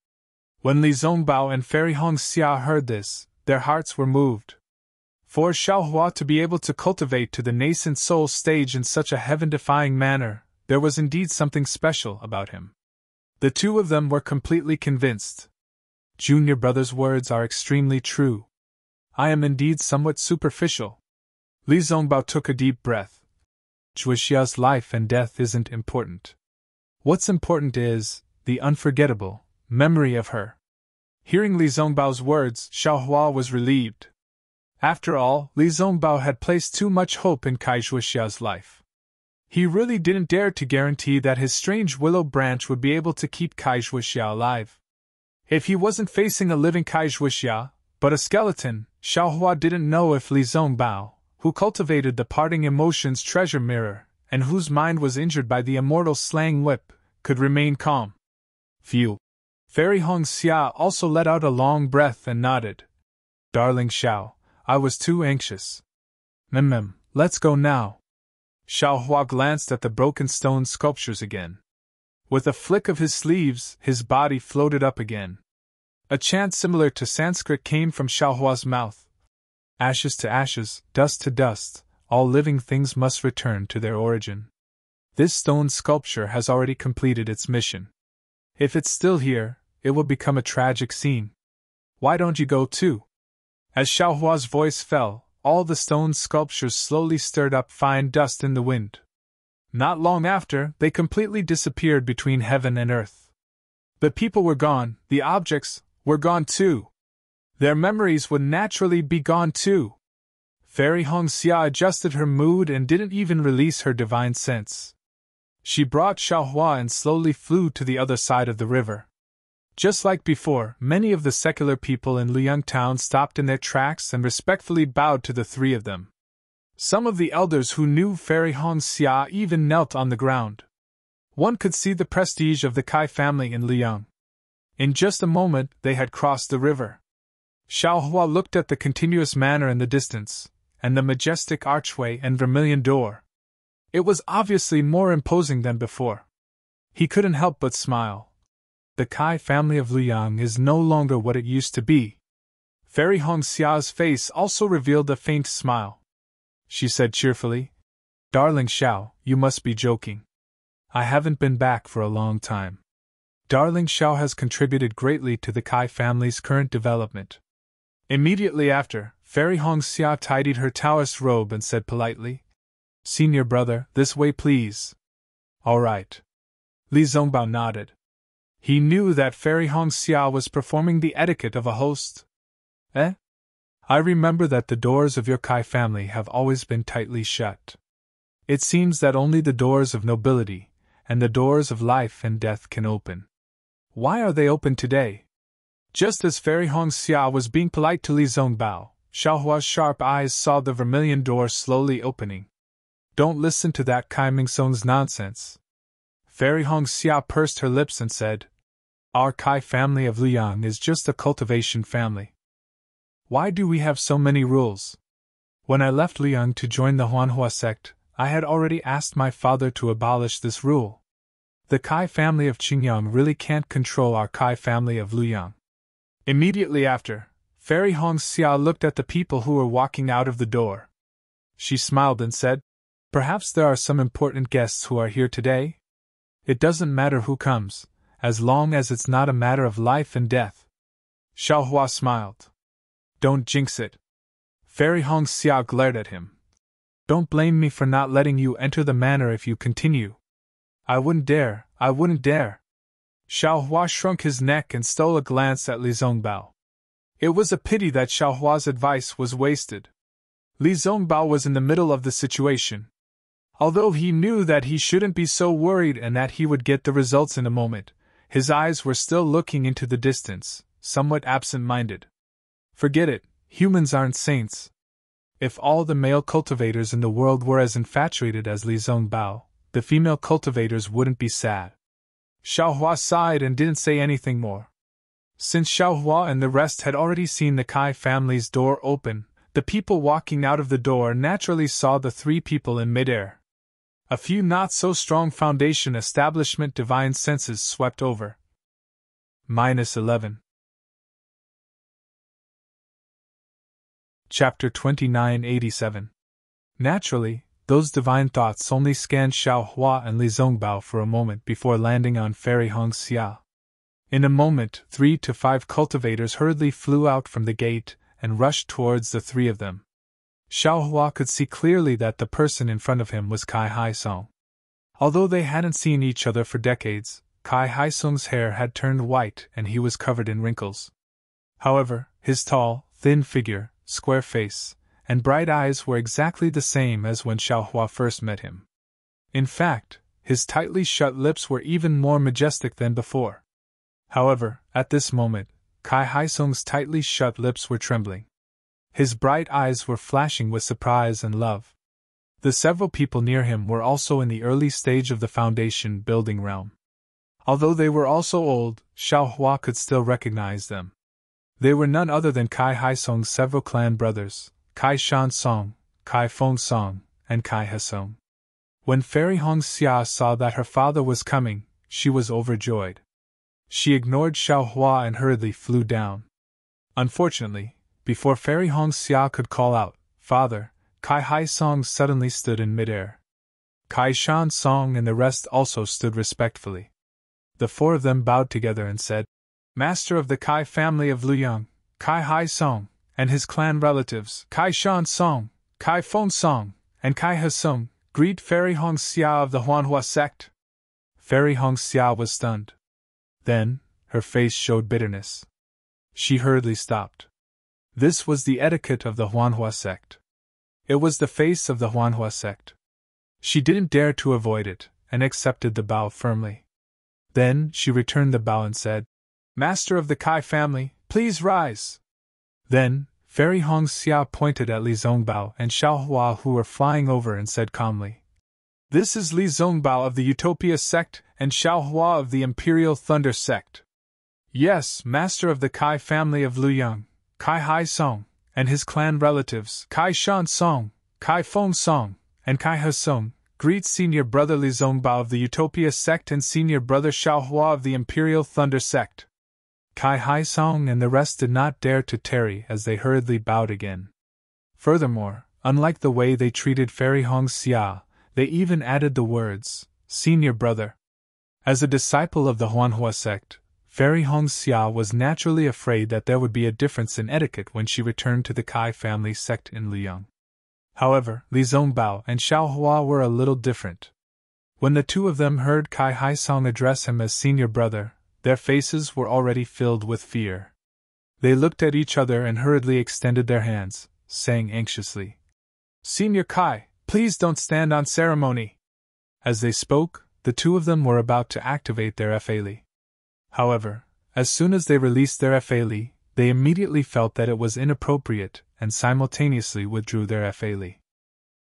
[SPEAKER 1] When Li Zongbao and Fairy Hong Xia heard this, their hearts were moved. For Xiao Hua to be able to cultivate to the nascent soul stage in such a heaven-defying manner, there was indeed something special about him. The two of them were completely convinced. Junior brother's words are extremely true. I am indeed somewhat superficial. Li Zongbao took a deep breath. Zhuoxia's life and death isn't important. What's important is the unforgettable memory of her. Hearing Li Zongbao's words, Xiao Hua was relieved. After all, Li Zongbao had placed too much hope in Kai Zhuoxia's life. He really didn't dare to guarantee that his strange willow branch would be able to keep Kai Zhuoxia alive. If he wasn't facing a living Kai Zhuoxia, but a skeleton, Xiao Hua didn't know if Li Zongbao, who cultivated the parting emotions treasure mirror, and whose mind was injured by the immortal slang whip, could remain calm. Phew. Fairy Hong Xia also let out a long breath and nodded. Darling Xiao, I was too anxious. Let's go now. Xiao Hua glanced at the broken stone sculptures again. With a flick of his sleeves, his body floated up again. A chant similar to Sanskrit came from Xiao Hua's mouth. Ashes to ashes, dust to dust, all living things must return to their origin. This stone sculpture has already completed its mission. If it's still here, it will become a tragic scene. Why don't you go too? As Xiao Hua's voice fell, all the stone sculptures slowly stirred up fine dust in the wind. Not long after, they completely disappeared between heaven and earth. The people were gone, the objects were gone too. Their memories would naturally be gone too. Fairy Hong Xia adjusted her mood and didn't even release her divine sense. She brought Xiao Hua and slowly flew to the other side of the river. Just like before, many of the secular people in Luoyang town stopped in their tracks and respectfully bowed to the three of them. Some of the elders who knew Fairy Hong Xia even knelt on the ground. One could see the prestige of the Kai family in Luoyang. In just a moment, they had crossed the river. Xiao Hua looked at the continuous manor in the distance, and the majestic archway and vermilion door. It was obviously more imposing than before. He couldn't help but smile. The Kai family of Luoyang is no longer what it used to be. Fairy Hong Xia's face also revealed a faint smile. She said cheerfully, Darling Xiao, you must be joking. I haven't been back for a long time. Darling Xiao has contributed greatly to the Kai family's current development. Immediately after, Fairy Hongxia tidied her Taoist robe and said politely, "Senior brother, this way please." "All right." Li Zongbao nodded. He knew that Fairy Hongxia was performing the etiquette of a host. "Eh? I remember that the doors of your Kai family have always been tightly shut. It seems that only the doors of nobility and the doors of life and death can open. Why are they open today?" Just as Fairy Hongxia was being polite to Li Zongbao, Xiaohua's sharp eyes saw the vermilion door slowly opening. "Don't listen to that Kai Mingsong's nonsense." Fairy Hongxia pursed her lips and said, "Our Kai family of Liyang is just a cultivation family. Why do we have so many rules? When I left Liyang to join the Huanhua sect, I had already asked my father to abolish this rule. The Kai family of Qingyang really can't control our Kai family of Luyang." Immediately after, Fairy Hongxia looked at the people who were walking out of the door. She smiled and said, "Perhaps there are some important guests who are here today? It doesn't matter who comes, as long as it's not a matter of life and death." Xiaohua smiled. "Don't jinx it." Fairy Hongxia glared at him. "Don't blame me for not letting you enter the manor if you continue." I wouldn't dare. Xiaohua shrunk his neck and stole a glance at Li Zongbao. It was a pity that Xiaohua's advice was wasted. Li Zongbao was in the middle of the situation. Although he knew that he shouldn't be so worried and that he would get the results in a moment, his eyes were still looking into the distance, somewhat absent-minded. Forget it, humans aren't saints. If all the male cultivators in the world were as infatuated as Li Zongbao, the female cultivators wouldn't be sad. Xiaohua sighed and didn't say anything more. Since Xiaohua and the rest had already seen the Kai family's door open, the people walking out of the door naturally saw the three people in midair. A few not-so-strong foundation establishment divine senses swept over. -11. Chapter 2987. Naturally, those divine thoughts only scanned Xiaohua and Li Zongbao for a moment before landing on Fairy Hongxia. In a moment, 3 to 5 cultivators hurriedly flew out from the gate and rushed towards the three of them. Xiaohua could see clearly that the person in front of him was Kai Haisong. Although they hadn't seen each other for decades, Kai Haisong's hair had turned white and he was covered in wrinkles. However, his tall, thin figure, square face, and bright eyes were exactly the same as when Xiaohua first met him. In fact, his tightly shut lips were even more majestic than before. However, at this moment, Kai Haisong's tightly shut lips were trembling. His bright eyes were flashing with surprise and love. The several people near him were also in the early stage of the foundation building realm. Although they were also old, Xiaohua could still recognize them. They were none other than Kai Haisong's several clan brothers, Kai Shan Song, Kai Feng Song, and Kai Hasong. When Fairy Hongxia saw that her father was coming, she was overjoyed. She ignored Xiaohua and hurriedly flew down. Unfortunately, before Fairy Hongxia could call out, "Father," Kai Haisong suddenly stood in midair. Kai Shan Song and the rest also stood respectfully. The four of them bowed together and said, "Master of the Kai family of Luyang, Kai Haisong, and his clan relatives, Kai Shan Song, Kai Feng Song, and Kai Hasong, greet Fairy Hongxia of the Huanhua sect." Fairy Hongxia was stunned. Then, her face showed bitterness. She hurriedly stopped. This was the etiquette of the Huanhua sect. It was the face of the Huanhua sect. She didn't dare to avoid it, and accepted the bow firmly. Then she returned the bow and said, "Master of the Kai family, please rise." Then, Fairy Hongxia pointed at Li Zongbao and Xiaohua who were flying over and said calmly, "This is Li Zongbao of the Utopia sect and Xiaohua of the Imperial Thunder sect. Yes, master of the Kai family of Luyang, Kai Haisong, and his clan relatives, Kai Shan Song, Kai Feng Song, and Kai Hasong, greet senior brother Li Zongbao of the Utopia sect and senior brother Xiaohua of the Imperial Thunder sect." Kai Haisong and the rest did not dare to tarry as they hurriedly bowed again. Furthermore, unlike the way they treated Fairy Hongxia, they even added the words, "Senior brother." As a disciple of the Huanhua sect, Fairy Hongxia was naturally afraid that there would be a difference in etiquette when she returned to the Kai family sect in Liang. However, Li Zongbao and Xiao Hua were a little different. When the two of them heard Kai Haisong address him as senior brother, their faces were already filled with fear. They looked at each other and hurriedly extended their hands, saying anxiously, "Senior Kai, please don't stand on ceremony." As they spoke, the two of them were about to activate their Fali. However, as soon as they released their Fali, they immediately felt that it was inappropriate and simultaneously withdrew their Fali.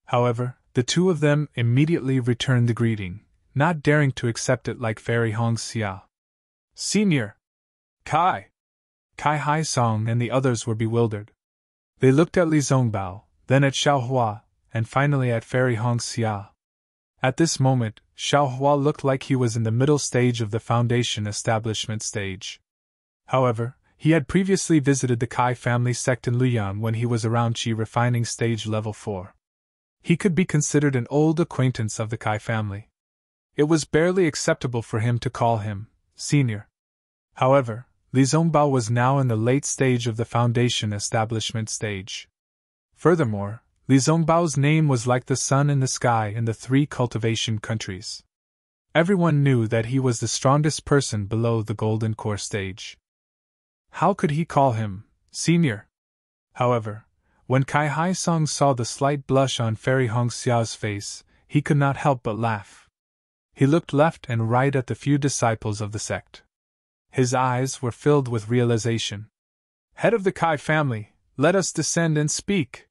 [SPEAKER 1] However, the two of them immediately returned the greeting, not daring to accept it like Fairy Hongxia. "Senior Kai!" Kai Haisong and the others were bewildered. They looked at Li Zongbao, then at Xiao Hua, and finally at Fairy Hongxia. At this moment, Xiao Hua looked like he was in the middle stage of the foundation establishment stage. However, he had previously visited the Kai family sect in Luoyang when he was around Qi refining stage level 4. He could be considered an old acquaintance of the Kai family. It was barely acceptable for him to call him senior. However, Li Zongbao was now in the late stage of the foundation establishment stage. Furthermore, Li Zongbao's name was like the sun in the sky in the 3 cultivation countries. Everyone knew that he was the strongest person below the golden core stage. How could he call him senior? However, when Kai Haisong saw the slight blush on Fairy Hongxia's face, he could not help but laugh. He looked left and right at the few disciples of the sect. His eyes were filled with realization. "Head of the Kai family, let us descend and speak."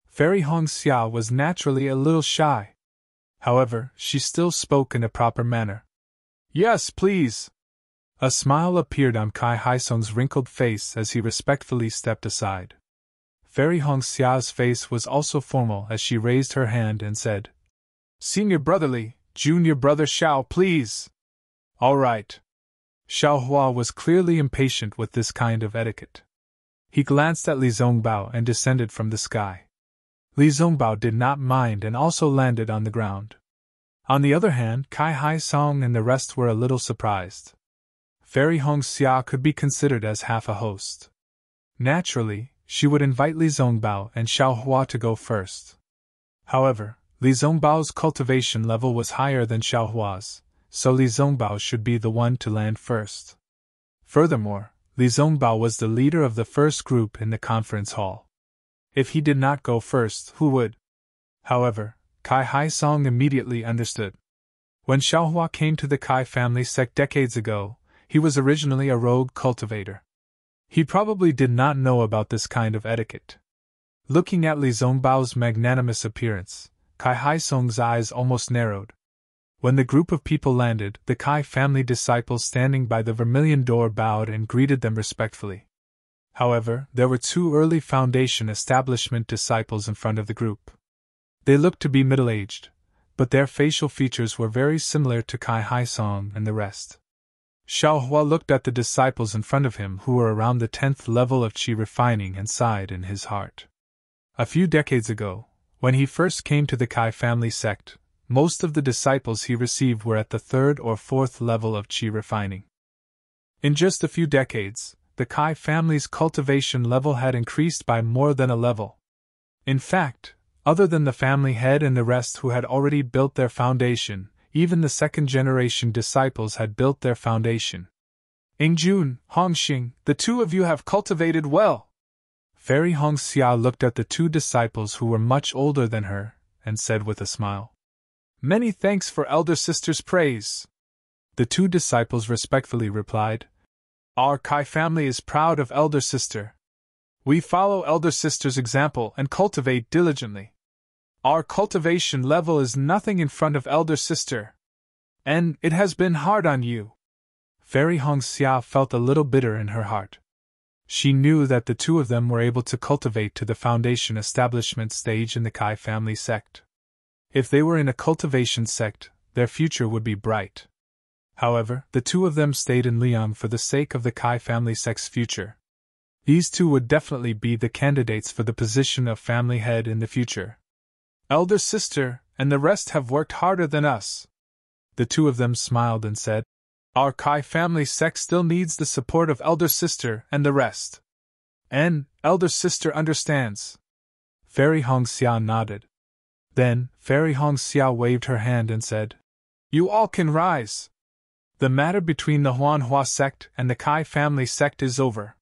[SPEAKER 1] Fairy Hongxia was naturally a little shy. However, she still spoke in a proper manner. "Yes, please." A smile appeared on Kai Haisong's wrinkled face as he respectfully stepped aside. Fairy Hongxia's face was also formal as she raised her hand and said, "Senior brotherly, junior brother Xiao, please." "All right." Xiao Hua was clearly impatient with this kind of etiquette. He glanced at Li Zongbao and descended from the sky. Li Zongbao did not mind and also landed on the ground. On the other hand, Kai Haisong and the rest were a little surprised. Fairy Hongxia could be considered as half a host. Naturally, she would invite Li Zongbao and Xiao Hua to go first. However, Li Zongbao's cultivation level was higher than Xiao Hua's, so Li Zongbao should be the one to land first. Furthermore, Li Zongbao was the leader of the first group in the conference hall. If he did not go first, who would? However, Kai Haisong immediately understood. When Xiao Hua came to the Kai family sect decades ago, he was originally a rogue cultivator. He probably did not know about this kind of etiquette. Looking at Li Zongbao's magnanimous appearance, Kai Haisong's eyes almost narrowed. When the group of people landed, the Kai family disciples standing by the vermilion door bowed and greeted them respectfully. However, there were 2 early foundation establishment disciples in front of the group. They looked to be middle-aged, but their facial features were very similar to Kai Haisong and the rest. Xiao Hua looked at the disciples in front of him who were around the 10th level of Qi refining and sighed in his heart. A few decades ago, when he first came to the Kai family sect, most of the disciples he received were at the 3rd or 4th level of Qi refining. In just a few decades, the Kai family's cultivation level had increased by more than a level. In fact, other than the family head and the rest who had already built their foundation, even the second-generation disciples had built their foundation. "Ingjun, Hongxing, the 2 of you have cultivated well." Fairy Hongxia looked at the 2 disciples who were much older than her, and said with a smile, "Many thanks for elder sister's praise." The 2 disciples respectfully replied, "Our Kai family is proud of elder sister. We follow elder sister's example and cultivate diligently. Our cultivation level is nothing in front of elder sister. And it has been hard on you." Fairy Hongxia felt a little bitter in her heart. She knew that the 2 of them were able to cultivate to the foundation establishment stage in the Kai family sect. If they were in a cultivation sect, their future would be bright. However, the 2 of them stayed in Liang for the sake of the Kai family sect's future. These 2 would definitely be the candidates for the position of family head in the future. "Elder sister and the rest have worked harder than us." The 2 of them smiled and said, Our Kai family sect still needs the support of elder sister and the rest. And, elder sister understands. Fairy Hongxia nodded. Then, Fairy Hongxia waved her hand and said, You all can rise. The matter between the Huanhua sect and the Kai family sect is over.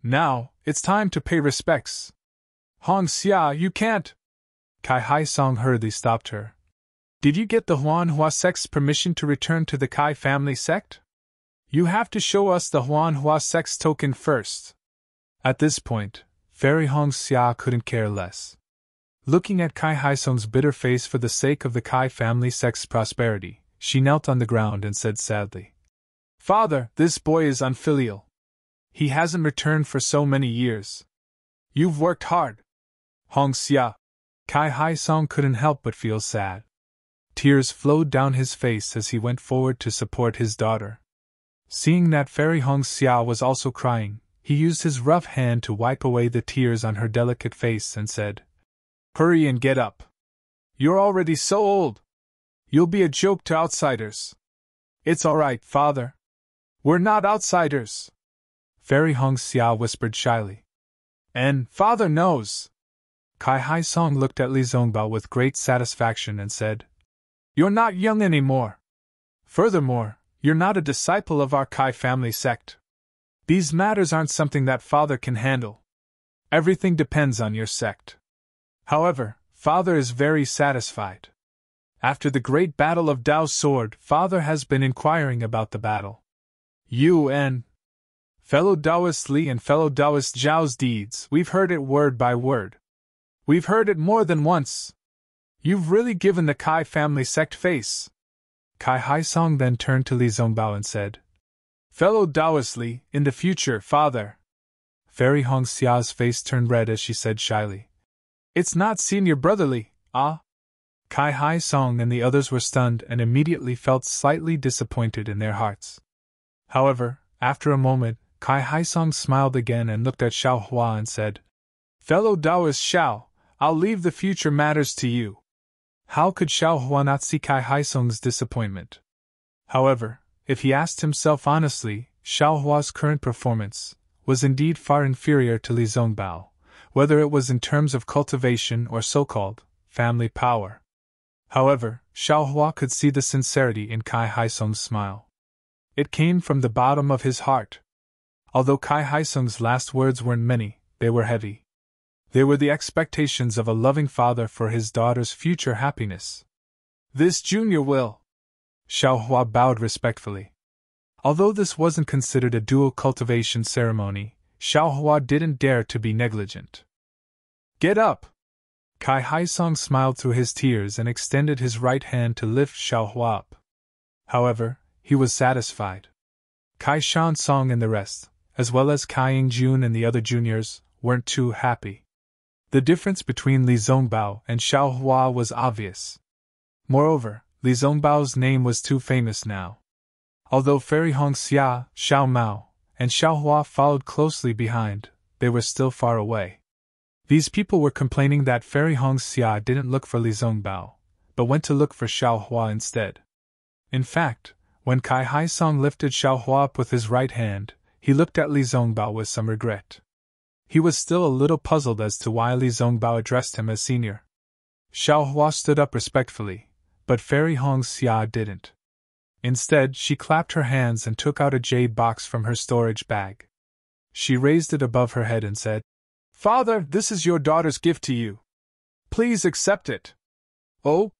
[SPEAKER 1] Now, it's time to pay respects. Hongxia, you can't. Kai Hai Song hurriedly stopped her. Did you get the Huanhua sect's permission to return to the Kai family sect? You have to show us the Huanhua sect's token first. At this point, Fairy Hongxia couldn't care less. Looking at Kai Hai Song's bitter face for the sake of the Kai family sect's prosperity, she knelt on the ground and said sadly, Father, this boy is unfilial. He hasn't returned for so many years. You've worked hard. Hongxia. Kai Hai Song couldn't help but feel sad. Tears flowed down his face as he went forward to support his daughter. Seeing that Fairy Hongxia was also crying, he used his rough hand to wipe away the tears on her delicate face and said, Hurry and get up. You're already so old. You'll be a joke to outsiders. It's all right, Father. We're not outsiders. Fairy Hongxia whispered shyly. And Father knows. Kai Hai Song looked at Li Zongbao with great satisfaction and said, You're not young anymore. Furthermore, you're not a disciple of our Kai family sect. These matters aren't something that Father can handle. Everything depends on your sect. However, Father is very satisfied. After the great battle of Dao's sword, Father has been inquiring about the battle. You and fellow Taoist Li and fellow Taoist Zhao's deeds, we've heard it word by word. We've heard it more than once. You've really given the Kai family sect face. Kai Hai Song then turned to Li Zongbao and said, Fellow Taoist Li, in the future, Father. Fairy Hongxia's face turned red as she said shyly, It's not senior brotherly, ah? Kai Hai Song and the others were stunned and immediately felt slightly disappointed in their hearts. However, after a moment, Kai Hai Song smiled again and looked at Xiao Hua and said, Fellow Taoist Xiao, I'll leave the future matters to you. How could Xiao Hua not see Kai Hai Song's disappointment? However, if he asked himself honestly, Xiao Hua's current performance was indeed far inferior to Li Zongbao, whether it was in terms of cultivation or so-called family power. However, Xiao Hua could see the sincerity in Kai Hai Song's smile. It came from the bottom of his heart. Although Kai Hai Song's last words weren't many, they were heavy. They were the expectations of a loving father for his daughter's future happiness. This junior will. Xiao Hua bowed respectfully. Although this wasn't considered a dual cultivation ceremony, Xiao Hua didn't dare to be negligent. Get up! Kai Hai Song smiled through his tears and extended his right hand to lift Xiao Hua up. However, he was satisfied. Kai Shan Song and the rest, as well as Kai Yingjun and the other juniors, weren't too happy. The difference between Li Zongbao and Xiao Hua was obvious. Moreover, Li Zongbao's name was too famous now. Although Fairy Hongxia, Xiao Mao, and Xiao Hua followed closely behind, they were still far away. These people were complaining that Fairy Hongxia didn't look for Li Zongbao, but went to look for Xiao Hua instead. In fact, when Kai Hai Song lifted Xiao Hua up with his right hand, he looked at Li Zongbao with some regret. He was still a little puzzled as to why Li Zongbao addressed him as senior. Xiao Hua stood up respectfully, but Fairy Hongxia didn't. Instead, she clapped her hands and took out a jade box from her storage bag. She raised it above her head and said, Father, this is your daughter's gift to you. Please accept it. Oh?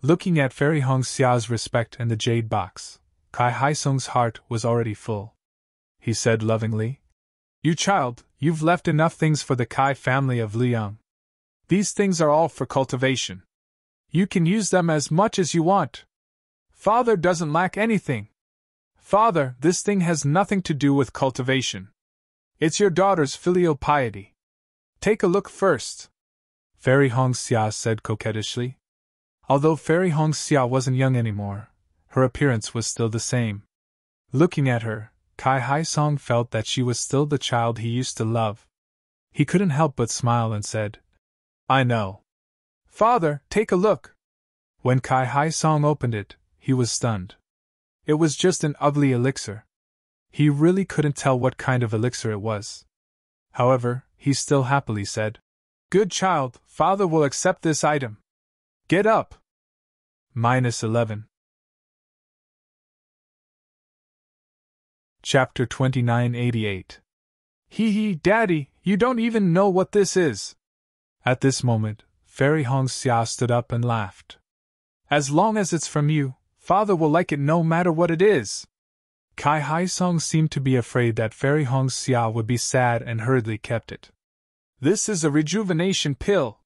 [SPEAKER 1] Looking at Fairy Hongxia's respect and the jade box, Kai Hai Song's heart was already full. He said lovingly, You child, you've left enough things for the Kai family of Liang. These things are all for cultivation. You can use them as much as you want. Father doesn't lack anything. Father, this thing has nothing to do with cultivation. It's your daughter's filial piety. Take a look first. Fairy Hongxia said coquettishly. Although Fairy Hongxia wasn't young anymore, her appearance was still the same. Looking at her, Kai Hai Song felt that she was still the child he used to love. He couldn't help but smile and said, I know. Father, take a look. When Kai Hai Song opened it, he was stunned. It was just an ugly elixir. He really couldn't tell what kind of elixir it was. However, he still happily said, "Good child, father will accept this item. Get up." -11. Chapter 2988. Hee, Daddy, you don't even know what this is. At this moment, Fairy Hongxia stood up and laughed. As long as it's from you, father will like it no matter what it is. Kai Hai Song seemed to be afraid that Fairy Hongxia would be sad and hurriedly kept it. This is a rejuvenation pill.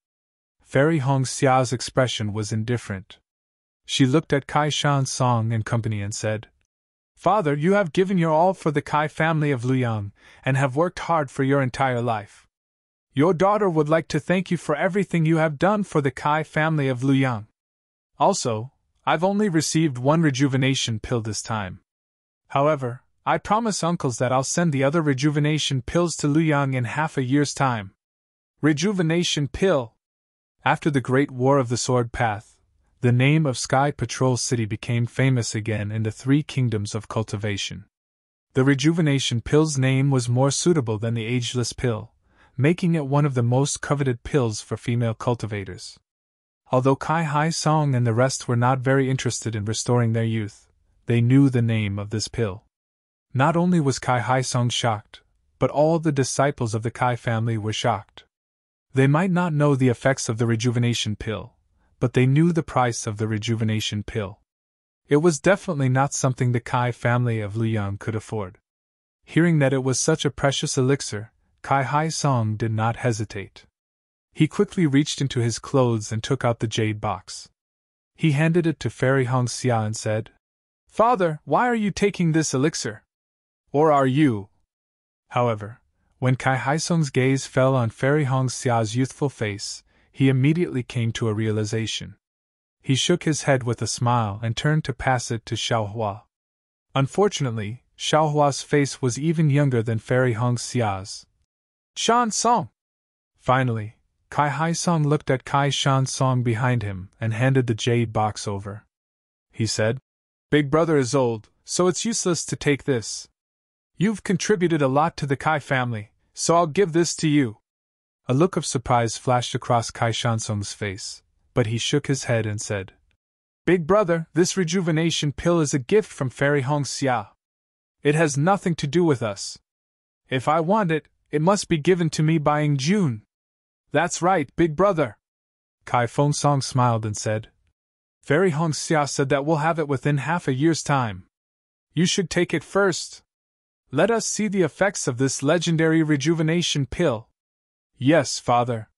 [SPEAKER 1] Fairy Hongxia's expression was indifferent. She looked at Kai Shan Song and company and said, Father, you have given your all for the Kai family of Luyang, and have worked hard for your entire life. Your daughter would like to thank you for everything you have done for the Kai family of Luyang. Also, I've only received one rejuvenation pill this time. However, I promise uncles that I'll send the other rejuvenation pills to Luyang in half a year's time. Rejuvenation pill. After the Great War of the Sword Path, the name of Sky Patrol City became famous again in the three kingdoms of cultivation. The rejuvenation pill's name was more suitable than the ageless pill, making it one of the most coveted pills for female cultivators. Although Kai Hai Song and the rest were not very interested in restoring their youth, they knew the name of this pill. Not only was Kai Hai Song shocked, but all the disciples of the Kai family were shocked. They might not know the effects of the rejuvenation pill, but they knew the price of the rejuvenation pill. It was definitely not something the Kai family of Luyang could afford. Hearing that it was such a precious elixir, Kai Hai Song did not hesitate. He quickly reached into his clothes and took out the jade box. He handed it to Fairy Hongxia and said, Father, why are you taking this elixir? Or are you? However, when Kai Hai Song's gaze fell on Fairy Hongxia's youthful face, he immediately came to a realization. He shook his head with a smile and turned to pass it to Xiaohua. Unfortunately, Xiaohua's face was even younger than Fairy Hongxia's. Shan Song! Finally, Kai Hai Song looked at Kai Shan Song behind him and handed the jade box over. He said, Big brother is old, so it's useless to take this. You've contributed a lot to the Kai family, so I'll give this to you. A look of surprise flashed across Kai Shansung's face, but he shook his head and said, Big brother, this rejuvenation pill is a gift from Fairy Hongxia. It has nothing to do with us. If I want it, it must be given to me by June. That's right, big brother. Kai Feng Song smiled and said, Fairy Hongxia said that we'll have it within half a year's time. You should take it first. Let us see the effects of this legendary rejuvenation pill. Yes, father.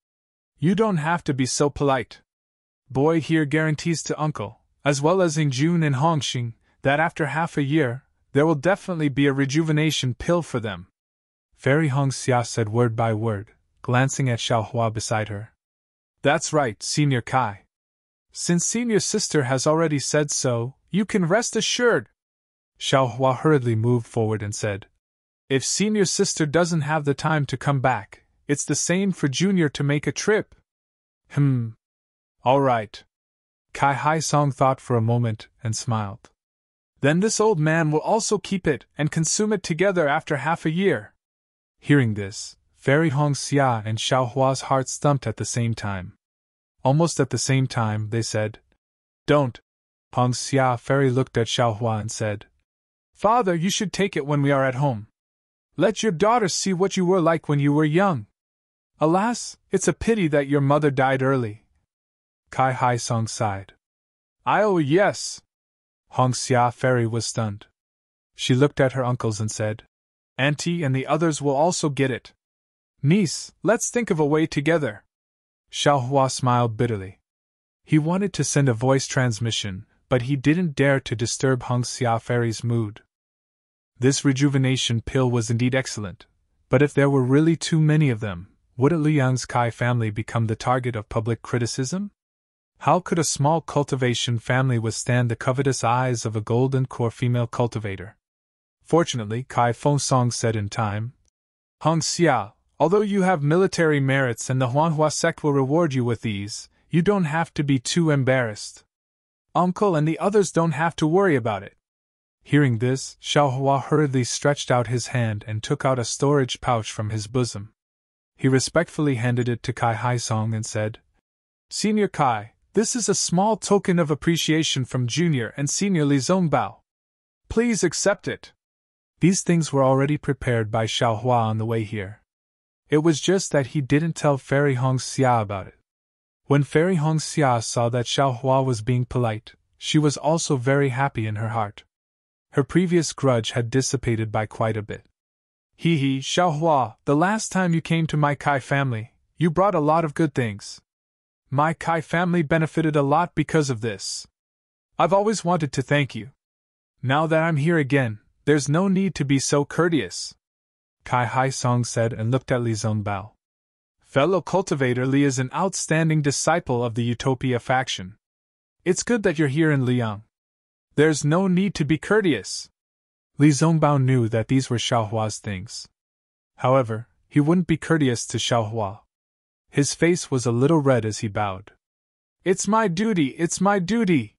[SPEAKER 1] You don't have to be so polite. Boy here guarantees to uncle, as well as June and Hongxing, that after half a year, there will definitely be a rejuvenation pill for them. Fairy Hongxia said word by word, glancing at Xiaohua beside her. That's right, Senior Kai. Since Senior Sister has already said so, you can rest assured. Xiaohua hurriedly moved forward and said, If Senior Sister doesn't have the time to come back, it's the same for Junior to make a trip. All right. Kai Hai Song thought for a moment and smiled. Then this old man will also keep it and consume it together after half a year. Hearing this, Fairy Hongxia and Xiaohua's hearts thumped at the same time. Almost at the same time, they said, Don't. Hongxia Fairy looked at Xiaohua and said, Father, you should take it when we are at home. Let your daughter see what you were like when you were young. Alas, it's a pity that your mother died early. Kai Hai Song sighed. Oh yes. Hongxia Fairy was stunned. She looked at her uncles and said, Auntie and the others will also get it. Niece, let's think of a way together. Xiaohua smiled bitterly. He wanted to send a voice transmission, but he didn't dare to disturb Hongxia Fairy's mood. This rejuvenation pill was indeed excellent, but if there were really too many of them, wouldn't Luyang's Kai family become the target of public criticism? How could a small cultivation family withstand the covetous eyes of a golden core female cultivator? Fortunately, Kai Feng Song said in time, Hongxia, although you have military merits and the Huanhua sect will reward you with these, you don't have to be too embarrassed. Uncle and the others don't have to worry about it. Hearing this, Xiaohua hurriedly stretched out his hand and took out a storage pouch from his bosom. He respectfully handed it to Kai Haisong and said, Senior Kai, this is a small token of appreciation from Junior and Senior Li Zongbao. Please accept it. These things were already prepared by Xiaohua on the way here. It was just that he didn't tell Fairy Hongxia about it. When Fairy Hongxia saw that Xiaohua was being polite, she was also very happy in her heart. Her previous grudge had dissipated by quite a bit. Hee, Xiaohua, the last time you came to my Kai family, you brought a lot of good things. My Kai family benefited a lot because of this. I've always wanted to thank you. Now that I'm here again, there's no need to be so courteous. Kai Haisong said and looked at Li Zongbao. Fellow cultivator Li is an outstanding disciple of the Utopia faction. It's good that you're here in Liang. There's no need to be courteous. Li Zongbao knew that these were Xiaohua's things. However, he wouldn't be courteous to Xiaohua. His face was a little red as he bowed. It's my duty, it's my duty.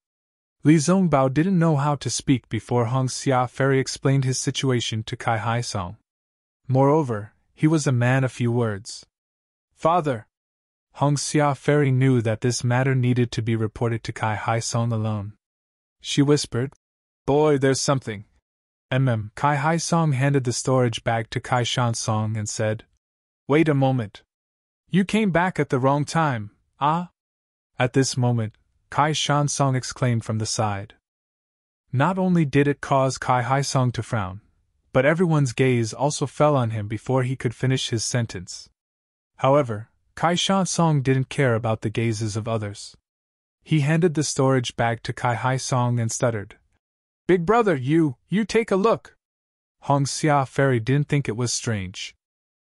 [SPEAKER 1] Li Zongbao didn't know how to speak before Hongxia Fairy explained his situation to Kai Haisong. Moreover, he was a man of few words. Father! Hongxia Fairy knew that this matter needed to be reported to Kai Haisong alone. She whispered, Boy, there's something. Kai Haisong handed the storage bag to Kai Shansong and said, Wait a moment. You came back at the wrong time, ah? At this moment, Kai Shansong exclaimed from the side. Not only did it cause Kai Haisong to frown, but everyone's gaze also fell on him before he could finish his sentence. However, Kai Shansong didn't care about the gazes of others. He handed the storage bag to Kai Haisong and stuttered. Big brother, you take a look. Hongxia Fairy didn't think it was strange.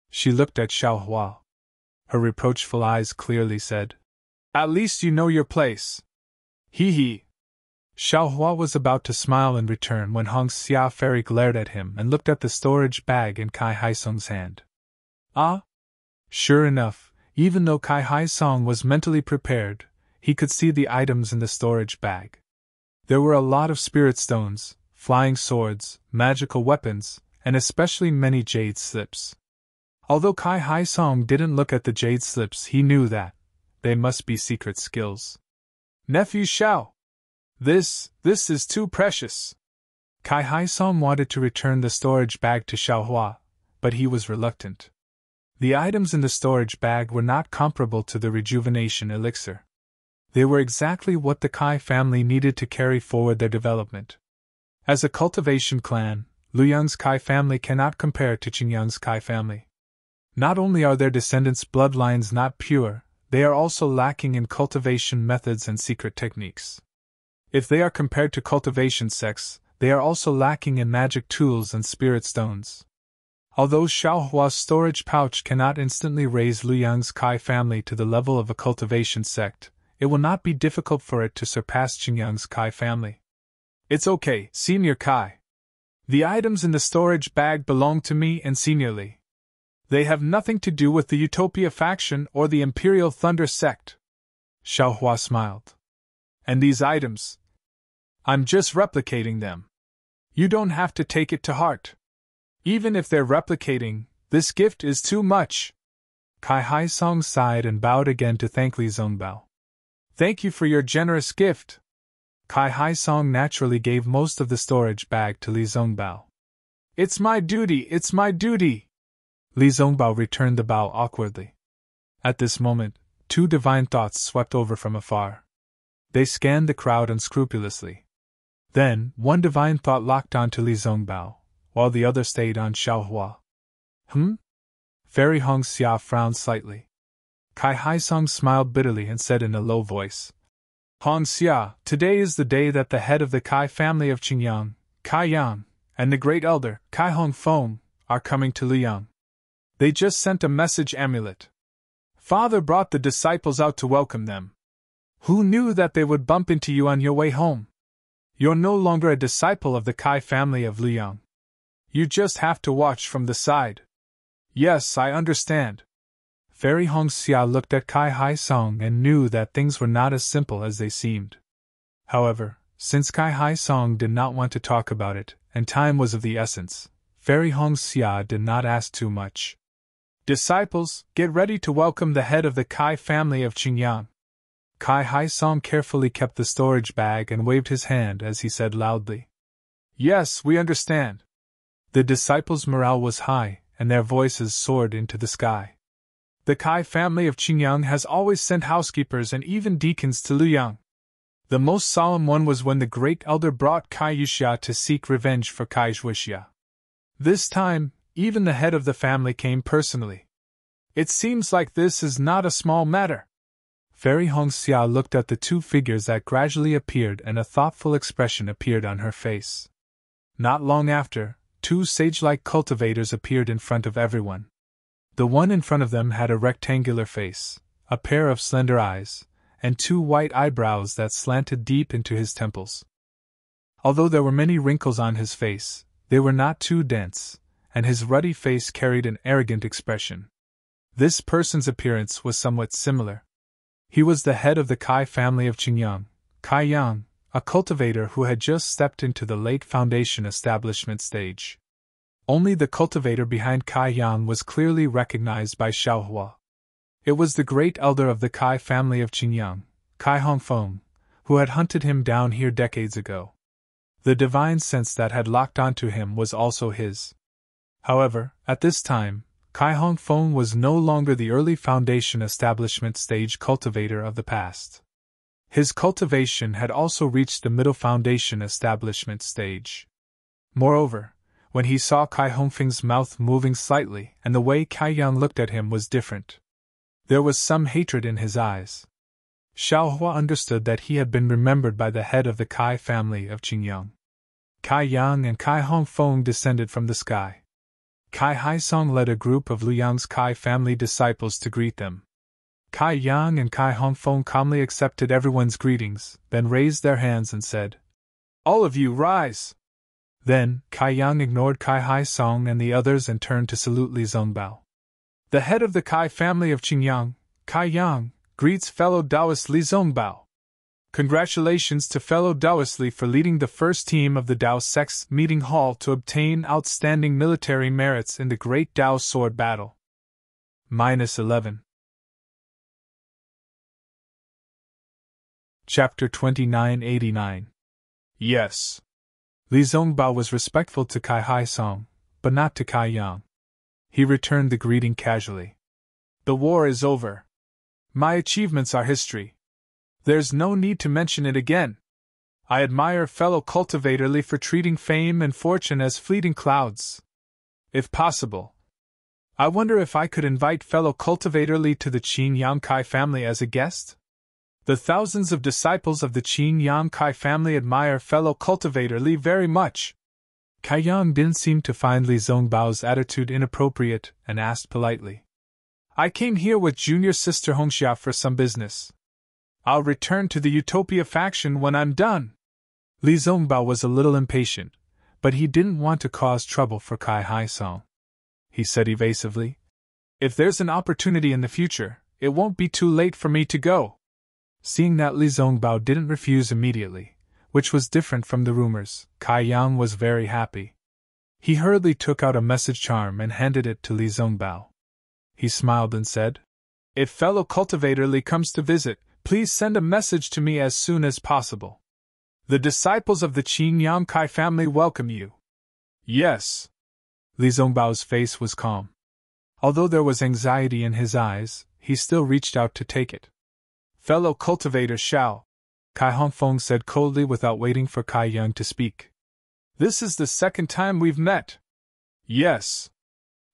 [SPEAKER 1] She looked at Xiaohua. Her reproachful eyes clearly said, At least you know your place. Hee. Xiaohua was about to smile in return when Hongxia Fairy glared at him and looked at the storage bag in Kai Haisong's hand. Ah? Sure enough, even though Kai Haisong was mentally prepared, he could see the items in the storage bag. There were a lot of spirit stones, flying swords, magical weapons, and especially many jade slips. Although Kai Haisong didn't look at the jade slips, he knew that they must be secret skills. Nephew Xiao! This is too precious. Kai Haisong wanted to return the storage bag to Xiaohua, but he was reluctant. The items in the storage bag were not comparable to the rejuvenation elixir. They were exactly what the Kai family needed to carry forward their development. As a cultivation clan, Luyang's Kai family cannot compare to Qingyang's Kai family. Not only are their descendants' bloodlines not pure, they are also lacking in cultivation methods and secret techniques. If they are compared to cultivation sects, they are also lacking in magic tools and spirit stones. Although Xiaohua's storage pouch cannot instantly raise Luyang's Kai family to the level of a cultivation sect, it will not be difficult for it to surpass Qingyang's Kai family. It's okay, Senior Kai. The items in the storage bag belong to me and Senior Li. They have nothing to do with the Utopia faction or the Imperial Thunder sect. Xiaohua smiled. And these items? I'm just replicating them. You don't have to take it to heart. Even if they're replicating, this gift is too much. Kai Haisong sighed and bowed again to thank Li Zongbao. Thank you for your generous gift. Kai Haisong naturally gave most of the storage bag to Li Zongbao. It's my duty, it's my duty. Li Zongbao returned the bow awkwardly. At this moment, two divine thoughts swept over from afar. They scanned the crowd unscrupulously. Then, one divine thought locked onto Li Zongbao, while the other stayed on Xiaohua. Fairy Hongxia frowned slightly. Kai Haisong smiled bitterly and said in a low voice, Hongxia, today is the day that the head of the Kai family of Qingyang, Kai Yang, and the great elder, Kai Hongfeng, are coming to Liyang. They just sent a message amulet. Father brought the disciples out to welcome them. Who knew that they would bump into you on your way home? You're no longer a disciple of the Kai family of Liyang. You just have to watch from the side. Yes, I understand. Fairy Hongxia looked at Kai Haisong and knew that things were not as simple as they seemed. However, Since Kai Hai Song did not want to talk about it, and time was of the essence, Fairy Hong Xia did not ask too much. Disciples, get ready to welcome the head of the Kai family of Qingyang. Kai Hai Song carefully kept the storage bag and waved his hand as he said loudly, "Yes, we understand." The disciples' morale was high, and their voices soared into the sky. The Kai family of Qingyang has always sent housekeepers and even deacons to Luoyang. The most solemn one was when the great elder brought Kai Yuxia to seek revenge for Kai Zhuixia. This time, even the head of the family came personally. It seems like this is not a small matter. Fairy Hong Xia looked at the two figures that gradually appeared, and a thoughtful expression appeared on her face. Not long after, two sage-like cultivators appeared in front of everyone. The one in front of them had a rectangular face, a pair of slender eyes, and two white eyebrows that slanted deep into his temples. Although there were many wrinkles on his face, they were not too dense, and his ruddy face carried an arrogant expression. This person's appearance was somewhat similar. He was the head of the Kai family of Qingyang, Kai Yang, a cultivator who had just stepped into the late foundation establishment stage. Only the cultivator behind Kai Yang was clearly recognized by Xiaohua. It was the great elder of the Kai family of Qingyang, Kai Hongfeng, who had hunted him down here decades ago. The divine sense that had locked onto him was also his. However, at this time, Kai Hongfeng was no longer the early foundation establishment stage cultivator of the past. His cultivation had also reached the middle foundation establishment stage. Moreover, when he saw Kai Hongfeng's mouth moving slightly and the way Kai Yang looked at him was different. There was some hatred in his eyes. Xiaohua understood that he had been remembered by the head of the Kai family of Qingyang. Kai Yang and Kai Hongfeng descended from the sky. Kai Hai Song led a group of Luoyang's Kai family disciples to greet them. Kai Yang and Kai Hongfeng calmly accepted everyone's greetings, then raised their hands and said, "All of you rise!" Then, Kai Yang ignored Kai Hai Song and the others and turned to salute Li Zongbao. The head of the Kai family of Qingyang, Kai Yang, greets fellow Taoist Li Zongbao. Congratulations to fellow Taoist Li for leading the first team of the Tao Sect's meeting hall to obtain outstanding military merits in the Great Tao Sword Battle. -11. Chapter 2989. Yes. Li Zongbao was respectful to Kai Hai Song, but not to Kai Yang. He returned the greeting casually. The war is over. My achievements are history. There's no need to mention it again. I admire fellow cultivator Li for treating fame and fortune as fleeting clouds. If possible, I wonder if I could invite fellow cultivator Li to the Qingyang Kai family as a guest? The thousands of disciples of the Qingyang Kai family admire fellow cultivator Li very much. Kai Yang didn't seem to find Li Zongbao's attitude inappropriate and asked politely, "I came here with junior sister Hongxia for some business. I'll return to the Utopia faction when I'm done." Li Zongbao was a little impatient, but he didn't want to cause trouble for Kai Hai Song. He said evasively, "If there's an opportunity in the future, it won't be too late for me to go." Seeing that Li Zongbao didn't refuse immediately, which was different from the rumors, Kai Yang was very happy. He hurriedly took out a message charm and handed it to Li Zongbao. He smiled and said, "If fellow cultivator Li comes to visit, please send a message to me as soon as possible. The disciples of the Qingyang Kai family welcome you." "Yes." Li Zongbao's face was calm. Although there was anxiety in his eyes, he still reached out to take it. "Fellow cultivator Xiao," Kai Hongfeng said coldly without waiting for Kai Yang to speak. "This is the second time we've met." "Yes."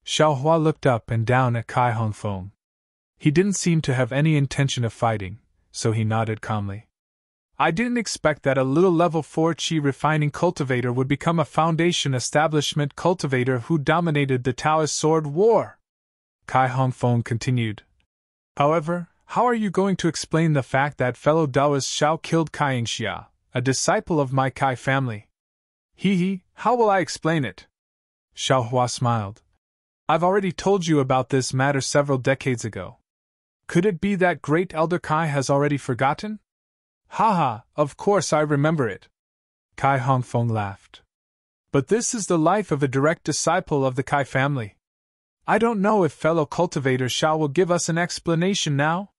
[SPEAKER 1] Xiaohua looked up and down at Kai Hongfeng. He didn't seem to have any intention of fighting, so he nodded calmly. "I didn't expect that a little level 4 qi refining cultivator would become a foundation establishment cultivator who dominated the Taoist sword war," Kai Hongfeng continued. "However, how are you going to explain the fact that fellow Taoist Xiao killed Kai Yingxia, a disciple of my Kai family?" He, how will I explain it?" Xiaohua smiled. "I've already told you about this matter several decades ago. Could it be that great elder Kai has already forgotten?" "Haha, of course I remember it," Kai Hongfeng laughed. But this is the life of a direct disciple of the Kai family. I don't know if fellow cultivator Xiao will give us an explanation now?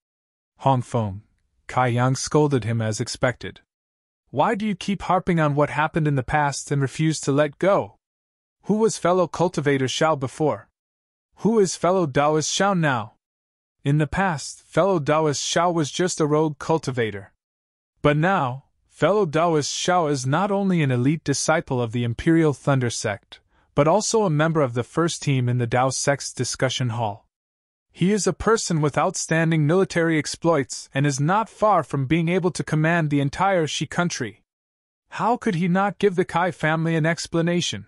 [SPEAKER 1] Hongfeng, Kai Yang scolded him as expected. Why do you keep harping on what happened in the past and refuse to let go? Who was fellow cultivator Xiao before? Who is fellow Taoist Xiao now? In the past, fellow Taoist Xiao was just a rogue cultivator. But now, fellow Taoist Xiao is not only an elite disciple of the Imperial Thunder Sect, but also a member of the first team in the Tao Sect's discussion hall. He is a person with outstanding military exploits and is not far from being able to command the entire Shi country. How could he not give the Kai family an explanation?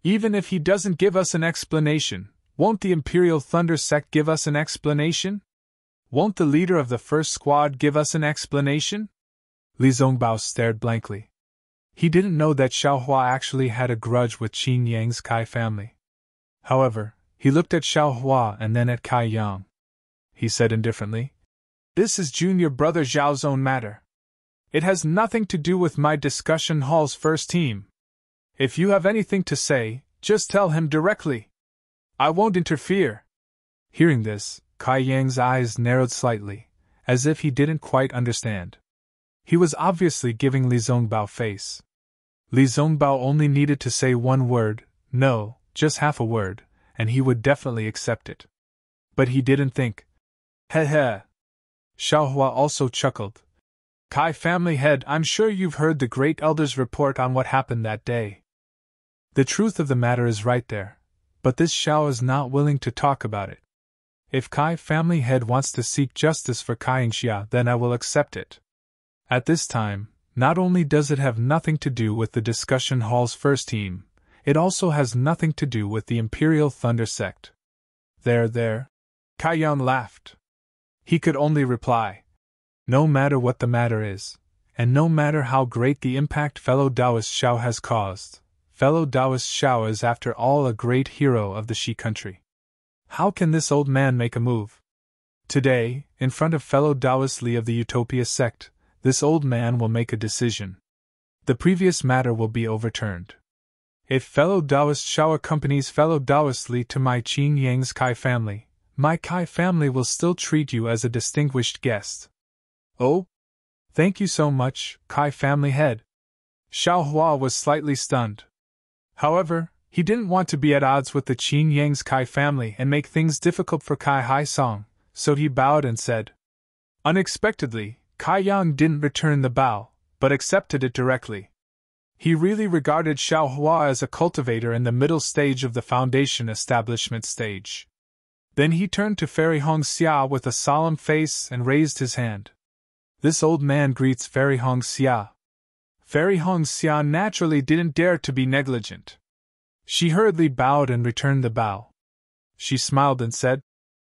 [SPEAKER 1] Even if he doesn't give us an explanation, won't the Imperial Thunder Sect give us an explanation? Won't the leader of the first squad give us an explanation? Li Zongbao stared blankly. He didn't know that Xiao Hua actually had a grudge with Qin Yang's Kai family. However, he looked at Xiao Hua and then at Kai Yang. He said indifferently, "This is junior brother Zhao's own matter. It has nothing to do with my discussion hall's first team. If you have anything to say, just tell him directly. I won't interfere." Hearing this, Kai Yang's eyes narrowed slightly, as if he didn't quite understand. He was obviously giving Li Zongbao face. Li Zongbao only needed to say one word, no, just half a word, and he would definitely accept it. But he didn't think. Heh heh. Xiao Hua also chuckled. Kai family head, I'm sure you've heard the great elder's report on what happened that day. The truth of the matter is right there, but this Xiao is not willing to talk about it. If Kai family head wants to seek justice for Kai Yingxia, then I will accept it. At this time, not only does it have nothing to do with the discussion hall's first team, it also has nothing to do with the Imperial Thunder Sect. There. Kai Yang laughed. He could only reply, no matter what the matter is, and no matter how great the impact fellow Taoist Xiao has caused, fellow Taoist Xiao is after all a great hero of the Shi country. How can this old man make a move? Today, in front of fellow Taoist Li of the Utopia sect, this old man will make a decision. The previous matter will be overturned. If fellow Taoist Xiao accompanies fellow Taoist Li to my Qin Yang's Kai family, my Kai family will still treat you as a distinguished guest. Oh? Thank you so much, Kai family head. Xiao Hua was slightly stunned. However, he didn't want to be at odds with the Qin Yang's Kai family and make things difficult for Kai Haisong, so he bowed and said. Unexpectedly, Kai Yang didn't return the bow, but accepted it directly. He really regarded Xiao Hua as a cultivator in the middle stage of the foundation establishment stage. Then he turned to Fairy Hong Xia with a solemn face and raised his hand. This old man greets Fairy Hong Xia. Fairy Hong Xia naturally didn't dare to be negligent. She hurriedly bowed and returned the bow. She smiled and said,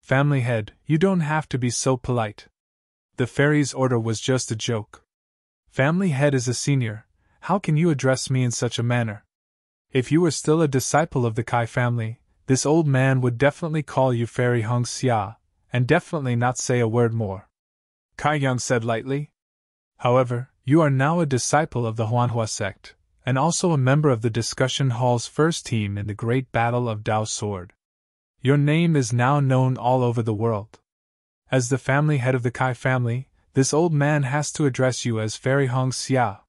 [SPEAKER 1] Family head, you don't have to be so polite. The fairy's order was just a joke. Family head is a senior. How can you address me in such a manner? If you were still a disciple of the Kai family, this old man would definitely call you Fairy Hong Xia, and definitely not say a word more. Kai Yang said lightly. However, you are now a disciple of the Huanhua sect, and also a member of the discussion hall's first team in the great battle of Dao Sword. Your name is now known all over the world. As the family head of the Kai family, this old man has to address you as Fairy Hong Xia.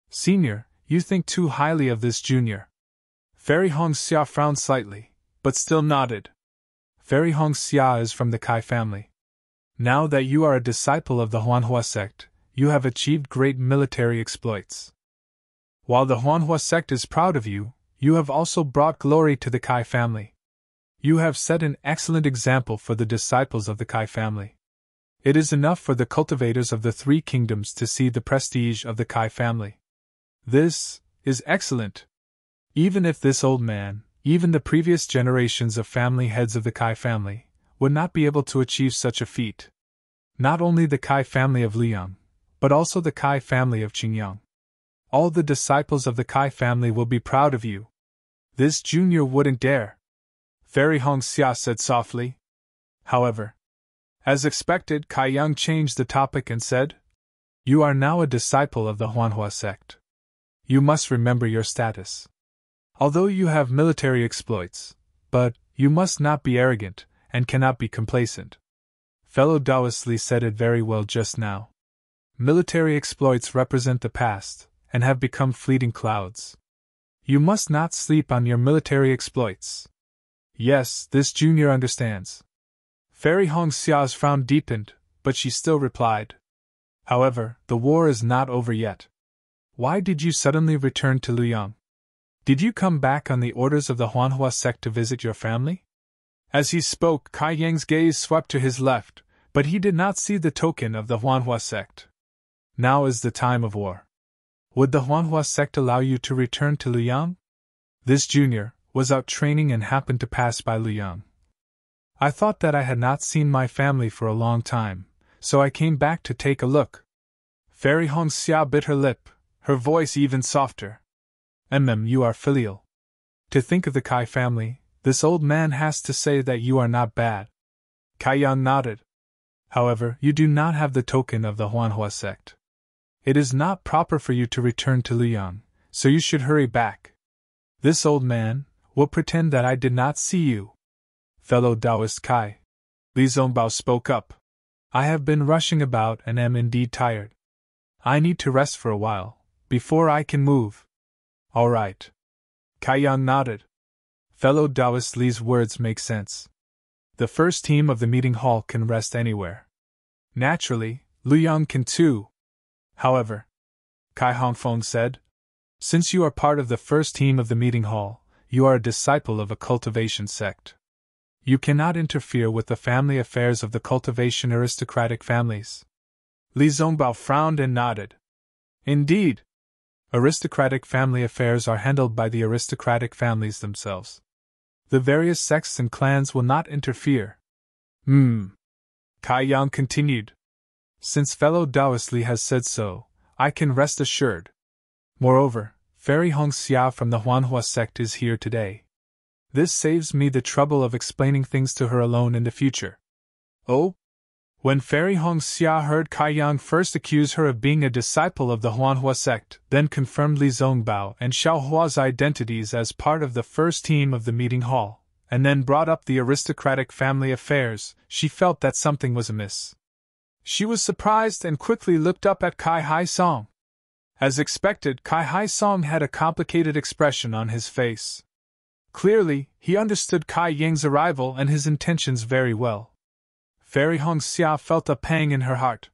[SPEAKER 1] Senior, you think too highly of this junior. Fairy Hong Xia frowned slightly, but still nodded. Fairy Hong Xia is from the Kai family. Now that you are a disciple of the Huanhua sect, you have achieved great military exploits. While the Huanhua sect is proud of you, you have also brought glory to the Kai family. You have set an excellent example for the disciples of the Kai family. It is enough for the cultivators of the three kingdoms to see the prestige of the Kai family. This is excellent. Even if this old man, even the previous generations of family heads of the Kai family, would not be able to achieve such a feat. Not only the Kai family of Liang, but also the Kai family of Qingyang. All the disciples of the Kai family will be proud of you. This junior wouldn't dare. Fairy Hong Xia said softly. However, as expected, Kai Yang changed the topic and said, You are now a disciple of the Huanhua sect. You must remember your status. Although you have military exploits, but you must not be arrogant, and cannot be complacent. Fellow Taoist Li said it very well just now. Military exploits represent the past, and have become fleeting clouds. You must not sleep on your military exploits. Yes, this junior understands. Fairy Hongxia's frown deepened, but she still replied. However, the war is not over yet. Why did you suddenly return to Luoyang? Did you come back on the orders of the Huanhua sect to visit your family? As he spoke, Kai Yang's gaze swept to his left, but he did not see the token of the Huanhua sect. Now is the time of war. Would the Huanhua sect allow you to return to Luoyang? This junior was out training and happened to pass by Luoyang. I thought that I had not seen my family for a long time, so I came back to take a look. Fairy Hongxia bit her lip, her voice even softer. You are filial. To think of the Kai family, this old man has to say that you are not bad. Kai Yang nodded. However, you do not have the token of the Huanhua sect. It is not proper for you to return to Luoyang, so you should hurry back. This old man will pretend that I did not see you. Fellow Taoist Kai. Li Zongbao spoke up. I have been rushing about and am indeed tired. I need to rest for a while, before I can move. All right. Kai Yang nodded. Fellow Taoist Li's words make sense. The first team of the meeting hall can rest anywhere. Naturally, Luoyang can too. However, Kai Hongfeng said, since you are part of the first team of the meeting hall, you are a disciple of a cultivation sect. You cannot interfere with the family affairs of the cultivation aristocratic families. Li Zongbao frowned and nodded. Indeed. Aristocratic family affairs are handled by the aristocratic families themselves. The various sects and clans will not interfere. Kai Yang continued. Since fellow Taoist Li has said so, I can rest assured. Moreover, Fairy Hongxia from the Huanhua sect is here today. This saves me the trouble of explaining things to her alone in the future. Oh? When Fairy Hongxia heard Kai Yang first accuse her of being a disciple of the Huanhua sect, then confirmed Li Zongbao and Xiaohua's identities as part of the first team of the meeting hall, and then brought up the aristocratic family affairs, she felt that something was amiss. She was surprised and quickly looked up at Kai Hai Song. As expected, Kai Hai Song had a complicated expression on his face. Clearly, he understood Kai Yang's arrival and his intentions very well. Fairy Hongxia felt a pang in her heart.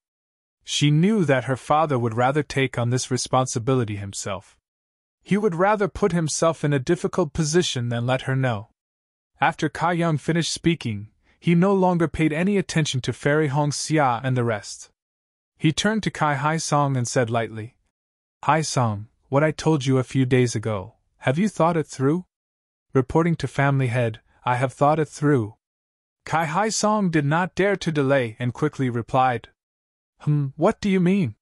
[SPEAKER 1] She knew that her father would rather take on this responsibility himself. He would rather put himself in a difficult position than let her know. After Kai Yang finished speaking, he no longer paid any attention to Fairy Hongxia and the rest. He turned to Kai Hai Song and said lightly, Hai Song, what I told you a few days ago, have you thought it through? Reporting to family head, I have thought it through. Kai Hai Song did not dare to delay and quickly replied. What do you mean?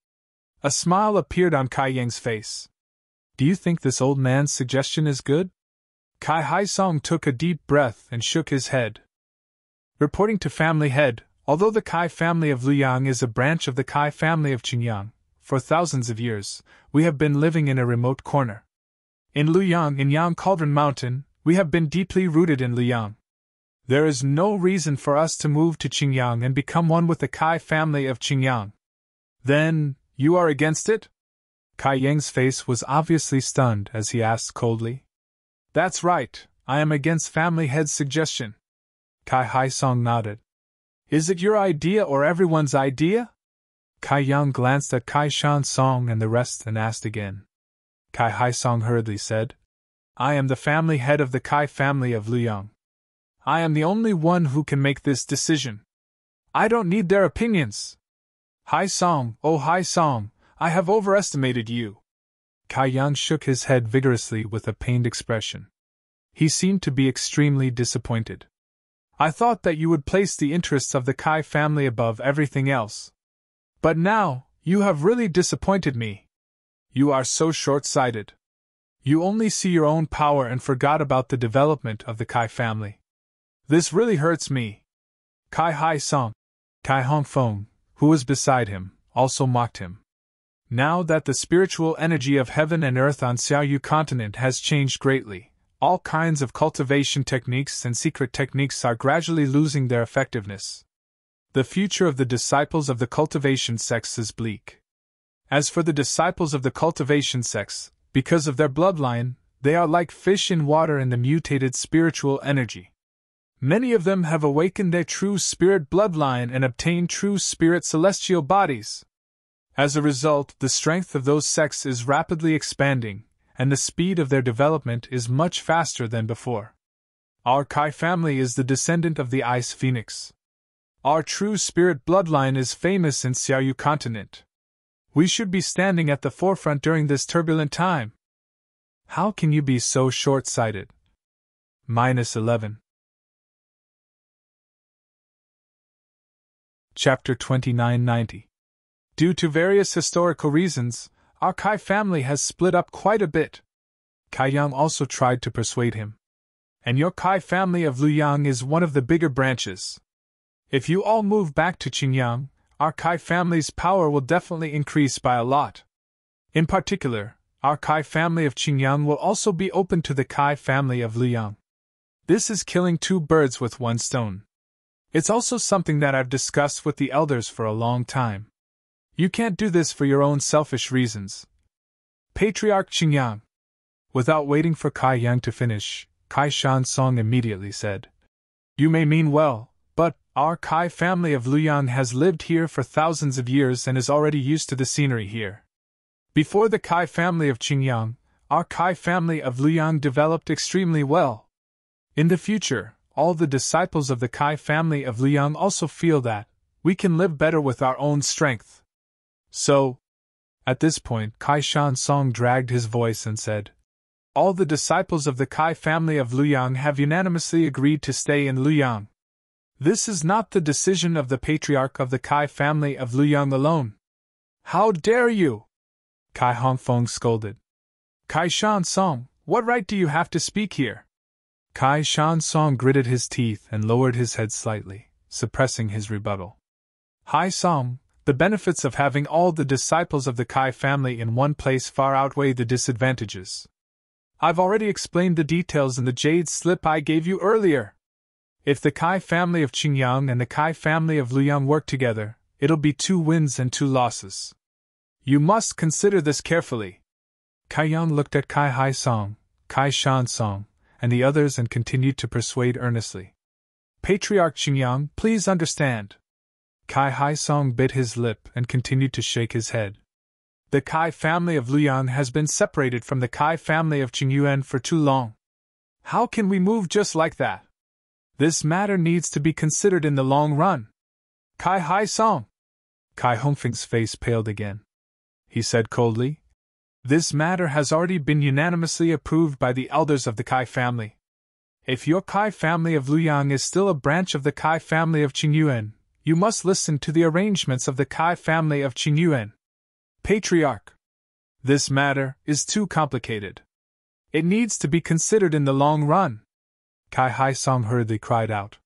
[SPEAKER 1] A smile appeared on Kai Yang's face. Do you think this old man's suggestion is good? Kai Hai Song took a deep breath and shook his head. Reporting to family head, although the Kai family of Luoyang is a branch of the Kai family of Qingyang, for thousands of years, we have been living in a remote corner. In Luoyang, in Yang Cauldron Mountain, we have been deeply rooted in Luoyang. There is no reason for us to move to Qingyang and become one with the Kai family of Qingyang. Then, you are against it? Kai Yang's face was obviously stunned as he asked coldly. That's right, I am against family head's suggestion. Kai Hai Song nodded. Is it your idea or everyone's idea? Kai Yang glanced at Kai Shan Song and the rest and asked again. Kai Hai Song hurriedly said, I am the family head of the Kai family of Luoyang. I am the only one who can make this decision. I don't need their opinions. Hai Song, oh Hai Song, I have overestimated you. Kai Yang shook his head vigorously with a pained expression. He seemed to be extremely disappointed. I thought that you would place the interests of the Kai family above everything else. But now, you have really disappointed me. You are so short-sighted. You only see your own power and forgot about the development of the Kai family. This really hurts me. Kai Hai Song, Kai Hongfeng, who was beside him, also mocked him. Now that the spiritual energy of heaven and earth on Xiaoyu continent has changed greatly, all kinds of cultivation techniques and secret techniques are gradually losing their effectiveness. The future of the disciples of the cultivation sects is bleak. As for the disciples of the cultivation sects, because of their bloodline, they are like fish in water in the mutated spiritual energy. Many of them have awakened their true spirit bloodline and obtained true spirit celestial bodies. As a result, the strength of those sects is rapidly expanding, and the speed of their development is much faster than before. Our Kai family is the descendant of the Ice Phoenix. Our true spirit bloodline is famous in Xiaoyu continent. We should be standing at the forefront during this turbulent time. How can you be so short-sighted? -11. Chapter 2990. Due to various historical reasons, our Kai family has split up quite a bit. Kai Yang also tried to persuade him. And your Kai family of Luyang is one of the bigger branches. If you all move back to Qingyang, our Kai family's power will definitely increase by a lot. In particular, our Kai family of Qingyang will also be open to the Kai family of Luyang. This is killing two birds with one stone. It's also something that I've discussed with the elders for a long time. You can't do this for your own selfish reasons. Patriarch Qingyang. Without waiting for Kai Yang to finish, Kai Shan Song immediately said, "You may mean well, but our Kai family of Luyang has lived here for thousands of years and is already used to the scenery here. Before the Kai family of Qingyang, our Kai family of Luyang developed extremely well. In the future, all the disciples of the Kai family of Luyang also feel that we can live better with our own strength. So," at this point Kai Shan Song dragged his voice and said, "All the disciples of the Kai family of Luyang have unanimously agreed to stay in Luyang. This is not the decision of the patriarch of the Kai family of Luyang alone." "How dare you!" Kai Hongfeng scolded. "Kai Shan Song, what right do you have to speak here?" Kai Shan Song gritted his teeth and lowered his head slightly, suppressing his rebuttal. "Hai Song, the benefits of having all the disciples of the Kai family in one place far outweigh the disadvantages. I've already explained the details in the jade slip I gave you earlier. If the Kai family of Qingyang and the Kai family of Luyang work together, it'll be 2 wins and 2 losses. You must consider this carefully." Kai Yang looked at Kai Hai Song, Kai Shan Song, and the others and continued to persuade earnestly. "Patriarch Qingyang, please understand." Kai Hai Song bit his lip and continued to shake his head. "The Kai family of Luyang has been separated from the Kai family of Qingyuan for too long. How can we move just like that? This matter needs to be considered in the long run." "Kai Hai Song." Kai Hongfeng's face paled again. He said coldly, "This matter has already been unanimously approved by the elders of the Kai family. If your Kai family of Luyang is still a branch of the Kai family of Qingyuan, you must listen to the arrangements of the Kai family of Qingyuan. Patriarch, this matter is too complicated. It needs to be considered in the long run." Kai Hai Song hurriedly cried out.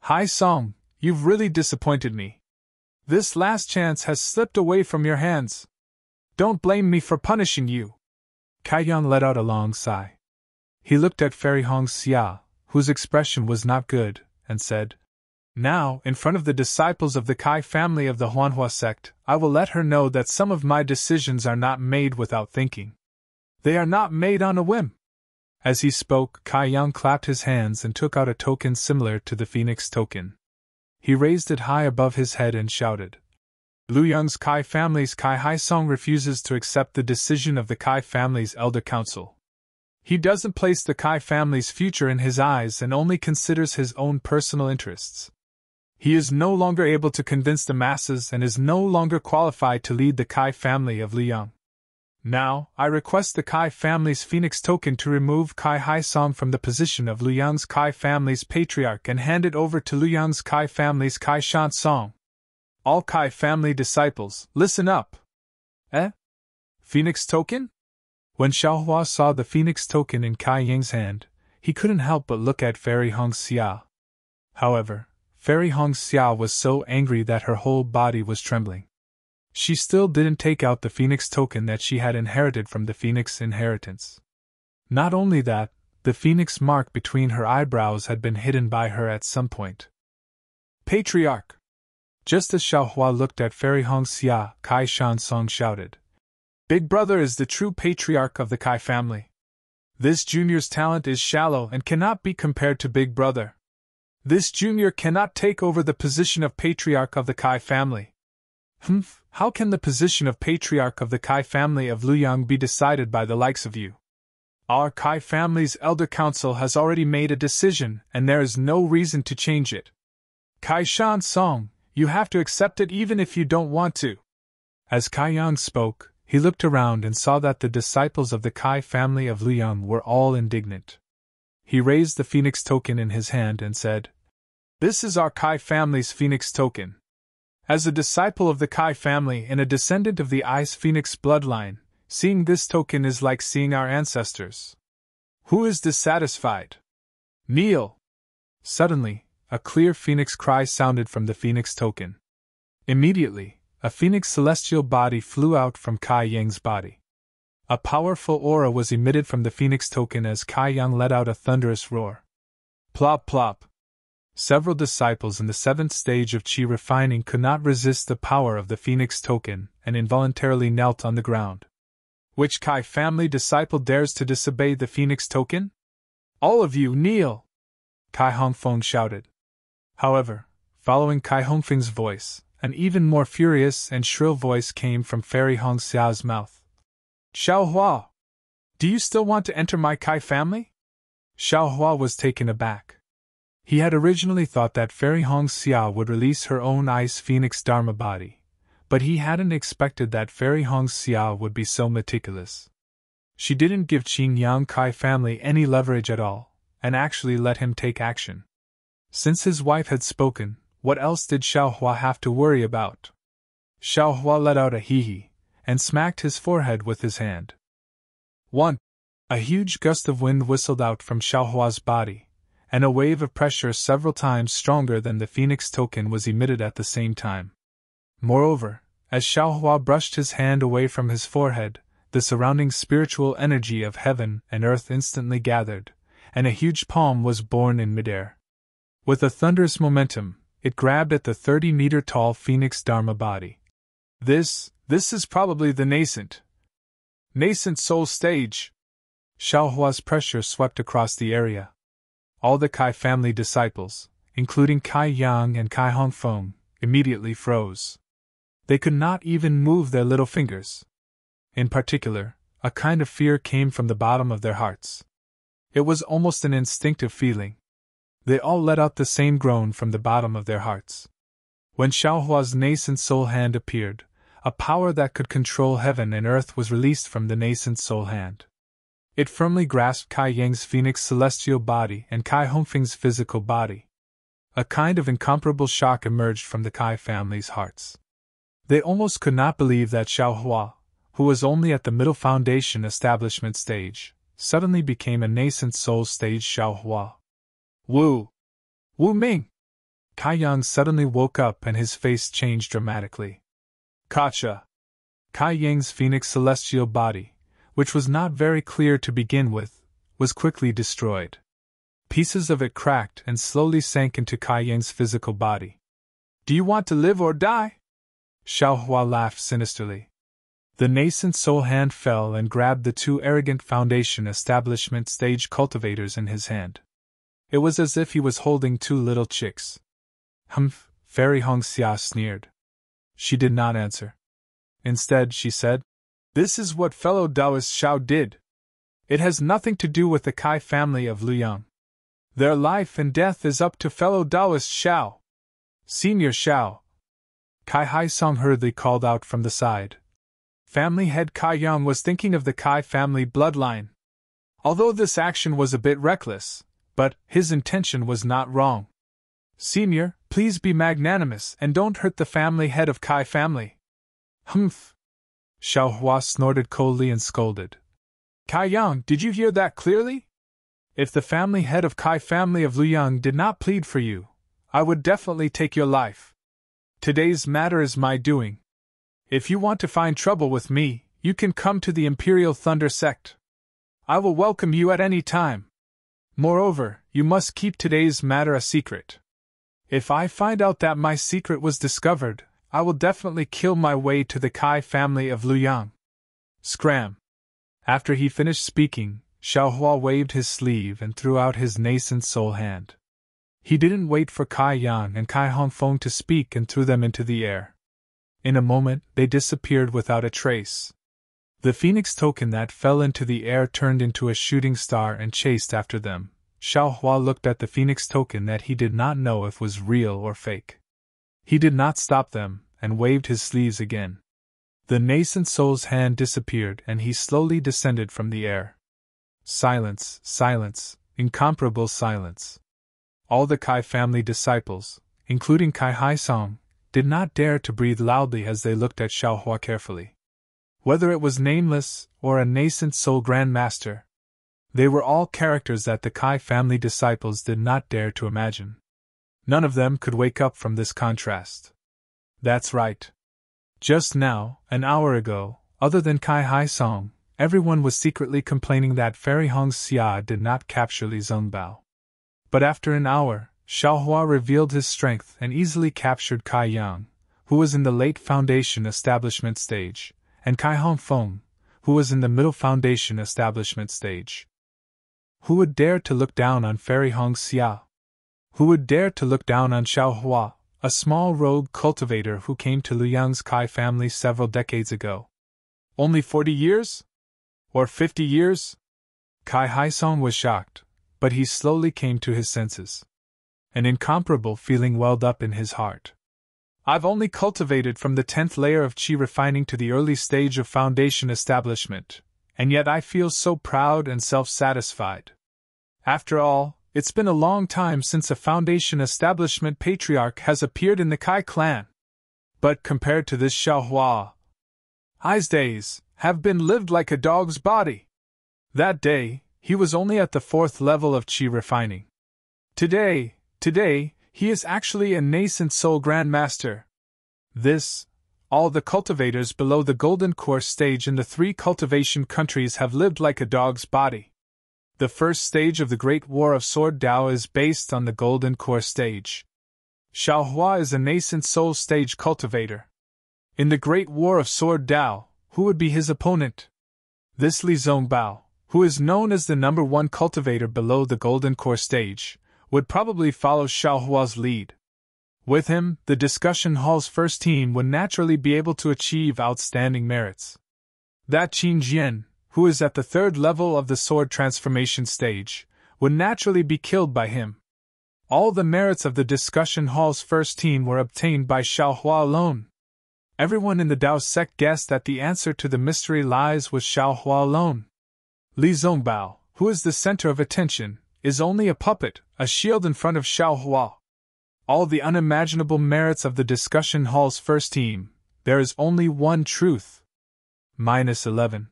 [SPEAKER 1] "Hai Song, you've really disappointed me. This last chance has slipped away from your hands. Don't blame me for punishing you." Kai Yang let out a long sigh. He looked at Fairy Hong Xia, whose expression was not good, and said, "Now, in front of the disciples of the Kai family of the Huanhua sect, I will let her know that some of my decisions are not made without thinking. They are not made on a whim." As he spoke, Kai Yang clapped his hands and took out a token similar to the Phoenix token. He raised it high above his head and shouted, "Luyang's Kai family's Kai Hai Song refuses to accept the decision of the Kai family's Elder Council. He doesn't place the Kai family's future in his eyes and only considers his own personal interests. He is no longer able to convince the masses and is no longer qualified to lead the Kai family of Luyang. Now, I request the Kai family's Phoenix token to remove Kai Hai Song from the position of Luyang's Kai family's patriarch and hand it over to Luyang's Kai family's Kai Shan Song. All Kai family disciples, listen up." "Eh? Phoenix token?" When Xiaohua saw the Phoenix token in Kai Ying's hand, he couldn't help but look at Fairy Hong Xia. However, Fairy Hong Xia was so angry that her whole body was trembling. She still didn't take out the Phoenix token that she had inherited from the Phoenix inheritance. Not only that, the Phoenix mark between her eyebrows had been hidden by her at some point. Patriarch! Just as Xiaohua looked at Fairy Hong Xia, Kai Shan Song shouted. Big Brother is the true patriarch of the Kai family. This junior's talent is shallow and cannot be compared to Big Brother. This junior cannot take over the position of patriarch of the Kai family. How can the position of patriarch of the Kai family of Luyang be decided by the likes of you? Our Kai family's elder council has already made a decision, and there is no reason to change it. Kai Shan Song, you have to accept it even if you don't want to. As Kai Yang spoke, he looked around and saw that the disciples of the Kai family of Luyang were all indignant. He raised the Phoenix token in his hand and said, This is our Kai family's Phoenix token. As a disciple of the Kai family and a descendant of the Ice Phoenix bloodline, seeing this token is like seeing our ancestors. Who is dissatisfied? Kneel! Suddenly, a clear Phoenix cry sounded from the Phoenix token. Immediately, a Phoenix celestial body flew out from Kai Yang's body. A powerful aura was emitted from the Phoenix token as Kai Yang let out a thunderous roar. Plop plop! Several disciples in the 7th stage of Qi refining could not resist the power of the Phoenix token and involuntarily knelt on the ground. Which Kai family disciple dares to disobey the Phoenix token? All of you kneel! Kai Hongfeng shouted. However, following Kai Hongfeng's voice, an even more furious and shrill voice came from Fairy Hong Xia's mouth. Xiaohua! Do you still want to enter my Kai family? Xiaohua was taken aback. He had originally thought that Fairy Hong Xia would release her own Ice Phoenix Dharma body, but he hadn't expected that Fairy Hong Xia would be so meticulous. She didn't give Qing Yang Kai family any leverage at all, and actually let him take action. Since his wife had spoken, what else did Xiaohua have to worry about? Xiaohua let out a hee-hee, and smacked his forehead with his hand. 1. A huge gust of wind whistled out from Xiaohua's body, and a wave of pressure several times stronger than the Phoenix token was emitted at the same time. Moreover, as Xiaohua brushed his hand away from his forehead, the surrounding spiritual energy of heaven and earth instantly gathered, and a huge palm was born in midair. With a thunderous momentum, it grabbed at the 30-meter-tall Phoenix Dharma body. This is probably the nascent soul stage. Xiaohua's pressure swept across the area. All the Kai family disciples, including Kai Yang and Kai Hongfeng, immediately froze. They could not even move their little fingers. In particular, a kind of fear came from the bottom of their hearts. It was almost an instinctive feeling. They all let out the same groan from the bottom of their hearts. When Xiaohua's nascent soul hand appeared, a power that could control heaven and earth was released from the nascent soul hand. It firmly grasped Kai Yang's Phoenix celestial body and Kai Hongfeng's physical body. A kind of incomparable shock emerged from the Kai family's hearts. They almost could not believe that Xiaohua, who was only at the middle foundation establishment stage, suddenly became a nascent soul stage Xiaohua. Wu Ming! Kai Yang suddenly woke up and his face changed dramatically. Gotcha! Kai Yang's Phoenix celestial body, which was not very clear to begin with, was quickly destroyed. Pieces of it cracked and slowly sank into Kai Yang's physical body. Do you want to live or die? Xiaohua laughed sinisterly. The nascent soul hand fell and grabbed the two arrogant foundation establishment stage cultivators in his hand. It was as if he was holding two little chicks. Humph, Fairy Hong Xia sneered. She did not answer. Instead, she said, This is what fellow Taoist Xiao did. It has nothing to do with the Kai family of Luyang. Their life and death is up to fellow Taoist Xiao. Senior Xiao. Kai Haisong hurriedly called out from the side. Family head Kai Yang was thinking of the Kai family bloodline. Although this action was a bit reckless, but his intention was not wrong. Senior, please be magnanimous and don't hurt the family head of Kai family. Humph! Xiaohua snorted coldly and scolded. Kai Yang, did you hear that clearly? If the family head of Kai family of Luyang did not plead for you, I would definitely take your life. Today's matter is my doing. If you want to find trouble with me, you can come to the Imperial Thunder Sect. I will welcome you at any time. Moreover, you must keep today's matter a secret. If I find out that my secret was discovered, I will definitely kill my way to the Kai family of Luyang. Scram. After he finished speaking, Xiaohua waved his sleeve and threw out his nascent soul hand. He didn't wait for Kai Yang and Kai Hongfeng to speak and threw them into the air. In a moment, they disappeared without a trace. The phoenix token that fell into the air turned into a shooting star and chased after them. Xiaohua looked at the phoenix token that he did not know if was real or fake. He did not stop them, and waved his sleeves again. The nascent soul's hand disappeared and he slowly descended from the air. Silence, silence, incomparable silence. All the Kai family disciples, including Kai Haisong, did not dare to breathe loudly as they looked at Xiaohua carefully. Whether it was Nameless or a nascent soul Grand Master, they were all characters that the Kai family disciples did not dare to imagine. None of them could wake up from this contrast. That's right. Just now, an hour ago, other than Kai Haisong, everyone was secretly complaining that Fairy Hong Xia did not capture Li Zhongbao. But after an hour, Xiaohua revealed his strength and easily captured Kai Yang, who was in the late Foundation establishment stage, and Kai Hongfeng, who was in the middle Foundation establishment stage. Who would dare to look down on Fairy Hong Xia? Who would dare to look down on Xiaohua, a small rogue cultivator who came to Luyang's Kai family several decades ago? Only 40 years? Or 50 years? Kai Haisong was shocked, but he slowly came to his senses. An incomparable feeling welled up in his heart. I've only cultivated from the 10th layer of Qi refining to the early stage of Foundation establishment, and yet I feel so proud and self-satisfied. After all, it's been a long time since a Foundation establishment patriarch has appeared in the Kai clan. But compared to this Xiaohua, his days have been lived like a dog's body. That day, he was only at the 4th level of Qi refining. Today, he is actually a nascent soul grandmaster. All the cultivators below the golden course stage in the 3 cultivation countries have lived like a dog's body. The first stage of the Great War of Sword Dao is based on the golden course stage. Xiaohua is a nascent soul stage cultivator. In the Great War of Sword Dao, who would be his opponent? This Li Zhongbao, who is known as the number 1 cultivator below the golden core stage, would probably follow Xiaohua's lead. With him, the discussion hall's first team would naturally be able to achieve outstanding merits. That Qin Jian, who is at the 3rd level of the sword transformation stage, would naturally be killed by him. All the merits of the discussion hall's first team were obtained by Xiaohua alone. Everyone in the Dao sect guessed that the answer to the mystery lies with Xiaohua alone. Li Zhongbao, who is the center of attention, is only a puppet, a shield in front of Xiaohua. All the unimaginable merits of the discussion hall's first team, there is only one truth. -11.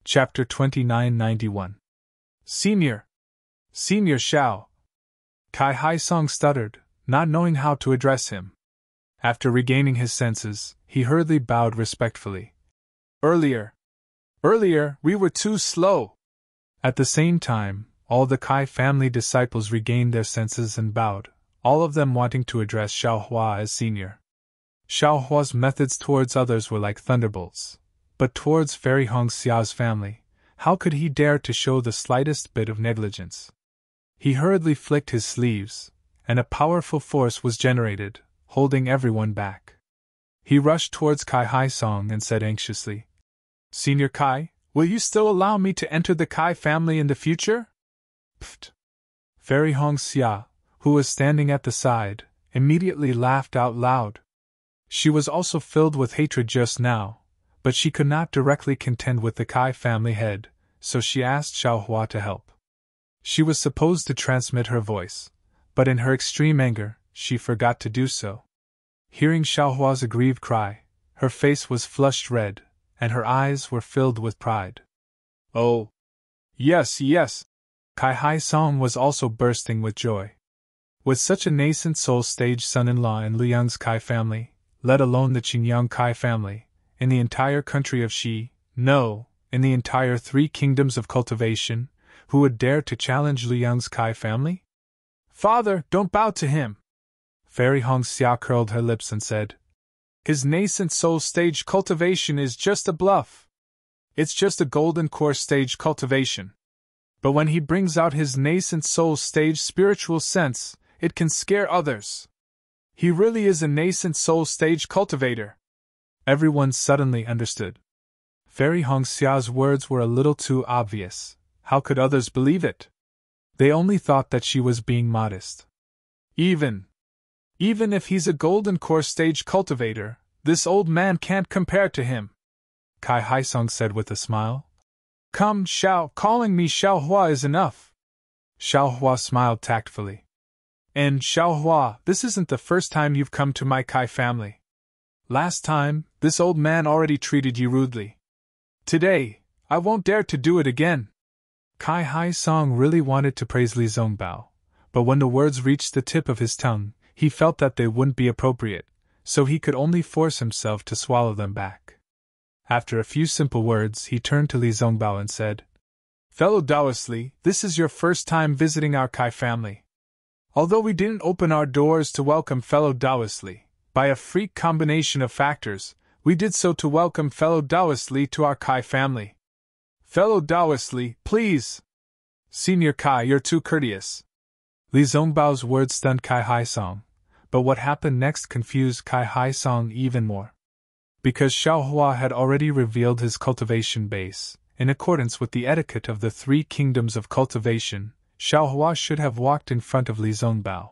[SPEAKER 1] Chapter 2991. Senior Xiao. Kai Haisong stuttered, not knowing how to address him. After regaining his senses, he hurriedly bowed respectfully. Earlier, we were too slow. At the same time, all the Kai family disciples regained their senses and bowed, all of them wanting to address Xiaohua as senior. Xiaohua's methods towards others were like thunderbolts, but towards Fairy Hong Xia's family, how could he dare to show the slightest bit of negligence? He hurriedly flicked his sleeves, and a powerful force was generated, holding everyone back. He rushed towards Kai Haisong and said anxiously, "Senior Kai, will you still allow me to enter the Kai family in the future?" Pfft! Fairy Hong Xia, who was standing at the side, immediately laughed out loud. She was also filled with hatred just now, but she could not directly contend with the Kai family head, so she asked Xiaohua to help. She was supposed to transmit her voice, but in her extreme anger, she forgot to do so. Hearing Xiaohua's aggrieved cry, her face was flushed red, and her eyes were filled with pride. "Oh, yes. Kai Haisong was also bursting with joy. With such a nascent soul-stage son-in-law in Liang's Kai family, let alone the Qingyang Kai family, in the entire country of Xi, no, in the entire 3 kingdoms of cultivation, who would dare to challenge Liang's Kai family? Father, don't bow to him! Fairy Hongxia curled her lips and said, his nascent soul stage cultivation is just a bluff. It's just a golden core stage cultivation. But when he brings out his nascent soul stage spiritual sense, it can scare others. He really is a nascent soul stage cultivator. Everyone suddenly understood. Fairy Hongxia's words were a little too obvious. How could others believe it? They only thought that she was being modest. Even if he's a golden core stage cultivator, this old man can't compare to him, Kai Haisong said with a smile. Come, Xiao, calling me Xiao Hua is enough. Xiao Hua smiled tactfully. And Xiao Hua, this isn't the first time you've come to my Kai family. Last time, this old man already treated you rudely. Today, I won't dare to do it again. Kai Haisong really wanted to praise Li Zongbao, but when the words reached the tip of his tongue, he felt that they wouldn't be appropriate, so he could only force himself to swallow them back. After a few simple words, he turned to Li Zongbao and said, Fellow Taoist Li, this is your first time visiting our Kai family. Although we didn't open our doors to welcome fellow Taoist Li, by a freak combination of factors, we did so to welcome fellow Taoist Li to our Kai family. Fellow Taoist Li, please! Senior Kai, you're too courteous. Li Zongbao's words stunned Kai Haisong, but what happened next confused Kai Haisong even more. Because Xiao Hua had already revealed his cultivation base, in accordance with the etiquette of the 3 kingdoms of cultivation, Xiao Hua should have walked in front of Li Zongbao.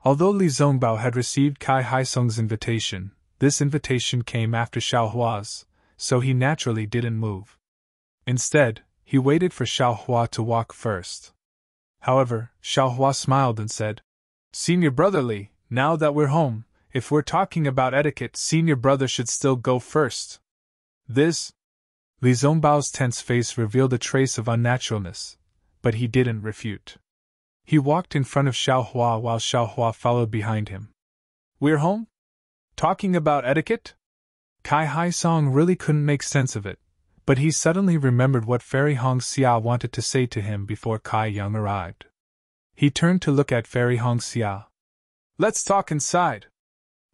[SPEAKER 1] Although Li Zongbao had received Kai Haisong's invitation, this invitation came after Xiao Hua's, so he naturally didn't move. Instead, he waited for Xiao Hua to walk first. However, Xiao Hua smiled and said, Senior brother Li, now that we're home, if we're talking about etiquette, senior brother should still go first. This? Li Zongbao's tense face revealed a trace of unnaturalness, but he didn't refute. He walked in front of Xiao Hua while Xiao Hua followed behind him. We're home? Talking about etiquette? Kai Haisong really couldn't make sense of it, but he suddenly remembered what Fairy Hongxia wanted to say to him before Kai Yang arrived. He turned to look at Fairy Hongxia. Let's talk inside.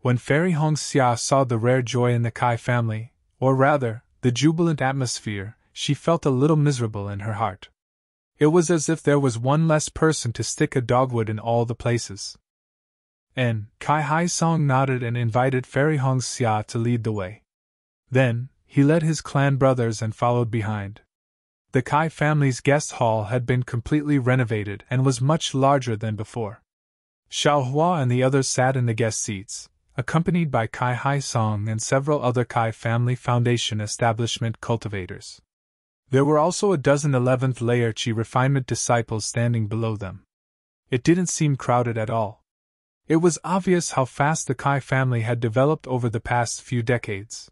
[SPEAKER 1] When Fairy Hongxia saw the rare joy in the Kai family, or rather, the jubilant atmosphere, she felt a little miserable in her heart. It was as if there was one less person to stick a dogwood in all the places. And Kai Haisong nodded and invited Fairy Hongxia to lead the way. Then, he led his clan brothers and followed behind. The Kai family's guest hall had been completely renovated and was much larger than before. Xiao Hua and the others sat in the guest seats, accompanied by Kai Haisong and several other Kai family foundation establishment cultivators. There were also a dozen 11th layer Qi refinement disciples standing below them. It didn't seem crowded at all. It was obvious how fast the Kai family had developed over the past few decades.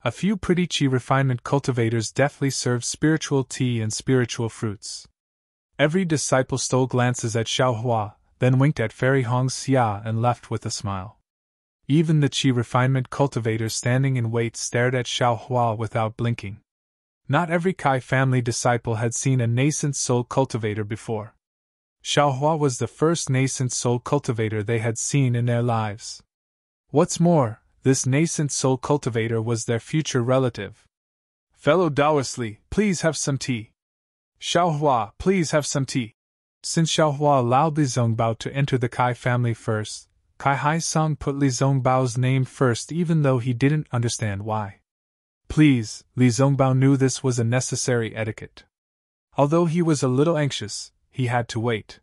[SPEAKER 1] A few pretty Qi refinement cultivators deftly served spiritual tea and spiritual fruits. Every disciple stole glances at Xiao Hua, then winked at Fairy Hongxia and left with a smile. Even the Qi refinement cultivators standing in wait stared at Xiao Hua without blinking. Not every Kai family disciple had seen a nascent soul cultivator before. Xiao Hua was the first nascent soul cultivator they had seen in their lives. What's more, this nascent soul cultivator was their future relative. Fellow Taoist Li, please have some tea. Xiao Hua, please have some tea. Since Xiao Hua allowed Li Zongbao to enter the Kai family first, Kai Haisong put Li Zongbao's name first even though he didn't understand why. Please, Li Zongbao knew this was a necessary etiquette. Although he was a little anxious, he had to wait.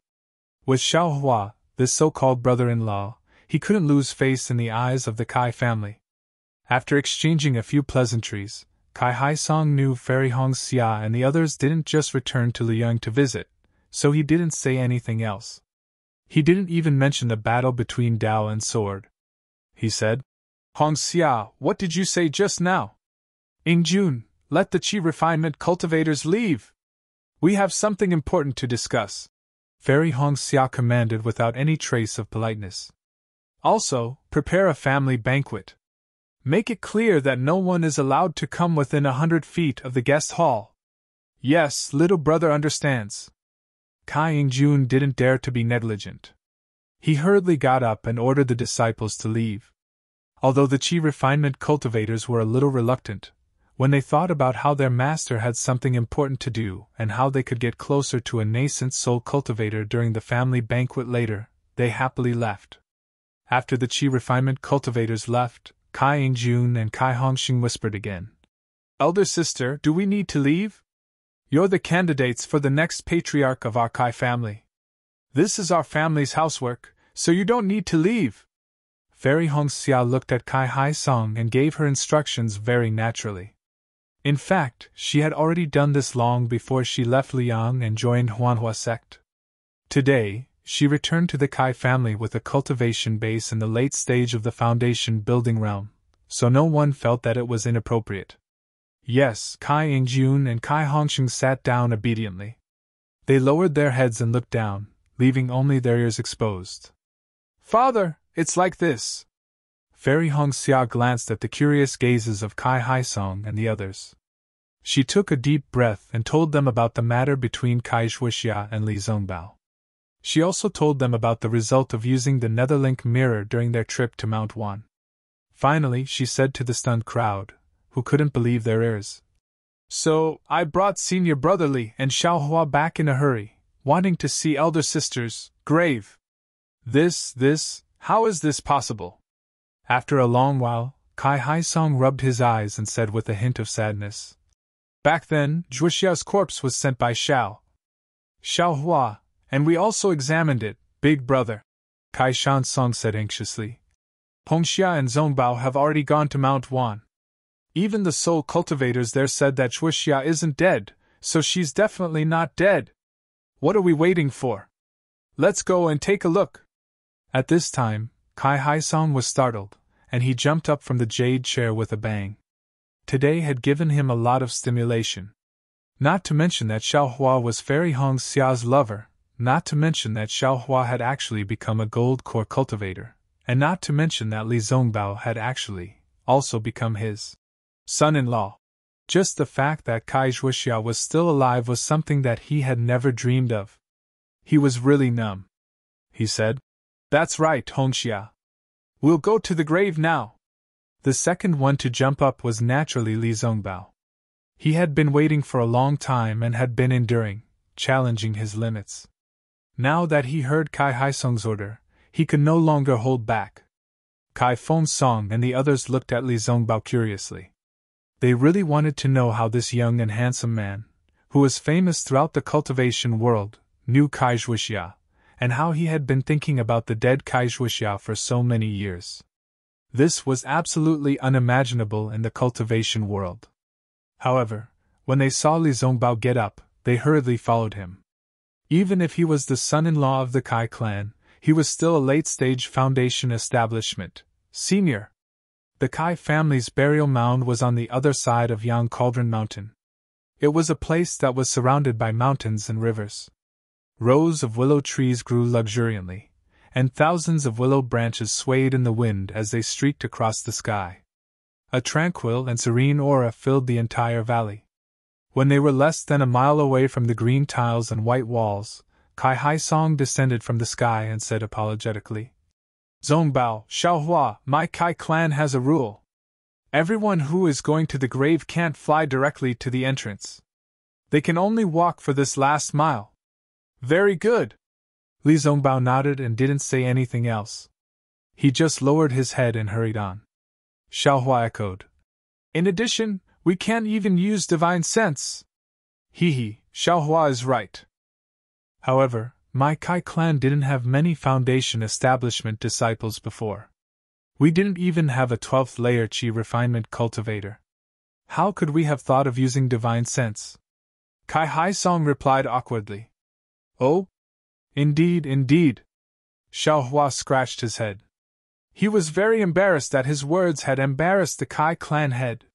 [SPEAKER 1] With Xiao Hua, this so-called brother-in-law, he couldn't lose face in the eyes of the Kai family. After exchanging a few pleasantries, Kai Haisong knew Fairy Hongxia and the others didn't just return to Liang to visit, so he didn't say anything else. He didn't even mention the battle between Dao and Sword. He said, Hongxia, what did you say just now? Ingjun, let the Qi refinement cultivators leave. We have something important to discuss. Fairy Hongxia commanded without any trace of politeness. Also, prepare a family banquet. Make it clear that no one is allowed to come within 100 feet of the guest hall. Yes, little brother understands. Kai Yingjun didn't dare to be negligent. He hurriedly got up and ordered the disciples to leave. Although the Qi refinement cultivators were a little reluctant, when they thought about how their master had something important to do and how they could get closer to a nascent soul cultivator during the family banquet later, they happily left. After the Qi refinement cultivators left, Kai Yingjun and Kai Hongxing whispered again. Elder sister, do we need to leave? You're the candidates for the next patriarch of our Kai family. This is our family's housework, so you don't need to leave. Fairy Hongxia looked at Kai Hai Song and gave her instructions very naturally. In fact, she had already done this long before she left Liang and joined Huanhua sect. Today, she returned to the Kai family with a cultivation base in the late stage of the foundation building realm, so no one felt that it was inappropriate. Yes, Kai Yingjun and Kai Hongxing sat down obediently. They lowered their heads and looked down, leaving only their ears exposed. Father, it's like this. Fairy Hongxia glanced at the curious gazes of Kai Hai Song and the others. She took a deep breath and told them about the matter between Kai Zhuixia and Li Zongbao. She also told them about the result of using the Netherlink mirror during their trip to Mount Wan. Finally, she said to the stunned crowd, who couldn't believe their ears. So, I brought senior brother Li and Xiaohua back in a hurry, wanting to see elder sister's grave. How is this possible? After a long while, Kai Hai Song rubbed his eyes and said with a hint of sadness. Back then, Zhuixia's corpse was sent by Xiaohua, and we also examined it, big brother. Kai Shan Song said anxiously. Hongxia and Zongbao have already gone to Mount Wan. Even the soul cultivators there said that Zhuixia isn't dead, so she's definitely not dead. What are we waiting for? Let's go and take a look. At this time, Kai Hai Song was startled, and he jumped up from the jade chair with a bang. Today had given him a lot of stimulation. Not to mention that Xiaohua was Fairy Hongxia's lover, not to mention that Xiaohua had actually become a gold core cultivator, and not to mention that Li Zongbao had actually also become his son-in-law. Just the fact that Kai Zhuixia was still alive was something that he had never dreamed of. He was really numb. He said, That's right, Hongxia. We'll go to the grave now. The second one to jump up was naturally Li Zongbao. He had been waiting for a long time and had been enduring, challenging his limits. Now that he heard Kai Hai Song's order, he could no longer hold back. Kai Feng Song and the others looked at Li Zongbao curiously. They really wanted to know how this young and handsome man, who was famous throughout the cultivation world, knew Kai Zhuixia, and how he had been thinking about the dead Kai Zhuixia for so many years. This was absolutely unimaginable in the cultivation world. However, when they saw Li Zongbao get up, they hurriedly followed him. Even if he was the son-in-law of the Kai clan, he was still a late-stage foundation establishment, senior. The Kai family's burial mound was on the other side of Yang Cauldron Mountain. It was a place that was surrounded by mountains and rivers. Rows of willow trees grew luxuriantly, and thousands of willow branches swayed in the wind as they streaked across the sky. A tranquil and serene aura filled the entire valley. When they were less than a mile away from the green tiles and white walls, Kai Hai Song descended from the sky and said apologetically, Zongbao, Xiaohua, my Kai clan has a rule. Everyone who is going to the grave can't fly directly to the entrance. They can only walk for this last mile. Very good. Li Zongbao nodded and didn't say anything else. He just lowered his head and hurried on. Xiaohua echoed. In addition, we can't even use divine sense. Xiaohua is right. However, my Kai clan didn't have many foundation establishment disciples before. We didn't even have a 12th layer Qi refinement cultivator. How could we have thought of using divine sense? Kai Hai Song replied awkwardly. Oh? Indeed. Xiaohua scratched his head. He was very embarrassed that his words had embarrassed the Kai clan head.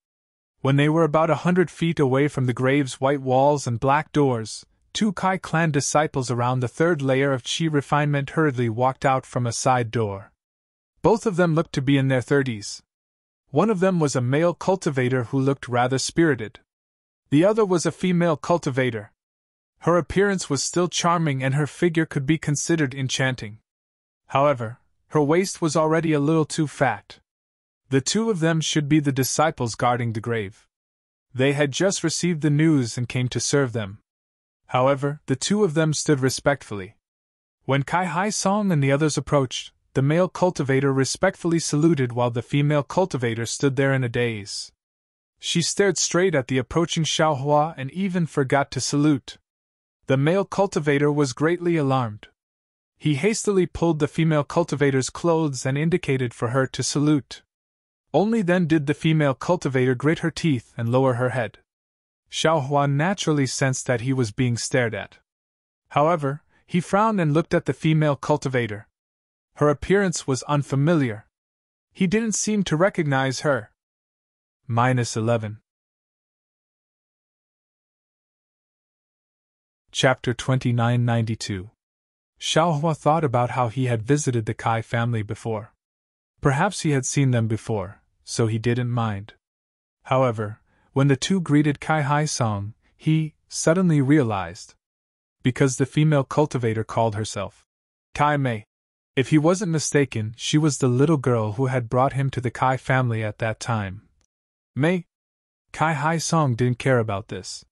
[SPEAKER 1] When they were about 100 feet away from the grave's white walls and black doors, 2 Kai clan disciples around the third layer of chi refinement hurriedly walked out from a side door. Both of them looked to be in their 30s. One of them was a male cultivator who looked rather spirited. The other was a female cultivator. Her appearance was still charming and her figure could be considered enchanting. However, her waist was already a little too fat. The two of them should be the disciples guarding the grave. They had just received the news and came to serve them. However, the two of them stood respectfully. When Kai Hai Song and the others approached, the male cultivator respectfully saluted while the female cultivator stood there in a daze. She stared straight at the approaching Xiaohua and even forgot to salute. The male cultivator was greatly alarmed. He hastily pulled the female cultivator's clothes and indicated for her to salute. Only then did the female cultivator grit her teeth and lower her head. Xiaohua naturally sensed that he was being stared at. However, he frowned and looked at the female cultivator. Her appearance was unfamiliar. He didn't seem to recognize her. -11. Chapter 2992. Xiaohua thought about how he had visited the Kai family before. Perhaps he had seen them before, so he didn't mind. However, when the two greeted Kai Hai Song, he suddenly realized. Because the female cultivator called herself Kai Mei. If he wasn't mistaken, she was the little girl who had brought him to the Kai family at that time. Mei. Kai Hai Song didn't care about this.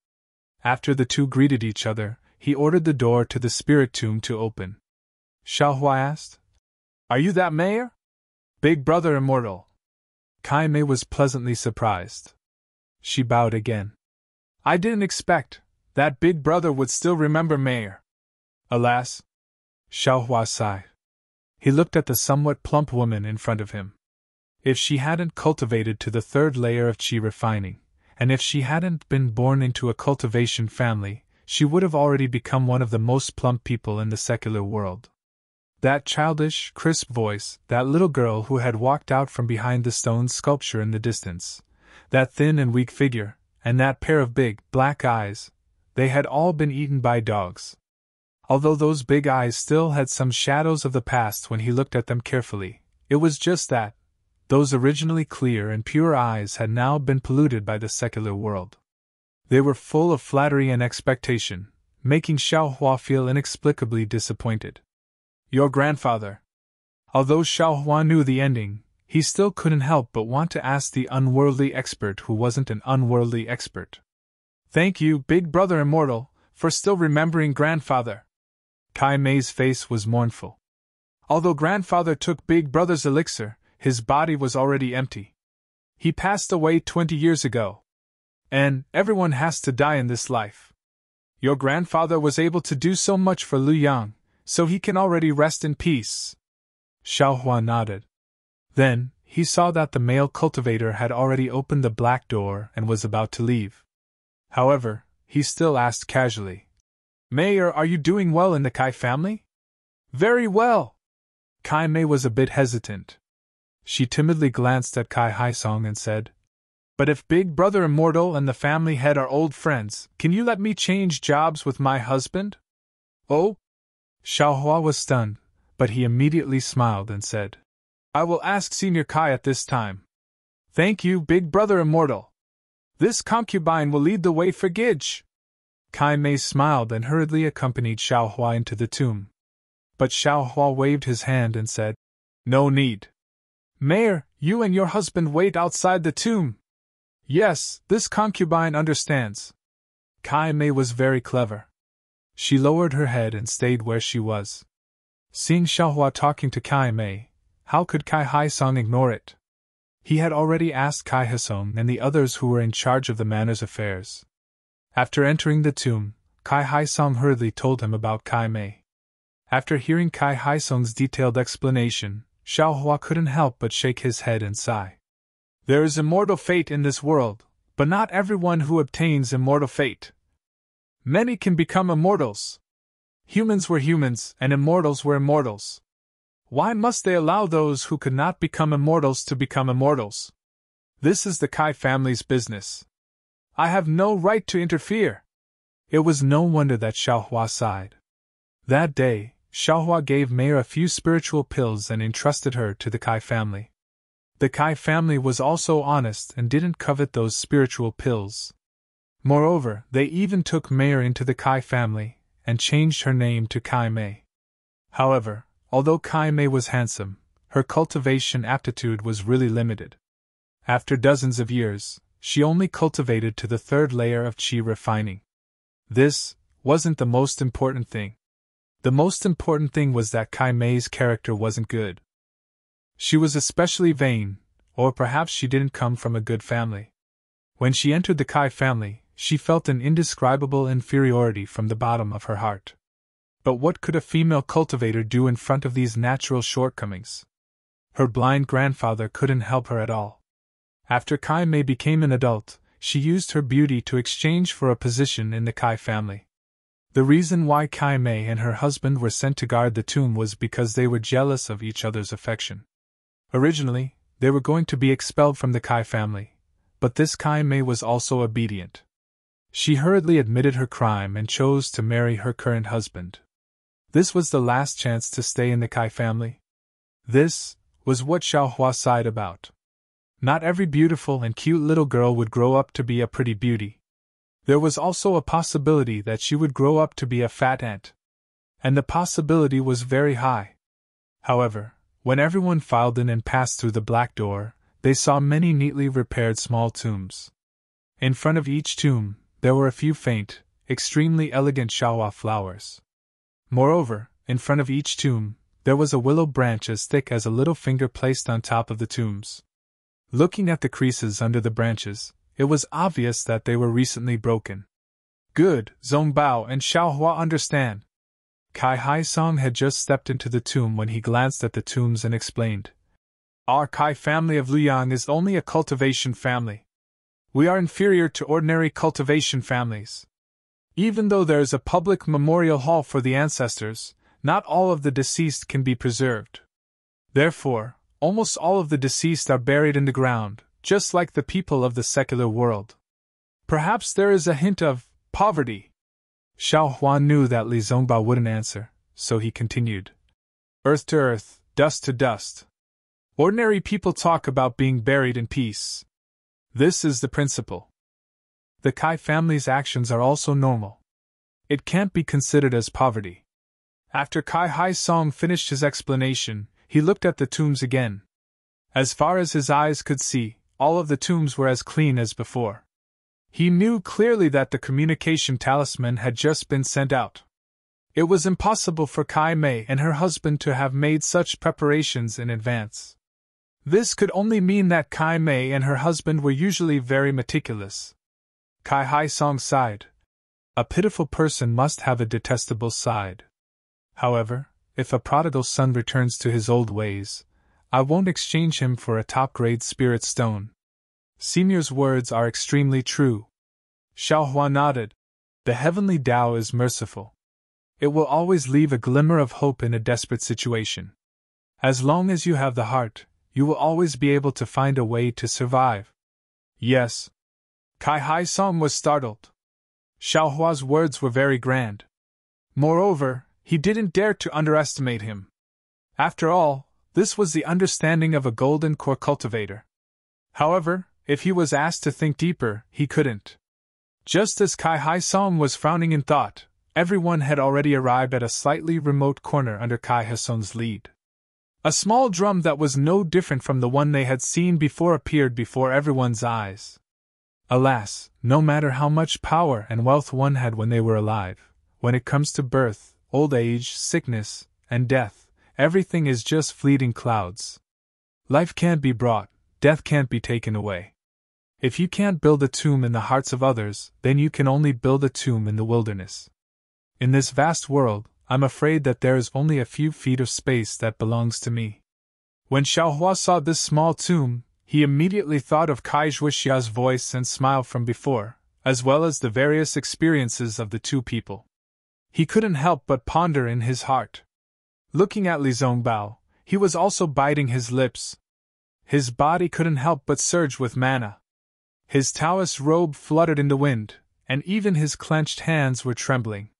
[SPEAKER 1] After the two greeted each other, he ordered the door to the spirit tomb to open. Xiaohua asked, "Are you that mayor? Big brother Immortal?" Kai Mei was pleasantly surprised. She bowed again. "I didn't expect that big brother would still remember mayor." "Alas," Xiaohua sighed. He looked at the somewhat plump woman in front of him. If she hadn't cultivated to the third layer of chi refining, and if she hadn't been born into a cultivation family, she would have already become one of the most plump people in the secular world. That childish, crisp voice, that little girl who had walked out from behind the stone sculpture in the distance, that thin and weak figure, and that pair of big, black eyes, they had all been eaten by dogs. Although those big eyes still had some shadows of the past when he looked at them carefully, it was just that those originally clear and pure eyes had now been polluted by the secular world. They were full of flattery and expectation, making Xiaohua feel inexplicably disappointed. "Your grandfather." Although Xiaohua knew the ending, he still couldn't help but want to ask the unworldly expert who wasn't an unworldly expert. "Thank you, Big Brother Immortal, for still remembering grandfather." Kai Mei's face was mournful. Although grandfather took Big Brother's elixir, his body was already empty. He passed away 20 years ago. And everyone has to die in this life. Your grandfather was able to do so much for Liu Yang, so he can already rest in peace. Xiaohua nodded. Then, he saw that the male cultivator had already opened the black door and was about to leave. However, he still asked casually, "Mayor, are you doing well in the Kai family?" "Very well." Kai Mei was a bit hesitant. She timidly glanced at Kai Hai Song and said, "But if Big Brother Immortal and the family head are old friends, can you let me change jobs with my husband?" "Oh?" Xiaohua was stunned, but he immediately smiled and said, "I will ask Senior Kai at this time." "Thank you, Big Brother Immortal. This concubine will lead the way for Gidge." Kai Mei smiled and hurriedly accompanied Xiaohua into the tomb. But Xiaohua waved his hand and said, "No need. Mayor, you and your husband wait outside the tomb." "Yes, this concubine understands." Kai Mei was very clever. She lowered her head and stayed where she was. Seeing Xiaohua talking to Kai Mei, how could Kai Hai Song ignore it? He had already asked Kai Hai Song and the others who were in charge of the manor's affairs. After entering the tomb, Kai Hai Song hurriedly told him about Kai Mei. After hearing Kai Hai Song's detailed explanation, Xiaohua couldn't help but shake his head and sigh. There is immortal fate in this world, but not everyone who obtains immortal fate. Many can become immortals. Humans were humans, and immortals were immortals. Why must they allow those who could not become immortals to become immortals? This is the Kai family's business. I have no right to interfere. It was no wonder that Xiaohua sighed. That day, Xiaohua gave Mei a few spiritual pills and entrusted her to the Kai family. The Kai family was also honest and didn't covet those spiritual pills. Moreover, they even took Mei into the Kai family and changed her name to Kai Mei. However, although Kai Mei was handsome, her cultivation aptitude was really limited. After dozens of years, she only cultivated to the third layer of qi refining. This wasn't the most important thing. The most important thing was that Kai Mei's character wasn't good. She was especially vain, or perhaps she didn't come from a good family. When she entered the Kai family, she felt an indescribable inferiority from the bottom of her heart. But what could a female cultivator do in front of these natural shortcomings? Her blind grandfather couldn't help her at all. After Kai Mei became an adult, she used her beauty to exchange for a position in the Kai family. The reason why Kai Mei and her husband were sent to guard the tomb was because they were jealous of each other's affection. Originally, they were going to be expelled from the Kai family, but this Kai Mei was also obedient. She hurriedly admitted her crime and chose to marry her current husband. This was the last chance to stay in the Kai family. This was what Xiaohua sighed about. Not every beautiful and cute little girl would grow up to be a pretty beauty. There was also a possibility that she would grow up to be a fat ant. And the possibility was very high. However, when everyone filed in and passed through the black door, they saw many neatly repaired small tombs. In front of each tomb, there were a few faint, extremely elegant Xiaohua flowers. Moreover, in front of each tomb, there was a willow branch as thick as a little finger placed on top of the tombs. Looking at the creases under the branches, it was obvious that they were recently broken. Good, Zongbao and Xiaohua understand. Kai Haisong had just stepped into the tomb when he glanced at the tombs and explained. Our Kai family of Luyang is only a cultivation family. We are inferior to ordinary cultivation families. Even though there is a public memorial hall for the ancestors, not all of the deceased can be preserved. Therefore, almost all of the deceased are buried in the ground, just like the people of the secular world. Perhaps there is a hint of poverty. Xiaohua knew that Li Zongbao wouldn't answer, so he continued. Earth to earth, dust to dust. Ordinary people talk about being buried in peace. This is the principle. The Kai family's actions are also normal. It can't be considered as poverty. After Kai Haisong finished his explanation, he looked at the tombs again. As far as his eyes could see, all of the tombs were as clean as before. He knew clearly that the communication talisman had just been sent out. It was impossible for Kai Mei and her husband to have made such preparations in advance. This could only mean that Kai Mei and her husband were usually very meticulous. Kai Haisong sighed. A pitiful person must have a detestable side. However, if a prodigal son returns to his old ways, I won't exchange him for a top-grade spirit stone. Senior's words are extremely true. Xiaohua nodded. The heavenly Tao is merciful. It will always leave a glimmer of hope in a desperate situation. As long as you have the heart, you will always be able to find a way to survive. Yes. Kai Haisong was startled. Xiaohua's words were very grand. Moreover, he didn't dare to underestimate him. After all, this was the understanding of a golden core cultivator. However, if he was asked to think deeper, he couldn't. Just as Kai Haisong was frowning in thought, everyone had already arrived at a slightly remote corner under Kai Haisong's lead. A small drum that was no different from the one they had seen before appeared before everyone's eyes. Alas, no matter how much power and wealth one had when they were alive, when it comes to birth, old age, sickness, and death, everything is just fleeting clouds. Life can't be brought, death can't be taken away. If you can't build a tomb in the hearts of others, then you can only build a tomb in the wilderness. In this vast world, I'm afraid that there is only a few feet of space that belongs to me. When Xiaohua saw this small tomb, he immediately thought of Kai Zhuoxia's voice and smile from before, as well as the various experiences of the two people. He couldn't help but ponder in his heart. Looking at Li Zongbao, he was also biting his lips. His body couldn't help but surge with mana. His Taoist robe fluttered in the wind, and even his clenched hands were trembling.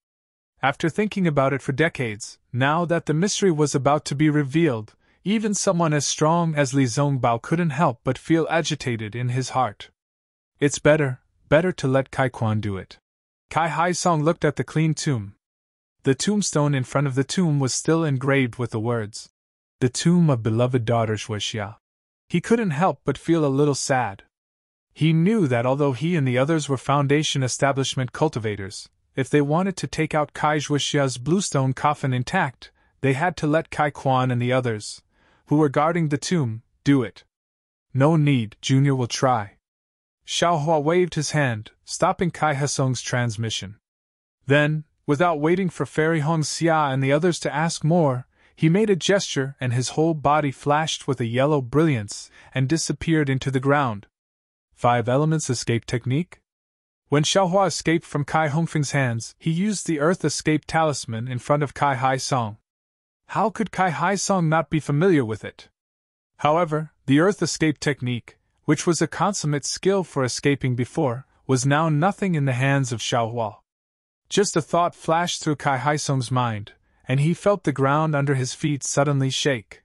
[SPEAKER 1] After thinking about it for decades, now that the mystery was about to be revealed, even someone as strong as Li Zongbao couldn't help but feel agitated in his heart. It's better to let Kai Quan do it. Kai Haisong looked at the clean tomb. The tombstone in front of the tomb was still engraved with the words, "The tomb of beloved daughter Shuixia." He couldn't help but feel a little sad. He knew that although he and the others were Foundation establishment cultivators, if they wanted to take out Kai Shuixia's bluestone coffin intact, they had to let Kai Quan and the others, who were guarding the tomb, do it. No need, Junior will try. Xiaohua waved his hand, stopping Kai Haisong's transmission. Then, without waiting for Fairy Hong Xia and the others to ask more, he made a gesture and his whole body flashed with a yellow brilliance and disappeared into the ground. 5 Elements Escape Technique? When Xiaohua escaped from Kai Hongfeng's hands, he used the Earth Escape Talisman in front of Kai Haisong. How could Kai Haisong not be familiar with it? However, the Earth Escape Technique, which was a consummate skill for escaping before, was now nothing in the hands of Xiaohua. Just a thought flashed through Kai Haisong's mind, and he felt the ground under his feet suddenly shake.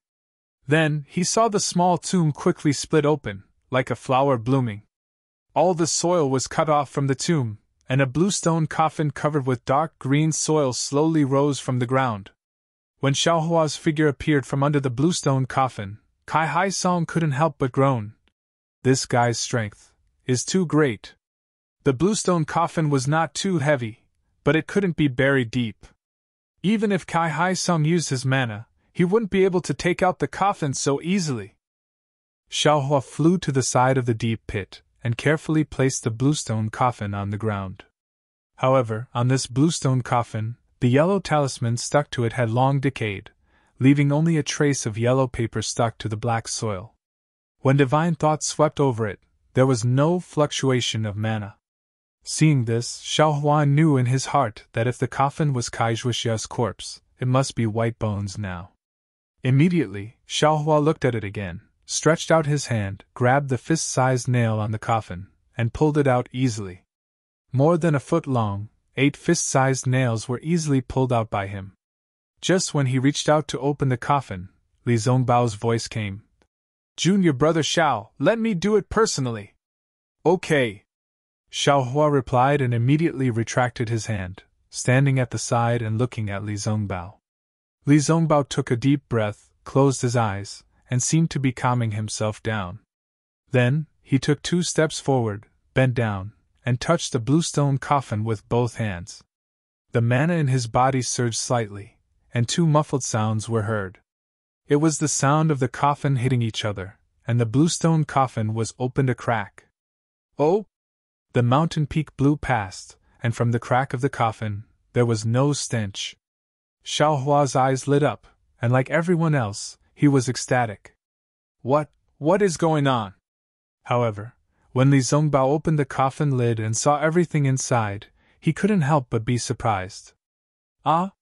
[SPEAKER 1] Then, he saw the small tomb quickly split open, like a flower blooming. All the soil was cut off from the tomb, and a bluestone coffin covered with dark green soil slowly rose from the ground. When Xiaohua's figure appeared from under the bluestone coffin, Kai Haisong couldn't help but groan. This guy's strength is too great. The bluestone coffin was not too heavy, but it couldn't be buried deep. Even if Kai Haisong used his mana, he wouldn't be able to take out the coffin so easily. Xiaohua flew to the side of the deep pit and carefully placed the bluestone coffin on the ground. However, on this bluestone coffin, the yellow talisman stuck to it had long decayed, leaving only a trace of yellow paper stuck to the black soil. When divine thought swept over it, there was no fluctuation of mana. Seeing this, Xiaohua knew in his heart that if the coffin was Kai Shuixia's corpse, it must be white bones now. Immediately, Xiaohua looked at it again, stretched out his hand, grabbed the fist-sized nail on the coffin, and pulled it out easily. More than a foot long, 8 fist-sized nails were easily pulled out by him. Just when he reached out to open the coffin, Li Zongbao's voice came. Junior brother Xiao, let me do it personally. Okay. Xiaohua replied and immediately retracted his hand, standing at the side and looking at Li Zongbao. Li Zongbao took a deep breath, closed his eyes, and seemed to be calming himself down. Then, he took 2 steps forward, bent down, and touched the bluestone coffin with both hands. The mana in his body surged slightly, and 2 muffled sounds were heard. It was the sound of the coffin hitting each other, and the bluestone coffin was opened a crack. Oh! The mountain peak blew past, and from the crack of the coffin, there was no stench. Xiaohua's eyes lit up, and like everyone else, he was ecstatic. What is going on? However, when Li Zongbao opened the coffin lid and saw everything inside, he couldn't help but be surprised. Ah!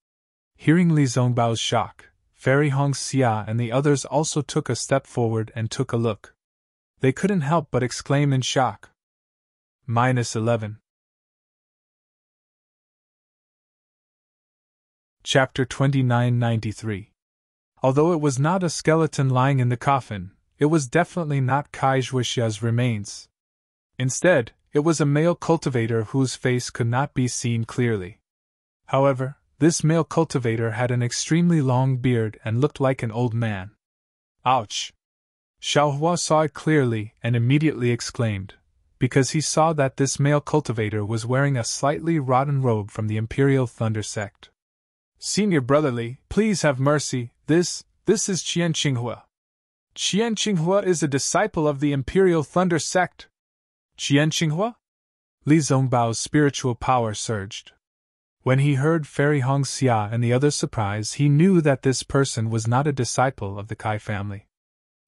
[SPEAKER 1] Hearing Li Zongbao's shock, Fairy Hong Xia and the others also took a step forward and took a look. They couldn't help but exclaim in shock. -11. Chapter 2993. Although it was not a skeleton lying in the coffin, it was definitely not Kai Shuixia's remains. Instead, it was a male cultivator whose face could not be seen clearly. However, this male cultivator had an extremely long beard and looked like an old man. Ouch! Xiaohua saw it clearly and immediately exclaimed, because he saw that this male cultivator was wearing a slightly rotten robe from the Imperial Thunder Sect. Senior Brotherly, please have mercy, this is Qian Qinghua. Qian Qinghua is a disciple of the Imperial Thunder Sect. Qian Qinghua? Li Zongbao's spiritual power surged. When he heard Fairy Hong Xia and the others' surprise, he knew that this person was not a disciple of the Kai family.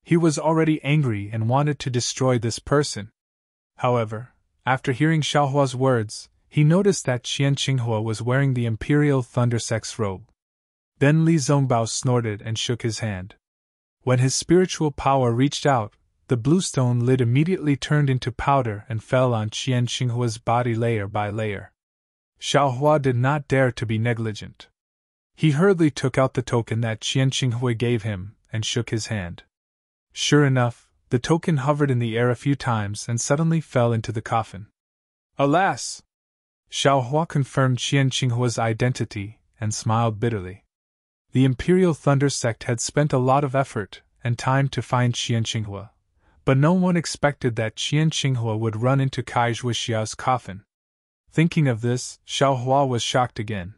[SPEAKER 1] He was already angry and wanted to destroy this person. However, after hearing Xiaohua's words, he noticed that Qian Qinghua was wearing the Imperial Thunder Sect's robe. Then Li Zongbao snorted and shook his hand. When his spiritual power reached out, the bluestone lid immediately turned into powder and fell on Qian Qinghua's body layer by layer. Xiaohua did not dare to be negligent. He hurriedly took out the token that Qian Qinghua gave him and shook his hand. Sure enough, the token hovered in the air a few times and suddenly fell into the coffin. Alas! Xiaohua confirmed Qian Qinghua's identity and smiled bitterly. The Imperial Thunder Sect had spent a lot of effort and time to find Qian Qinghua, but no one expected that Qian Qinghua would run into Kai Zhuxia's coffin. Thinking of this, Xiaohua was shocked again.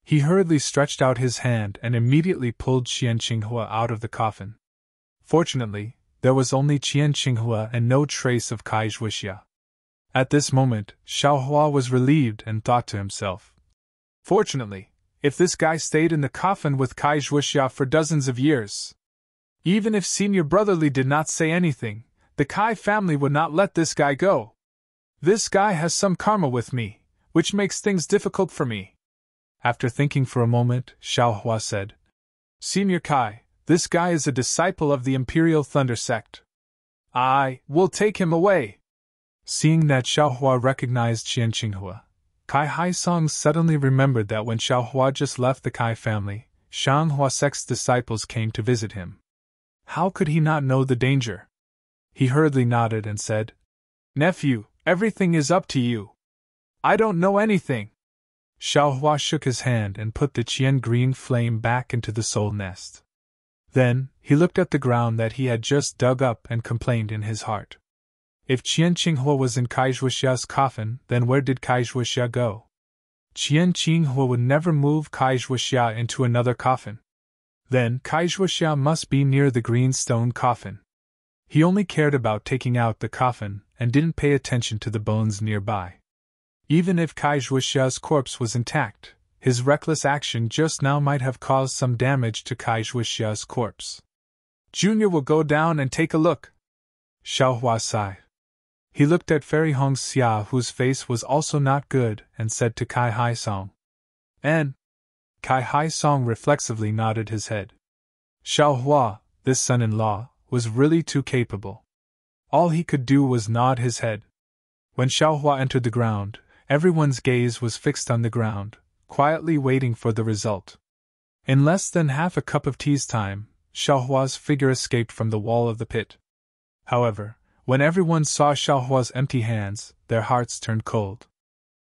[SPEAKER 1] He hurriedly stretched out his hand and immediately pulled Qian Qinghua out of the coffin. Fortunately, there was only Qian Qinghua and no trace of Kai Zhuxia. At this moment, Xiaohua was relieved and thought to himself, "Fortunately, if this guy stayed in the coffin with Kai Zhuxia for dozens of years, even if Senior Brotherly did not say anything, the Kai family would not let this guy go. This guy has some karma with me, which makes things difficult for me." After thinking for a moment, Xiaohua said, "Senior Kai, this guy is a disciple of the Imperial Thunder Sect. I will take him away." Seeing that Xiaohua recognized Qian Qinghua, Kai Haisong suddenly remembered that when Xiaohua just left the Kai family, Shanghua Sect's disciples came to visit him. How could he not know the danger? He hurriedly nodded and said, "Nephew, everything is up to you. I don't know anything." Xiaohua shook his hand and put the Qian green flame back into the soul nest. Then, he looked at the ground that he had just dug up and complained in his heart. If Qian Qinghua was in Kai Zhuxia's coffin, then where did Kai Zhuxia go? Qian Qinghua would never move Kai Zhuxia into another coffin. Then Kai Zhuxia must be near the green stone coffin. He only cared about taking out the coffin and didn't pay attention to the bones nearby. Even if Kai Zhuxia's corpse was intact, his reckless action just now might have caused some damage to Kai Zhuxia's corpse. "Junior will go down and take a look," Xiaohua sighed. He looked at Fairy Hong Xia, whose face was also not good, and said to Kai Haisong, "And?" Kai Haisong reflexively nodded his head. Xiaohua, this son-in-law, was really too capable. All he could do was nod his head. When Xiaohua entered the ground, everyone's gaze was fixed on the ground, quietly waiting for the result. In less than half a cup of tea's time, Xiaohua's figure escaped from the wall of the pit. However, when everyone saw Xiaohua's empty hands, their hearts turned cold.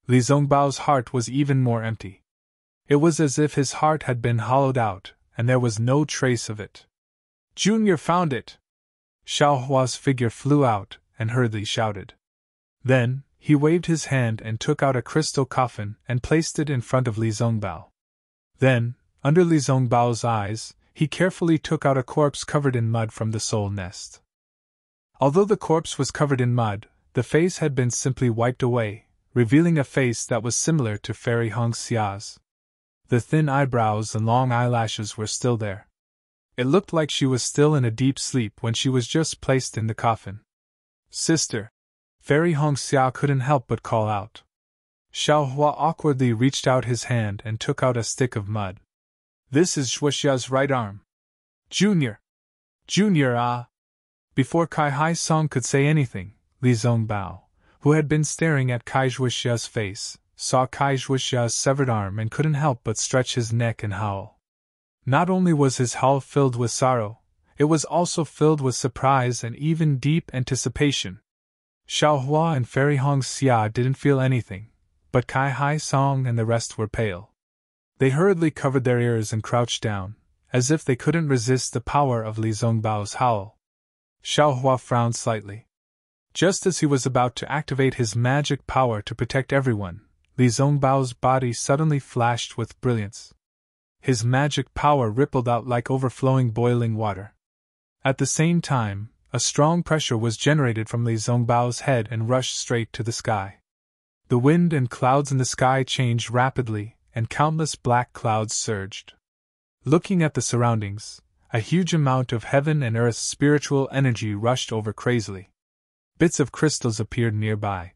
[SPEAKER 1] Li Zongbao's heart was even more empty. It was as if his heart had been hollowed out, and there was no trace of it. "Junior found it!" Xiaohua's figure flew out, and hurriedly shouted. Then, he waved his hand and took out a crystal coffin and placed it in front of Li Zongbao. Then, under Li Zongbao's eyes, he carefully took out a corpse covered in mud from the soul nest. Although the corpse was covered in mud, the face had been simply wiped away, revealing a face that was similar to Fairy Hong Xia's. The thin eyebrows and long eyelashes were still there. It looked like she was still in a deep sleep when she was just placed in the coffin. "Sister!" Fairy Hong Xia couldn't help but call out. Xiaohua awkwardly reached out his hand and took out a stick of mud. "This is Zhuxia's right arm." "Junior! Junior, ah!" Before Kai Haisong could say anything, Li Zongbao, who had been staring at Kai Zhuxia's face, saw Kai Zhuxia's severed arm and couldn't help but stretch his neck and howl. Not only was his howl filled with sorrow, it was also filled with surprise and even deep anticipation. Xiaohua and Fairy Hong Xia didn't feel anything, but Kai Haisong and the rest were pale. They hurriedly covered their ears and crouched down, as if they couldn't resist the power of Li Zongbao's howl. Xiaohua frowned slightly. Just as he was about to activate his magic power to protect everyone, Li Zongbao's body suddenly flashed with brilliance. His magic power rippled out like overflowing boiling water. At the same time, a strong pressure was generated from Li Zongbao's head and rushed straight to the sky. The wind and clouds in the sky changed rapidly, and countless black clouds surged. Looking at the surroundings, a huge amount of heaven and earth's spiritual energy rushed over crazily. Bits of crystals appeared nearby.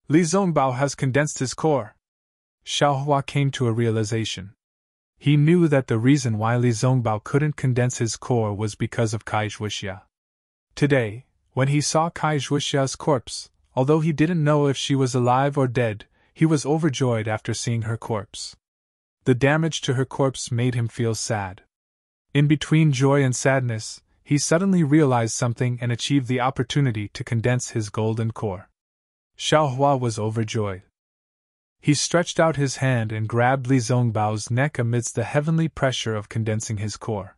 [SPEAKER 1] "Li Zongbao has condensed his core." Xiaohua came to a realization. He knew that the reason why Li Zongbao couldn't condense his core was because of Kai Zhuxia. Today, when he saw Kai Zhuxia's corpse, although he didn't know if she was alive or dead, he was overjoyed after seeing her corpse. The damage to her corpse made him feel sad. In between joy and sadness, he suddenly realized something and achieved the opportunity to condense his golden core. Xiaohua was overjoyed. He stretched out his hand and grabbed Li Zongbao's neck amidst the heavenly pressure of condensing his core.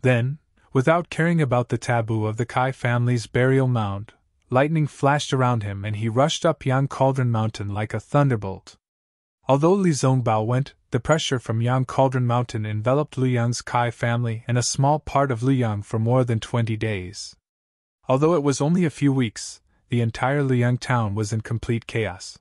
[SPEAKER 1] Then, without caring about the taboo of the Kai family's burial mound, lightning flashed around him and he rushed up Yang Cauldron Mountain like a thunderbolt. Although Li Zongbao went, the pressure from Yang Cauldron Mountain enveloped Luyang's Kai family and a small part of Luyang for more than 20 days. Although it was only a few weeks, the entire Luyang town was in complete chaos.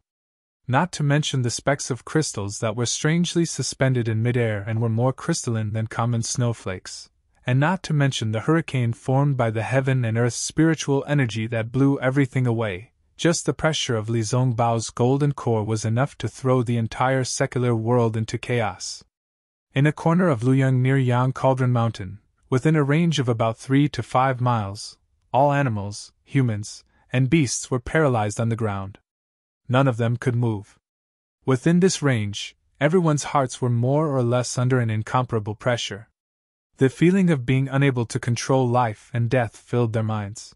[SPEAKER 1] Not to mention the specks of crystals that were strangely suspended in midair and were more crystalline than common snowflakes, and not to mention the hurricane formed by the heaven and earth's spiritual energy that blew everything away. Just the pressure of Li Zongbao's golden core was enough to throw the entire secular world into chaos. In a corner of Luyang near Yang Cauldron Mountain, within a range of about 3 to 5 miles, all animals, humans, and beasts were paralyzed on the ground. None of them could move. Within this range, everyone's hearts were more or less under an incomparable pressure. The feeling of being unable to control life and death filled their minds.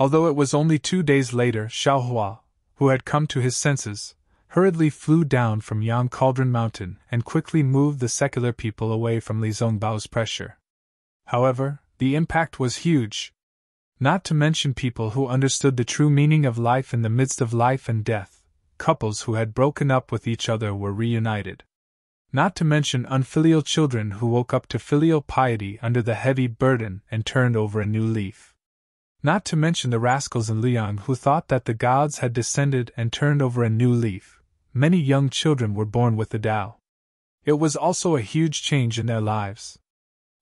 [SPEAKER 1] Although it was only 2 days later, Xiaohua, who had come to his senses, hurriedly flew down from Yang Cauldron Mountain and quickly moved the secular people away from Li Zongbao's pressure. However, the impact was huge. Not to mention people who understood the true meaning of life in the midst of life and death, couples who had broken up with each other were reunited. Not to mention unfilial children who woke up to filial piety under the heavy burden and turned over a new leaf. Not to mention the rascals in Luyang who thought that the gods had descended and turned over a new leaf. Many young children were born with the Tao. It was also a huge change in their lives.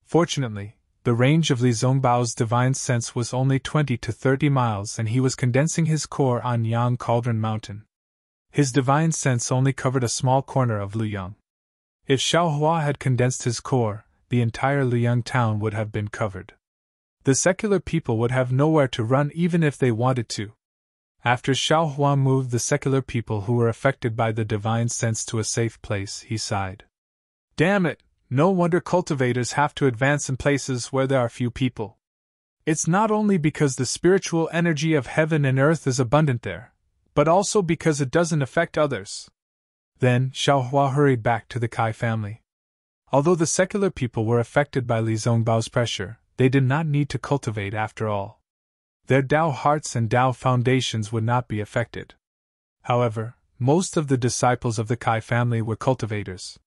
[SPEAKER 1] Fortunately, the range of Li Zongbao's divine sense was only 20 to 30 miles and he was condensing his core on Yang Cauldron Mountain. His divine sense only covered a small corner of Luyang. If Xiaohua had condensed his core, the entire Luyang town would have been covered. The secular people would have nowhere to run even if they wanted to. After Xiaohua moved the secular people who were affected by the divine sense to a safe place, he sighed. Damn it! No wonder cultivators have to advance in places where there are few people. It's not only because the spiritual energy of heaven and earth is abundant there, but also because it doesn't affect others. Then Xiaohua hurried back to the Kai family. Although the secular people were affected by Li Zongbao's pressure, they did not need to cultivate after all. Their Tao hearts and Tao foundations would not be affected. However, most of the disciples of the Kai family were cultivators.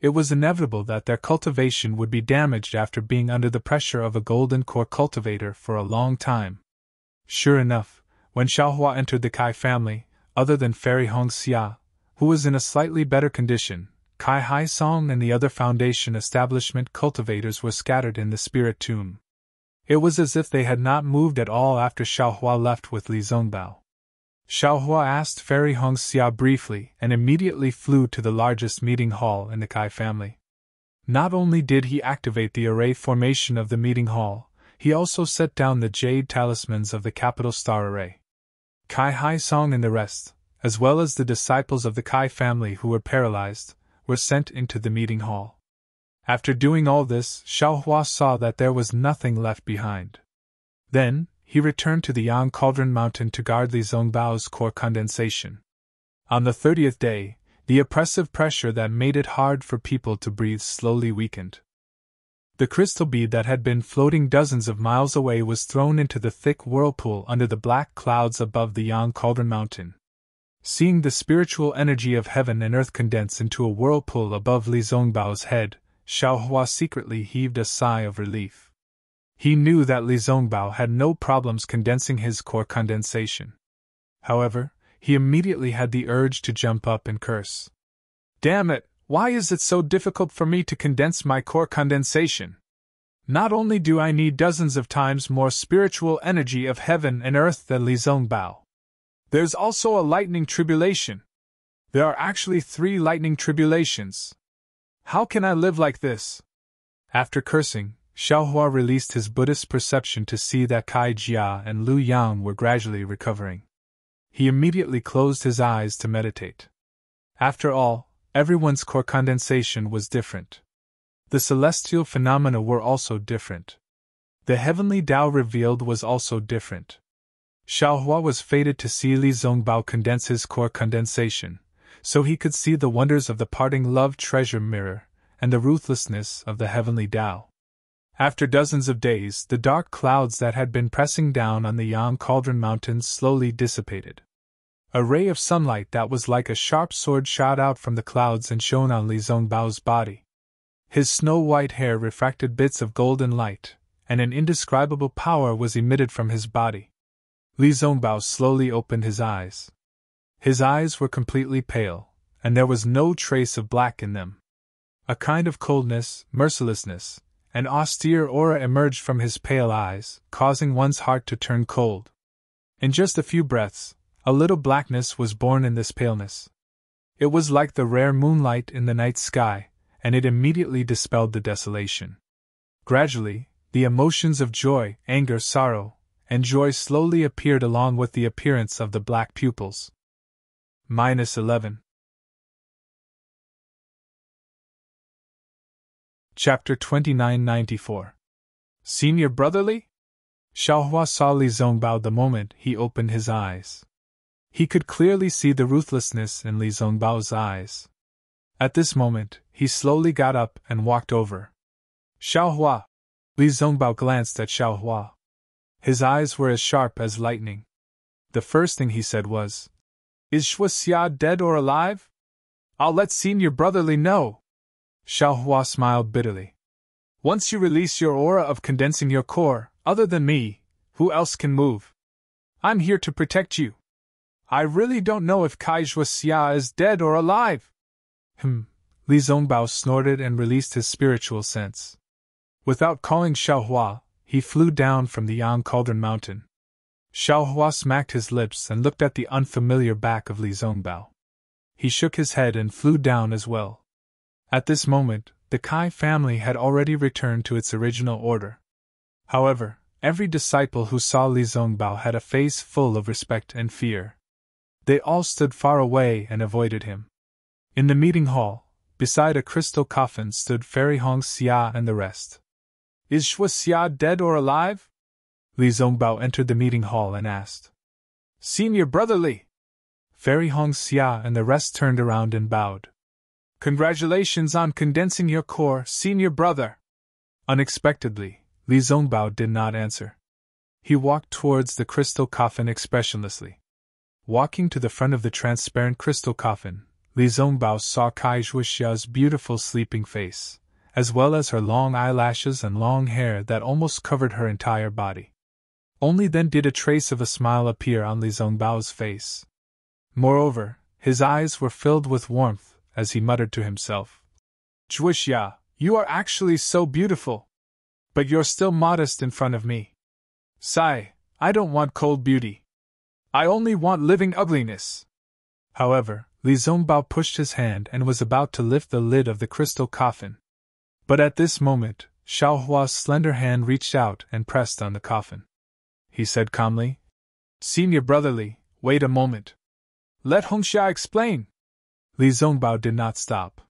[SPEAKER 1] It was inevitable that their cultivation would be damaged after being under the pressure of a golden core cultivator for a long time. Sure enough, when Xiaohua entered the Kai family, other than Fairy Hongxia, who was in a slightly better condition, Kai Hai Song and the other foundation establishment cultivators were scattered in the spirit tomb. It was as if they had not moved at all after Xiaohua left with Li Zongbao. Xiaohua asked Fairy Hongxia briefly and immediately flew to the largest meeting hall in the Kai family. Not only did he activate the array formation of the meeting hall, he also set down the jade talismans of the capital star array. Kai Hai Song and the rest, as well as the disciples of the Kai family who were paralyzed, were sent into the meeting hall. After doing all this, Xiaohua saw that there was nothing left behind. Then, he returned to the Yang Cauldron Mountain to guard Li Zongbao's core condensation. On the 30th day, the oppressive pressure that made it hard for people to breathe slowly weakened. The crystal bead that had been floating dozens of miles away was thrown into the thick whirlpool under the black clouds above the Yang Cauldron Mountain. Seeing the spiritual energy of heaven and earth condense into a whirlpool above Li Zongbao's head, Xiaohua secretly heaved a sigh of relief. He knew that Li Zongbao had no problems condensing his core condensation. However, he immediately had the urge to jump up and curse. Damn it, why is it so difficult for me to condense my core condensation? Not only do I need dozens of times more spiritual energy of heaven and earth than Li Zongbao. There's also a lightning tribulation. There are actually 3 lightning tribulations. How can I live like this? After cursing, Xiaohua released his Buddhist perception to see that Kai Jia and Lu Yang were gradually recovering. He immediately closed his eyes to meditate. After all, everyone's core condensation was different. The celestial phenomena were also different. The heavenly Tao revealed was also different. Xiaohua was fated to see Li Zongbao condense his core condensation, so he could see the wonders of the parting love treasure mirror and the ruthlessness of the heavenly Tao. After dozens of days, the dark clouds that had been pressing down on the Yang Cauldron Mountains slowly dissipated. A ray of sunlight that was like a sharp sword shot out from the clouds and shone on Li Zongbao's body. His snow-white hair refracted bits of golden light, and an indescribable power was emitted from his body. Li Zongbao slowly opened his eyes. His eyes were completely pale, and there was no trace of black in them. A kind of coldness, mercilessness, an austere aura emerged from his pale eyes, causing one's heart to turn cold. In just a few breaths, a little blackness was born in this paleness. It was like the rare moonlight in the night sky, and it immediately dispelled the desolation. Gradually, the emotions of joy, anger, sorrow, and joy slowly appeared along with the appearance of the black pupils. -11. Chapter 2994. Senior Brotherly? Xiaohua saw Li Zongbao the moment he opened his eyes. He could clearly see the ruthlessness in Li Zongbao's eyes. At this moment, he slowly got up and walked over. Xiaohua! Li Zongbao glanced at Xiaohua. His eyes were as sharp as lightning. The first thing he said was, "Is Shuxia dead or alive? I'll let Senior Brotherly know." Xiaohua smiled bitterly. "Once you release your aura of condensing your core, other than me, who else can move? I'm here to protect you. I really don't know if Kai Shuxia is dead or alive." Li Zongbao snorted and released his spiritual sense. Without calling Xiaohua, he flew down from the Yang Cauldron Mountain. Xiaohua smacked his lips and looked at the unfamiliar back of Li Zongbao. He shook his head and flew down as well. At this moment, the Kai family had already returned to its original order. However, every disciple who saw Li Zongbao had a face full of respect and fear. They all stood far away and avoided him. In the meeting hall, beside a crystal coffin stood Fairy Hong Xia and the rest. "Is Shuxia dead or alive?" Li Zongbao entered the meeting hall and asked. "Senior Brotherly!" Fairy Hong Xia and the rest turned around and bowed. "Congratulations on condensing your core, Senior Brother!" Unexpectedly, Li Zongbao did not answer. He walked towards the crystal coffin expressionlessly. Walking to the front of the transparent crystal coffin, Li Zongbao saw Kai Shuxia's beautiful sleeping face, as well as her long eyelashes and long hair that almost covered her entire body. Only then did a trace of a smile appear on Li Zongbao's face. Moreover, his eyes were filled with warmth as he muttered to himself, "Shuxia, you are actually so beautiful. But you're still modest in front of me. Sigh, I don't want cold beauty. I only want living ugliness." However, Li Zongbao pushed his hand and was about to lift the lid of the crystal coffin. But at this moment, Xiaohua's slender hand reached out and pressed on the coffin. He said calmly, "Senior Brotherly, wait a moment. Let Hongxia explain." Li Zongbao did not stop.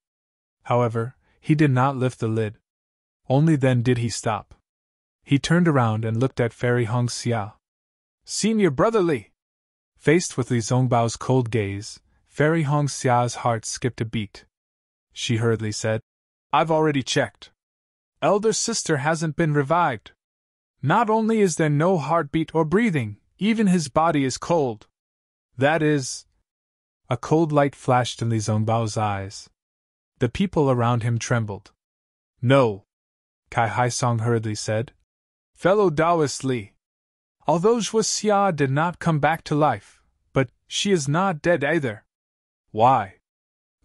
[SPEAKER 1] However, he did not lift the lid. Only then did he stop. He turned around and looked at Fairy Hong Xia. "Senior Brotherly!" Faced with Li Zongbao's cold gaze, Fairy Hong Xia's heart skipped a beat. She hurriedly said, "I've already checked. Elder sister hasn't been revived. Not only is there no heartbeat or breathing, even his body is cold. That is..." A cold light flashed in Li Zongbao's eyes. The people around him trembled. "No," Kai Haisong hurriedly said. "Fellow Taoist Li. Although Shuxia did not come back to life, but she is not dead either." "Why?"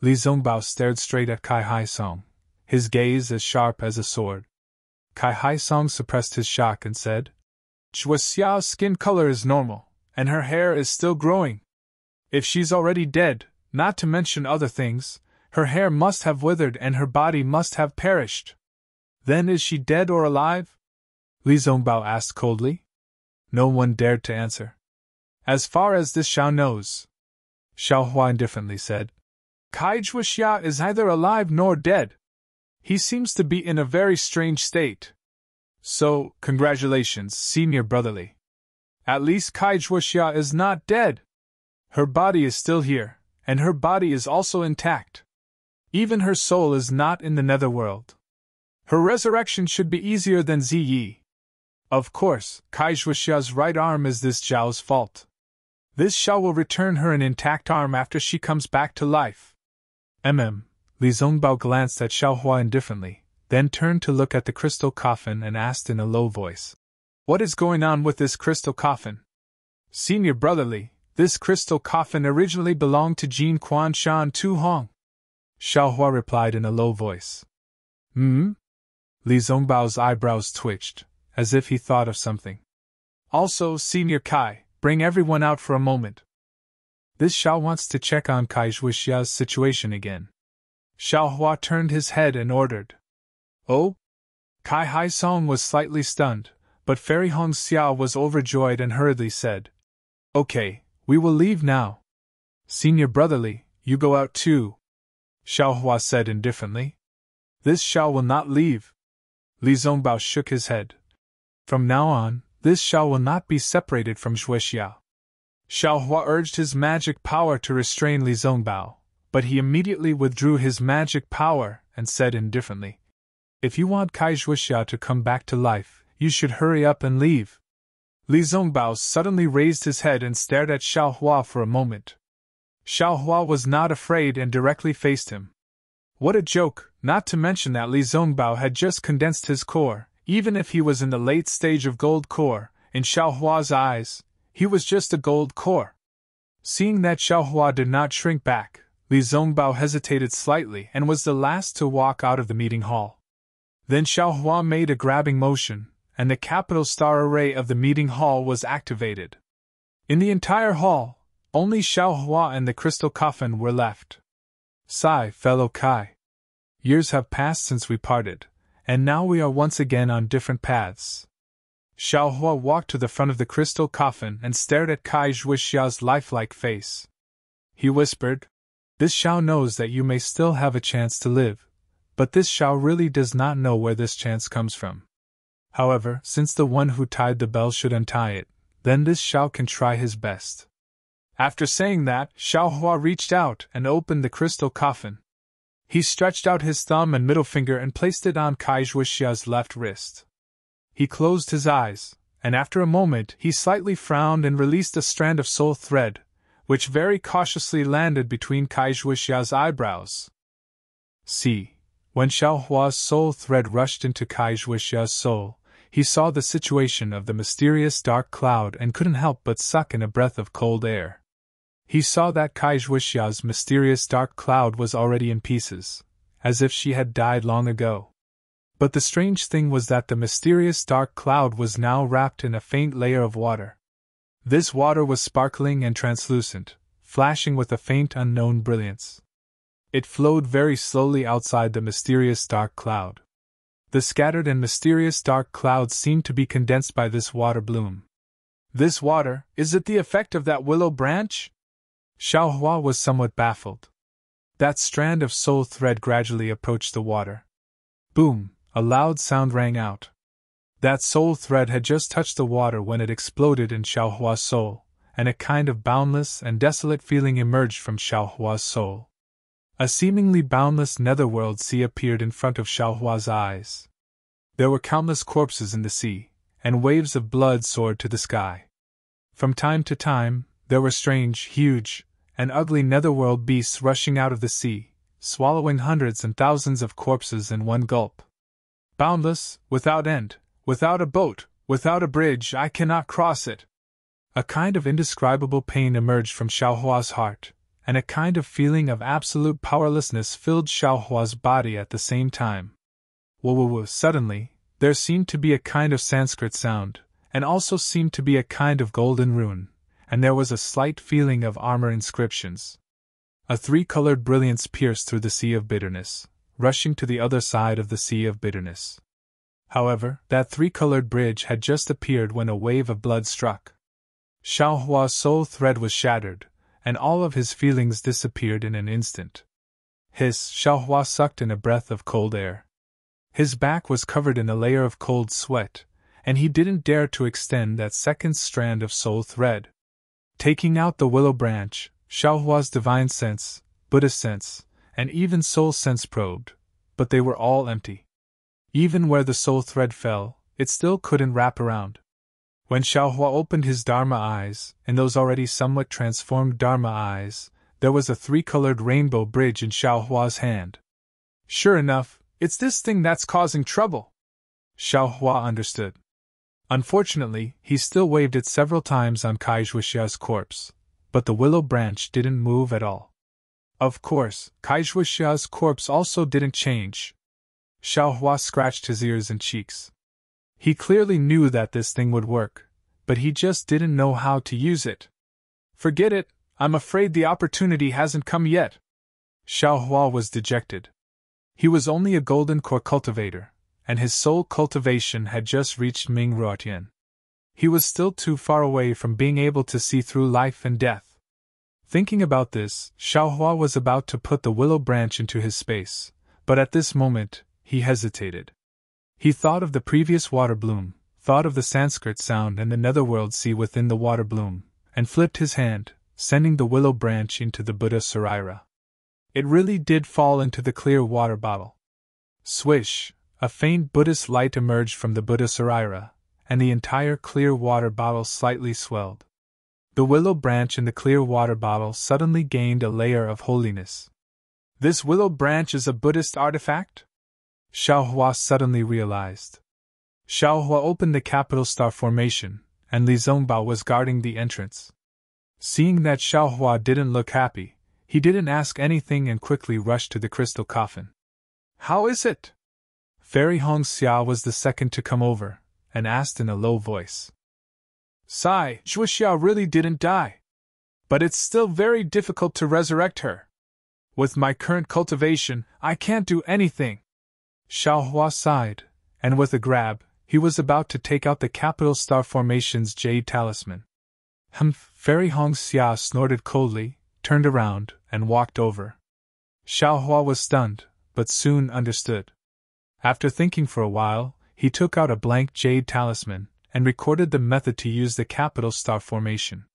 [SPEAKER 1] Li Zongbao stared straight at Kai Haisong, his gaze as sharp as a sword. Kai Haisong suppressed his shock and said, "Shuxia's skin color is normal, and her hair is still growing. If she's already dead, not to mention other things, her hair must have withered and her body must have perished." Then is she dead or alive? Li Zongbao asked coldly. No one dared to answer. As far as this Xiao knows, Xiao Hua indifferently said, Kai Zhuxia is neither alive nor dead. He seems to be in a very strange state. So, congratulations, senior brotherly. At least Kai Zhuxia is not dead. Her body is still here, and her body is also intact. Even her soul is not in the netherworld. Her resurrection should be easier than Ziyi. Of course, Kai Zhuxia's right arm is this Zhao's fault. This Xiao will return her an intact arm after she comes back to life. Li Zongbao glanced at Xiao Hua indifferently, then turned to look at the crystal coffin and asked in a low voice, What is going on with this crystal coffin? Senior brotherly, this crystal coffin originally belonged to Jin Quan Shan Tu Hong. Xiao Hua replied in a low voice. Li Zongbao's eyebrows twitched, as if he thought of something. Also, Senior Kai, bring everyone out for a moment. This Xiao wants to check on Kai Zhuxia's situation again. Xiao Hua turned his head and ordered. Oh? Kai Hai Song was slightly stunned, but Fairy Hong Xiao was overjoyed and hurriedly said, Okay, we will leave now. Senior brotherly, you go out too, Xiao Hua said indifferently. This Xiao will not leave. Li Zongbao shook his head. From now on, this Xiao will not be separated from Zhuxiao. Xiao Hua urged his magic power to restrain Li Zongbao, but he immediately withdrew his magic power and said indifferently, If you want Kai Zhuxiao to come back to life, you should hurry up and leave. Li Zongbao suddenly raised his head and stared at Xiao Hua for a moment. Xiao Hua was not afraid and directly faced him. What a joke, not to mention that Li Zongbao had just condensed his core. Even if he was in the late stage of gold core, in Xiao Hua's eyes, he was just a gold core. Seeing that Xiao Hua did not shrink back, Li Zongbao hesitated slightly and was the last to walk out of the meeting hall. Then Xiao Hua made a grabbing motion, and the capital star array of the meeting hall was activated. In the entire hall, only Xiao Hua and the crystal coffin were left. Sigh, fellow Kai. Years have passed since we parted, and now we are once again on different paths. Xiao Hua walked to the front of the crystal coffin and stared at Kai Zhuxia's lifelike face. He whispered, This Xiao knows that you may still have a chance to live, but this Xiao really does not know where this chance comes from. However, since the one who tied the bell should untie it, then this Xiao can try his best. After saying that, Xiao Hua reached out and opened the crystal coffin. He stretched out his thumb and middle finger and placed it on Kai Zhuxia's left wrist. He closed his eyes, and after a moment he slightly frowned and released a strand of soul thread, which very cautiously landed between Kai Zhuxia's eyebrows. See, when Xiao Hua's soul thread rushed into Kai Zhuxia's soul, he saw the situation of the mysterious dark cloud and couldn't help but suck in a breath of cold air. He saw that Kai Zhuxia's mysterious dark cloud was already in pieces, as if she had died long ago. But the strange thing was that the mysterious dark cloud was now wrapped in a faint layer of water. This water was sparkling and translucent, flashing with a faint unknown brilliance. It flowed very slowly outside the mysterious dark cloud. The scattered and mysterious dark clouds seemed to be condensed by this water bloom. This water, is it the effect of that willow branch? Xiao Hua was somewhat baffled. That strand of soul thread gradually approached the water. Boom! A loud sound rang out. That soul thread had just touched the water when it exploded in Xiao Hua's soul, and a kind of boundless and desolate feeling emerged from Xiao Hua's soul. A seemingly boundless netherworld sea appeared in front of Xiao Hua's eyes. There were countless corpses in the sea, and waves of blood soared to the sky. From time to time, there were strange, huge, and ugly netherworld beasts rushing out of the sea, swallowing hundreds and thousands of corpses in one gulp. Boundless, without end, without a boat, without a bridge, I cannot cross it. A kind of indescribable pain emerged from Xiao Hua's heart, and a kind of feeling of absolute powerlessness filled Xiao Hua's body at the same time. Suddenly, there seemed to be a kind of Sanskrit sound, and also seemed to be a kind of golden rune, and there was a slight feeling of armor inscriptions. A three-colored brilliance pierced through the sea of bitterness, rushing to the other side of the sea of bitterness. However, that three-colored bridge had just appeared when a wave of blood struck. Xiao Hua's soul thread was shattered, and all of his feelings disappeared in an instant. Xiao Hua sucked in a breath of cold air. His back was covered in a layer of cold sweat, and he didn't dare to extend that second strand of soul thread. Taking out the willow branch, Xiao Hua's divine sense, Buddha sense, and even soul sense probed, but they were all empty. Even where the soul thread fell, it still couldn't wrap around. When Xiao Hua opened his Dharma eyes, in those already somewhat transformed Dharma eyes, there was a three-colored rainbow bridge in Xiao Hua's hand. Sure enough, it's this thing that's causing trouble. Xiao Hua understood. Unfortunately, he still waved it several times on Kai Zhuoxia's corpse, but the willow branch didn't move at all. Of course, Kai Zhuoxia's corpse also didn't change. Xiao Hua scratched his ears and cheeks. He clearly knew that this thing would work, but he just didn't know how to use it. Forget it, I'm afraid the opportunity hasn't come yet. Xiao Hua was dejected. He was only a golden core cultivator, and his soul cultivation had just reached Ming Ruotian. He was still too far away from being able to see through life and death. Thinking about this, Xiao Hua was about to put the willow branch into his space, but at this moment, he hesitated. He thought of the previous water bloom, thought of the Sanskrit sound and the netherworld sea within the water bloom, and flipped his hand, sending the willow branch into the Buddha Sarira. It really did fall into the clear water bottle. Swish! A faint Buddhist light emerged from the Buddha Sarira, and the entire clear water bottle slightly swelled. The willow branch in the clear water bottle suddenly gained a layer of holiness. This willow branch is a Buddhist artifact? Xiao Hua suddenly realized. Xiao Hua opened the capital star formation, and Li Zongbao was guarding the entrance. Seeing that Xiao Hua didn't look happy, he didn't ask anything and quickly rushed to the crystal coffin. How is it? Fairy Hong Xia was the second to come over, and asked in a low voice. Sai, Zhuoxia really didn't die. But it's still very difficult to resurrect her. With my current cultivation, I can't do anything. Xiao Hua sighed, and with a grab, he was about to take out the capital star formation's jade talisman. Fairy Hong Xia snorted coldly, turned around, and walked over. Xiao Hua was stunned, but soon understood. After thinking for a while, he took out a blank jade talisman, and recorded the method to use the capital star formation.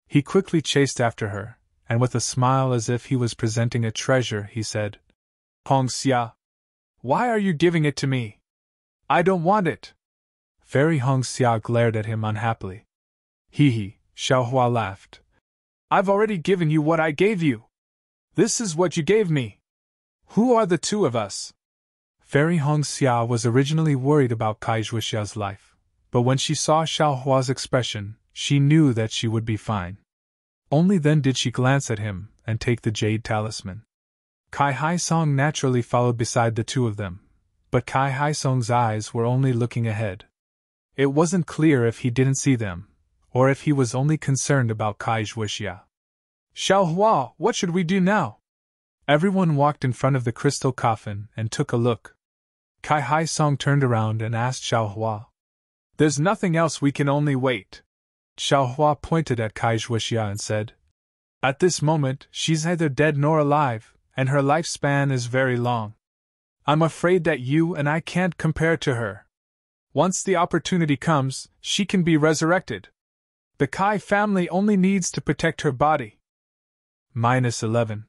[SPEAKER 1] He quickly chased after her, and with a smile as if he was presenting a treasure, he said, Hong Xia, why are you giving it to me? I don't want it. Fairy Hong Xia glared at him unhappily. Hee, Xiao Hua laughed. I've already given you what I gave you. This is what you gave me. Who are the two of us? Fairy Hong Xia was originally worried about Kai Zhuoxia's life, but when she saw Xiao Hua's expression, she knew that she would be fine. Only then did she glance at him and take the jade talisman. Kai Haisong naturally followed beside the two of them, but Kai Haisong's eyes were only looking ahead. It wasn't clear if he didn't see them, or if he was only concerned about Kai Zhuoxia. Xiao Hua, what should we do now? Everyone walked in front of the crystal coffin and took a look. Kai Haisong turned around and asked Xiao Hua. There's nothing else, we can only wait. Xiao Hua pointed at Kai Zhuoxia and said, At this moment, she's neither dead nor alive, and her lifespan is very long. I'm afraid that you and I can't compare to her. Once the opportunity comes, she can be resurrected. The Kai family only needs to protect her body. -11.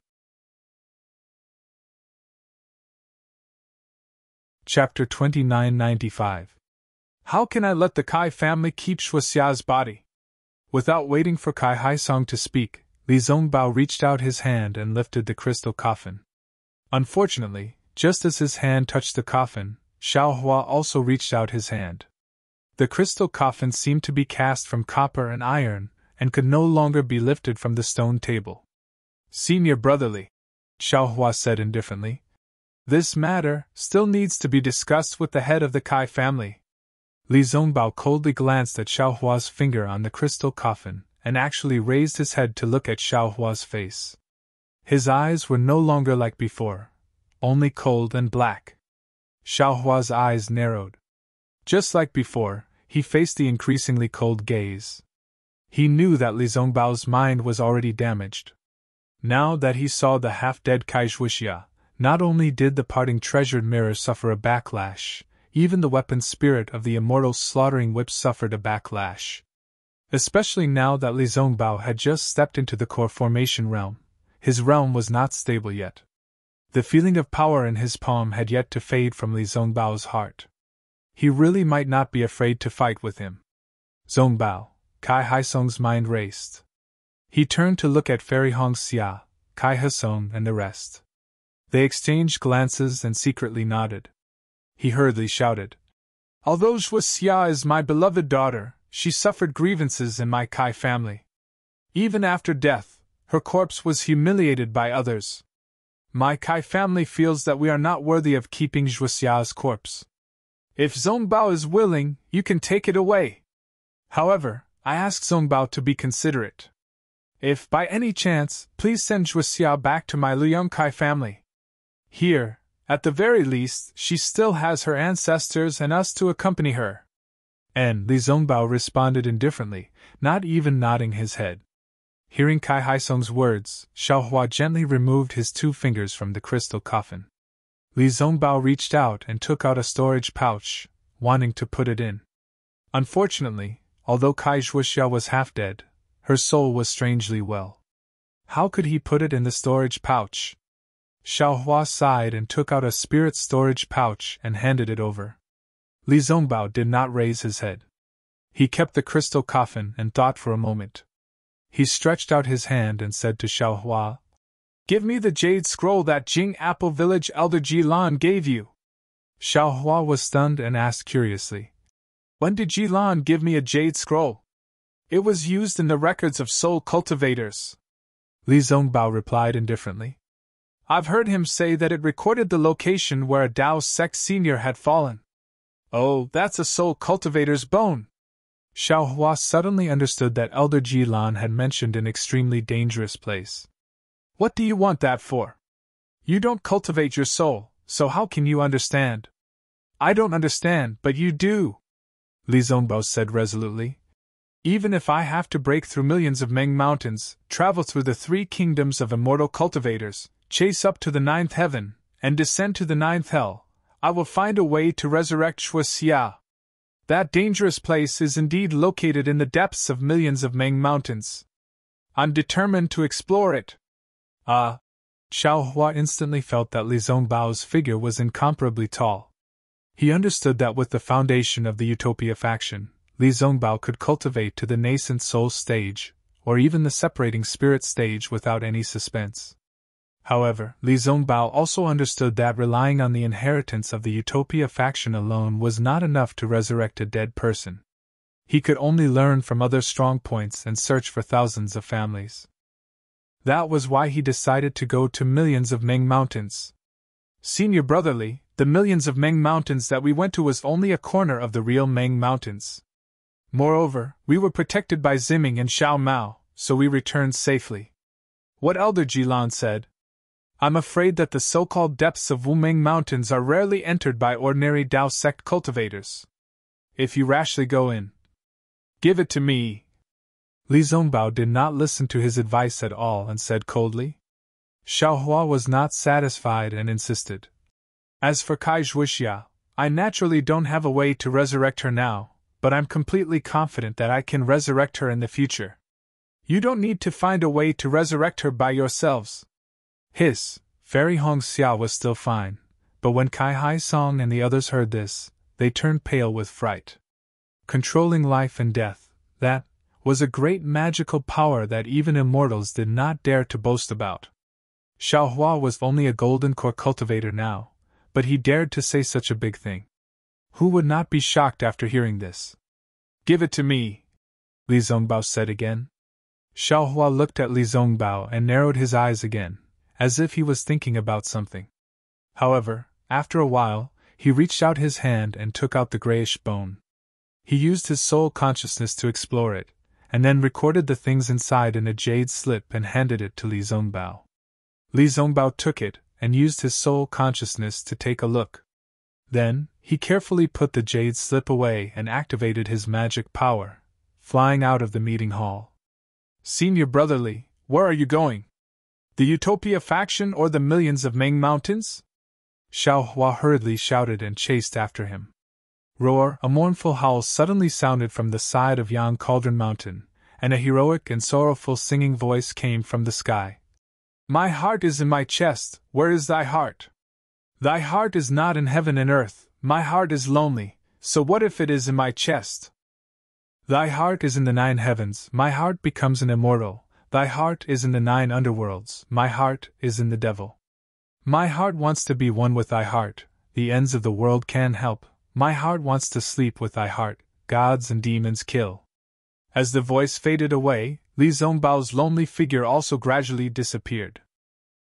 [SPEAKER 1] Chapter 2995. How can I let the Kai family keep Zhuoxia's body? Without waiting for Kai Haisong to speak, Li Zongbao reached out his hand and lifted the crystal coffin. Unfortunately, just as his hand touched the coffin, Xiao Hua also reached out his hand. The crystal coffin seemed to be cast from copper and iron, and could no longer be lifted from the stone table. Senior brotherly, Xiao Hua said indifferently. This matter still needs to be discussed with the head of the Kai family. Li Zongbao coldly glanced at Xiao Hua's finger on the crystal coffin, and actually raised his head to look at Xiao Hua's face. His eyes were no longer like before, only cold and black. Xiao Hua's eyes narrowed. Just like before, he faced the increasingly cold gaze. He knew that Li Zongbao's mind was already damaged. Now that he saw the half-dead Kaixuixia, not only did the parting treasured mirror suffer a backlash, even the weapon spirit of the immortal slaughtering whip suffered a backlash. Especially now that Li Zongbao had just stepped into the core formation realm. His realm was not stable yet. The feeling of power in his palm had yet to fade from Li Zongbao's heart. He really might not be afraid to fight with him. Zongbao, Kai Haisong's mind raced. He turned to look at Fairy Hongxia, Kai Haisong, and the rest. They exchanged glances and secretly nodded. He hurriedly shouted, "Although Zhuxia is my beloved daughter, she suffered grievances in my Kai family. Even after death, her corpse was humiliated by others. My Kai family feels that we are not worthy of keeping Zhuxia's corpse. If Zongbao is willing, you can take it away. However, I ask Zongbao to be considerate. If by any chance, please send Zhuxia back to my Luyang Kai family. Here, at the very least, she still has her ancestors and us to accompany her." And Li Zongbao responded indifferently, not even nodding his head. Hearing Kai Haisong's words, Xiaohua gently removed his 2 fingers from the crystal coffin. Li Zongbao reached out and took out a storage pouch, wanting to put it in. Unfortunately, although Kai Zhuxia was half dead, her soul was strangely well. How could he put it in the storage pouch? Xiaohua sighed and took out a spirit storage pouch and handed it over. Li Zongbao did not raise his head. He kept the crystal coffin and thought for a moment. He stretched out his hand and said to Xiaohua, "Give me the jade scroll that Jing Apple Village Elder Ji Lan gave you." Xiaohua was stunned and asked curiously, "When did Ji Lan give me a jade scroll?" "It was used in the records of soul cultivators," Li Zongbao replied indifferently. "I've heard him say that it recorded the location where a Dao sect senior had fallen." "Oh, that's a soul cultivator's bone." Xiaohua suddenly understood that Elder Ji Lan had mentioned an extremely dangerous place. "What do you want that for? You don't cultivate your soul, so how can you understand?" "I don't understand, but you do," Li Zongbao said resolutely. "Even if I have to break through millions of Meng mountains, travel through the 3 kingdoms of immortal cultivators, chase up to the 9th heaven, and descend to the 9th hell, I will find a way to resurrect Zhuxia. That dangerous place is indeed located in the depths of millions of Meng mountains. I'm determined to explore it." Xiaohua instantly felt that Li Zongbao's figure was incomparably tall. He understood that with the foundation of the Utopia faction, Li Zongbao could cultivate to the nascent soul stage, or even the separating spirit stage without any suspense. However, Li Zongbao also understood that relying on the inheritance of the Utopia faction alone was not enough to resurrect a dead person. He could only learn from other strong points and search for thousands of families. That was why he decided to go to millions of Meng mountains. "Senior Brotherly, the millions of Meng mountains that we went to was only a corner of the real Meng mountains. Moreover, we were protected by Ziming and Xiao Mao, so we returned safely. What Elder Ji Lan said. I'm afraid that the so-called depths of Wumeng Mountains are rarely entered by ordinary Dao sect cultivators. If you rashly go in, give it to me." Li Zongbao did not listen to his advice at all and said coldly. Xiaohua was not satisfied and insisted. "As for Kai Zhuxia, I naturally don't have a way to resurrect her now, but I'm completely confident that I can resurrect her in the future. You don't need to find a way to resurrect her by yourselves." Fairy Hongxia was still fine, but when Kai Haisong and the others heard this, they turned pale with fright. Controlling life and death, that was a great magical power that even immortals did not dare to boast about. Xiaohua was only a golden core cultivator now, but he dared to say such a big thing. Who would not be shocked after hearing this? "Give it to me," Li Zongbao said again. Xiaohua looked at Li Zongbao and narrowed his eyes again, as if he was thinking about something. However, after a while, he reached out his hand and took out the grayish bone. He used his soul consciousness to explore it, and then recorded the things inside in a jade slip and handed it to Li Zongbao. Li Zongbao took it and used his soul consciousness to take a look. Then, he carefully put the jade slip away and activated his magic power, flying out of the meeting hall. Senior Brotherly, where are you going? The Utopia faction or the millions of Ming Mountains? Xiao Hua hurriedly shouted and chased after him. Roar! A mournful howl suddenly sounded from the side of Yang Cauldron Mountain, and a heroic and sorrowful singing voice came from the sky. My heart is in my chest, where is thy heart? Thy heart is not in heaven and earth, my heart is lonely, so what if it is in my chest? Thy heart is in the 9 heavens, my heart becomes an immortal, thy heart is in the 9 underworlds, my heart is in the devil. My heart wants to be one with thy heart, the ends of the world can help, my heart wants to sleep with thy heart, gods and demons kill. As the voice faded away, Li Zongbao's lonely figure also gradually disappeared.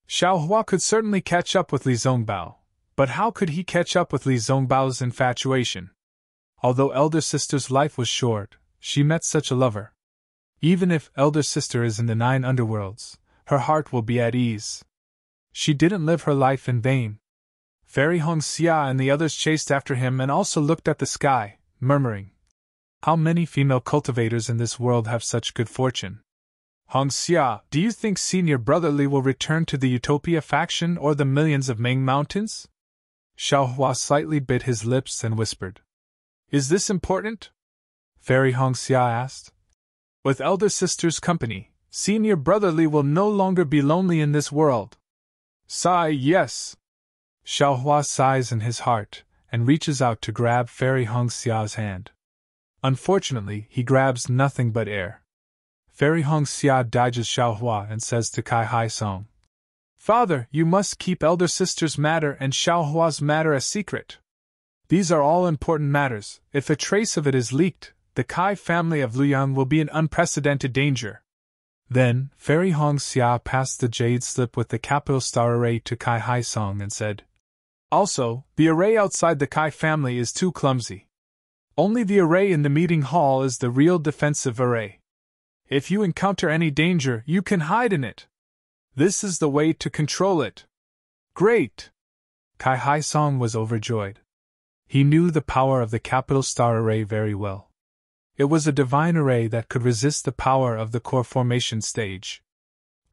[SPEAKER 1] Xiao Hua could certainly catch up with Li Zongbao, but how could he catch up with Li Zongbao's infatuation? Although elder sister's life was short, she met such a lover. Even if elder sister is in the 9 underworlds, her heart will be at ease. She didn't live her life in vain. Fairy Hong Xia and the others chased after him and also looked at the sky, murmuring, how many female cultivators in this world have such good fortune? Hong Xia, do you think Senior Brotherly will return to the Utopia faction or the millions of Ming Mountains? Xiao Hua slightly bit his lips and whispered. Is this important? Fairy Hong Xia asked. With elder sister's company, Senior Brotherly will no longer be lonely in this world. Sigh, yes. Xiao Hua sighs in his heart, and reaches out to grab Fairy Hong Xia's hand. Unfortunately, he grabs nothing but air. Fairy Hong Xia dodges Xiao Hua and says to Kai Hai Song, Father, you must keep elder sister's matter and Xiao Hua's matter a secret. These are all important matters. If a trace of it is leaked, the Kai family of Luyang will be in unprecedented danger. Then, Fairy Hong Xia passed the jade slip with the capital star array to Kai Hai Song and said, Also, the array outside the Kai family is too clumsy. Only the array in the meeting hall is the real defensive array. If you encounter any danger, you can hide in it. This is the way to control it. Great! Kai Hai Song was overjoyed. He knew the power of the capital star array very well. It was a divine array that could resist the power of the core formation stage.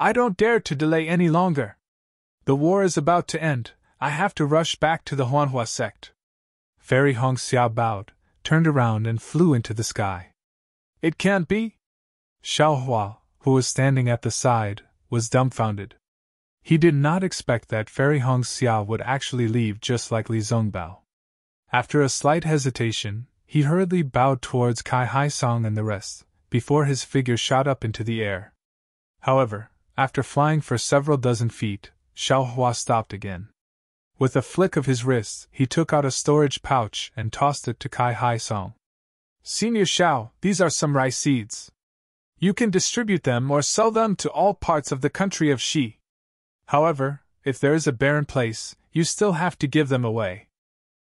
[SPEAKER 1] I don't dare to delay any longer. The war is about to end. I have to rush back to the Huanhua sect. Fairy Hong Xia bowed, turned around and flew into the sky. It can't be? Xiao Hua, who was standing at the side, was dumbfounded. He did not expect that Fairy Hong Xia would actually leave just like Li Zongbao. After a slight hesitation, he hurriedly bowed towards Kai Hai Song and the rest, before his figure shot up into the air. However, after flying for several dozen feet, Xiao Hua stopped again. With a flick of his wrist, he took out a storage pouch and tossed it to Kai Hai Song. Senior Xiao, these are some rice seeds. You can distribute them or sell them to all parts of the country of Xi. However, if there is a barren place, you still have to give them away.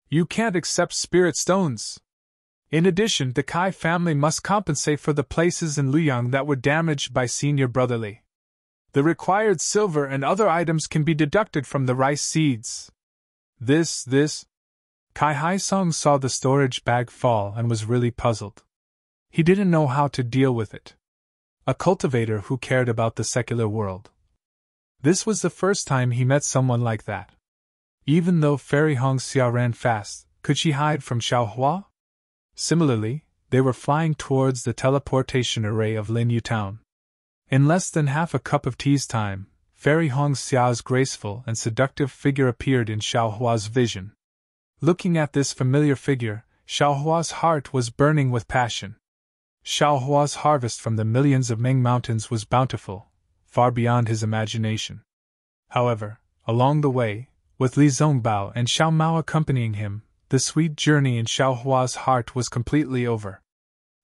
[SPEAKER 1] You can't accept spirit stones. In addition, the Kai family must compensate for the places in Luyang that were damaged by Senior Brotherly. The required silver and other items can be deducted from the rice seeds. This. Kai Hai Song saw the storage bag fall and was really puzzled. He didn't know how to deal with it. A cultivator who cared about the secular world. This was the first time he met someone like that. Even though Fairy Hong Xia ran fast, could she hide from Xiao Hua? Similarly, they were flying towards the teleportation array of Lin Yu Town. In less than half a cup of tea's time, Fairy Hong Xia's graceful and seductive figure appeared in Xiao Hua's vision. Looking at this familiar figure, Xiao Hua's heart was burning with passion. Xiao Hua's harvest from the millions of Ming Mountains was bountiful, far beyond his imagination. However, along the way, with Li Zongbao and Xiao Mao accompanying him, the sweet journey in Xiao Hua's heart was completely over.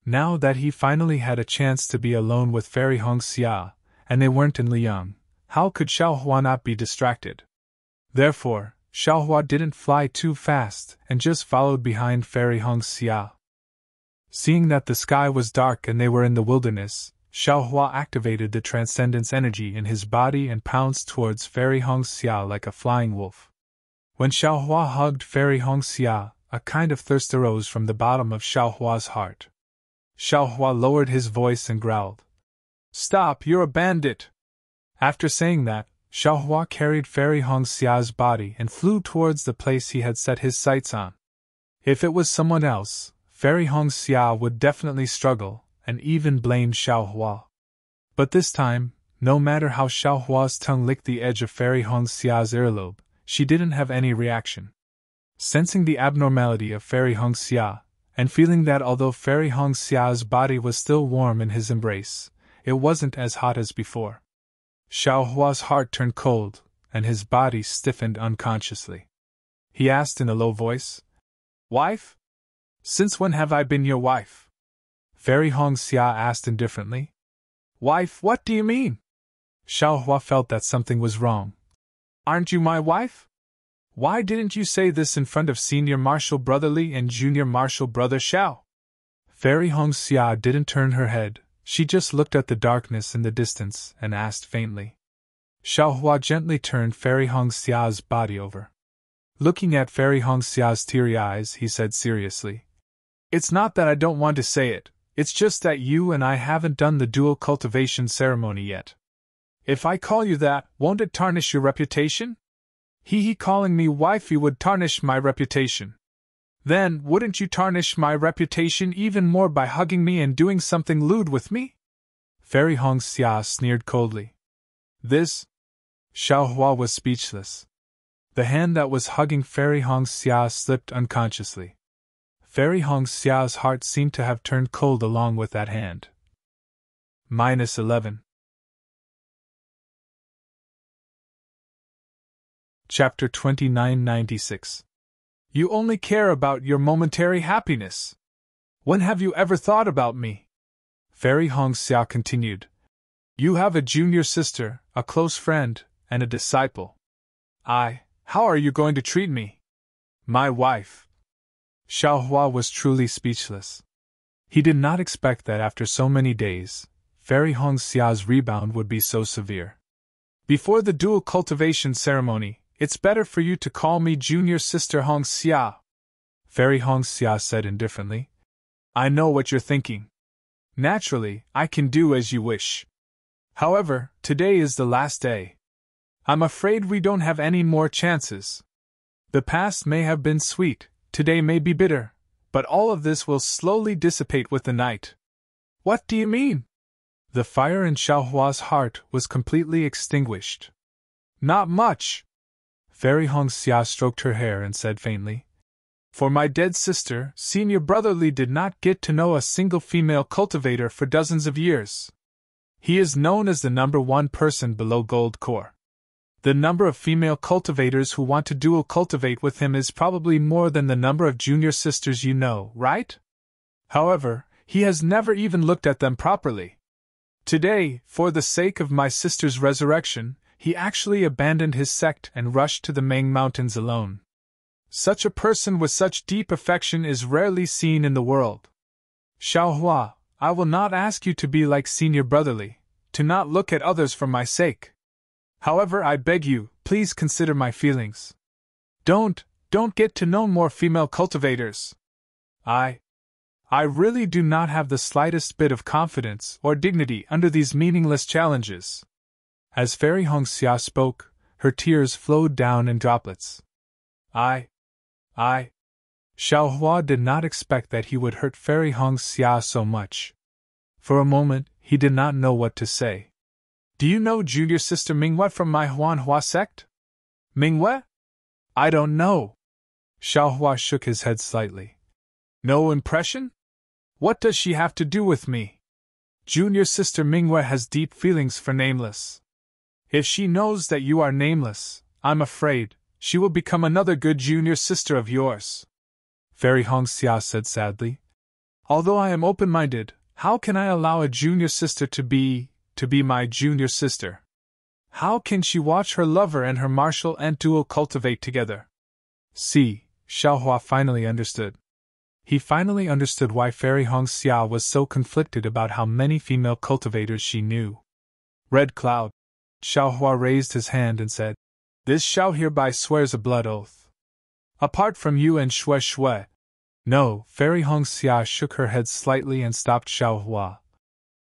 [SPEAKER 1] Now that he finally had a chance to be alone with Fairy Hong Xia, and they weren't in Liyang, how could Xiao Hua not be distracted? Therefore, Xiao Hua didn't fly too fast and just followed behind Fairy Hong Xia. Seeing that the sky was dark and they were in the wilderness, Xiao Hua activated the transcendence energy in his body and pounced towards Fairy Hong Xia like a flying wolf. When Xiao Hua hugged Fairy Hong Xia, a kind of thirst arose from the bottom of Xiaohua's heart. Xiaohua lowered his voice and growled, "Stop, you're a bandit!" After saying that, Xiaohua carried Fairy Hongxia's body and flew towards the place he had set his sights on. If it was someone else, Fairy Hongxia would definitely struggle, and even blame Xiaohua. But this time, no matter how Xiaohua's tongue licked the edge of Fairy Hongxia's earlobe, she didn't have any reaction. Sensing the abnormality of Fairy Hongxia, and feeling that although Fairy Hongxia's body was still warm in his embrace, it wasn't as hot as before, Xiaohua's heart turned cold, and his body stiffened unconsciously. He asked in a low voice, "Wife? Since when have I been your wife?" Fairy Hongxia asked indifferently. "Wife, what do you mean?" Xiaohua felt that something was wrong. "Aren't you my wife? Why didn't you say this in front of Senior Marshal Brother Li and Junior Marshal Brother Xiao?" Fairy Hongxia didn't turn her head, she just looked at the darkness in the distance and asked faintly. Xiaohua gently turned Fairy Hongxia's body over. Looking at Fairy Hongxia's teary eyes, he said seriously, "It's not that I don't want to say it, it's just that you and I haven't done the dual cultivation ceremony yet. If I call you that, won't it tarnish your reputation? He calling me wifey would tarnish my reputation. Then, wouldn't you tarnish my reputation even more by hugging me and doing something lewd with me?" Fairy Hongxia sneered coldly. "This?" Xiaohua was speechless. The hand that was hugging Fairy Hongxia slipped unconsciously. Fairy Hongxia's heart seemed to have turned cold along with that hand. -11. Chapter 2996. You only care about your momentary happiness. When have you ever thought about me? Fairy Hongxia continued. You have a junior sister, a close friend, and a disciple. How are you going to treat me? My wife. Xiaohua was truly speechless. He did not expect that after so many days, Fairy Hongxia's rebound would be so severe. Before the dual cultivation ceremony, it's better for you to call me Junior Sister Hongxia, Fairy Hongxia said indifferently. I know what you're thinking. Naturally, I can do as you wish. However, today is the last day. I'm afraid we don't have any more chances. The past may have been sweet, today may be bitter, but all of this will slowly dissipate with the night. What do you mean? The fire in Xiaohua's heart was completely extinguished. Not much. Fairy Hongxia stroked her hair and said faintly. For my dead sister, Senior Brother Li did not get to know a single female cultivator for dozens of years. He is known as the #1 person below Gold Core. The number of female cultivators who want to dual cultivate with him is probably more than the number of junior sisters you know, right? However, he has never even looked at them properly. Today, for the sake of my sister's resurrection, he actually abandoned his sect and rushed to the Ming Mountains alone. Such a person with such deep affection is rarely seen in the world. Xiaohua, I will not ask you to be like Senior Brother Li, to not look at others for my sake. However, I beg you, please consider my feelings. Don't get to know more female cultivators. I really do not have the slightest bit of confidence or dignity under these meaningless challenges. As Fairy Hongxia spoke, her tears flowed down in droplets. Xiaohua did not expect that he would hurt Fairy Hongxia so much. For a moment, he did not know what to say. Do you know Junior Sister Mingwei from my Huanhua sect? Mingwei? I don't know. Xiaohua shook his head slightly. No impression? What does she have to do with me? Junior Sister Mingwei has deep feelings for Nameless. If she knows that you are Nameless, I'm afraid, she will become another good junior sister of yours. Fairy Hongxia said sadly. Although I am open-minded, how can I allow a junior sister to be my junior sister? How can she watch her lover and her martial and dual cultivate together? See, Xiaohua finally understood. He finally understood why Fairy Hongxia was so conflicted about how many female cultivators she knew. Red Cloud. Xiaohua raised his hand and said, This Xiao hereby swears a blood oath. Apart from you and Shui Shui. No, Fairy Hongxia shook her head slightly and stopped Xiaohua.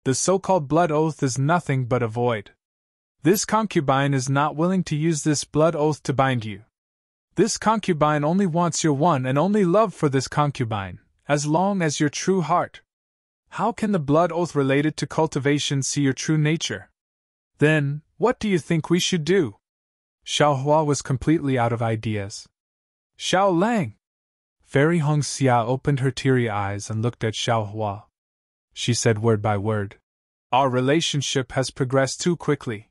[SPEAKER 1] The so-called blood oath is nothing but a void. This concubine is not willing to use this blood oath to bind you. This concubine only wants your one and only love for this concubine, as long as your true heart. How can the blood oath related to cultivation see your true nature? Then, what do you think we should do? Xiaohua was completely out of ideas. Xiao Lang! Fairy Hongxia opened her teary eyes and looked at Xiaohua. She said word by word. Our relationship has progressed too quickly.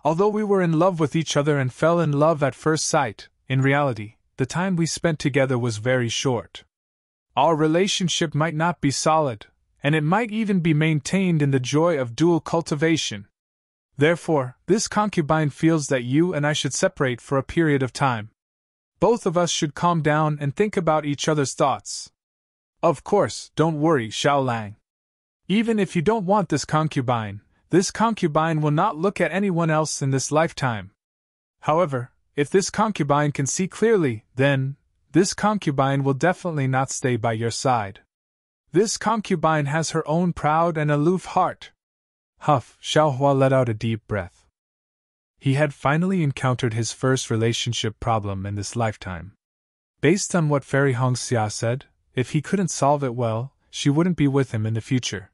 [SPEAKER 1] Although we were in love with each other and fell in love at first sight, in reality, the time we spent together was very short. Our relationship might not be solid, and it might even be maintained in the joy of dual cultivation. Therefore, this concubine feels that you and I should separate for a period of time. Both of us should calm down and think about each other's thoughts. Of course, don't worry, Xiao Lang. Even if you don't want this concubine will not look at anyone else in this lifetime. However, if this concubine can see clearly, then this concubine will definitely not stay by your side. This concubine has her own proud and aloof heart. Huff, Xiaohua let out a deep breath. He had finally encountered his first relationship problem in this lifetime. Based on what Fairy Hongxia said, if he couldn't solve it well, she wouldn't be with him in the future.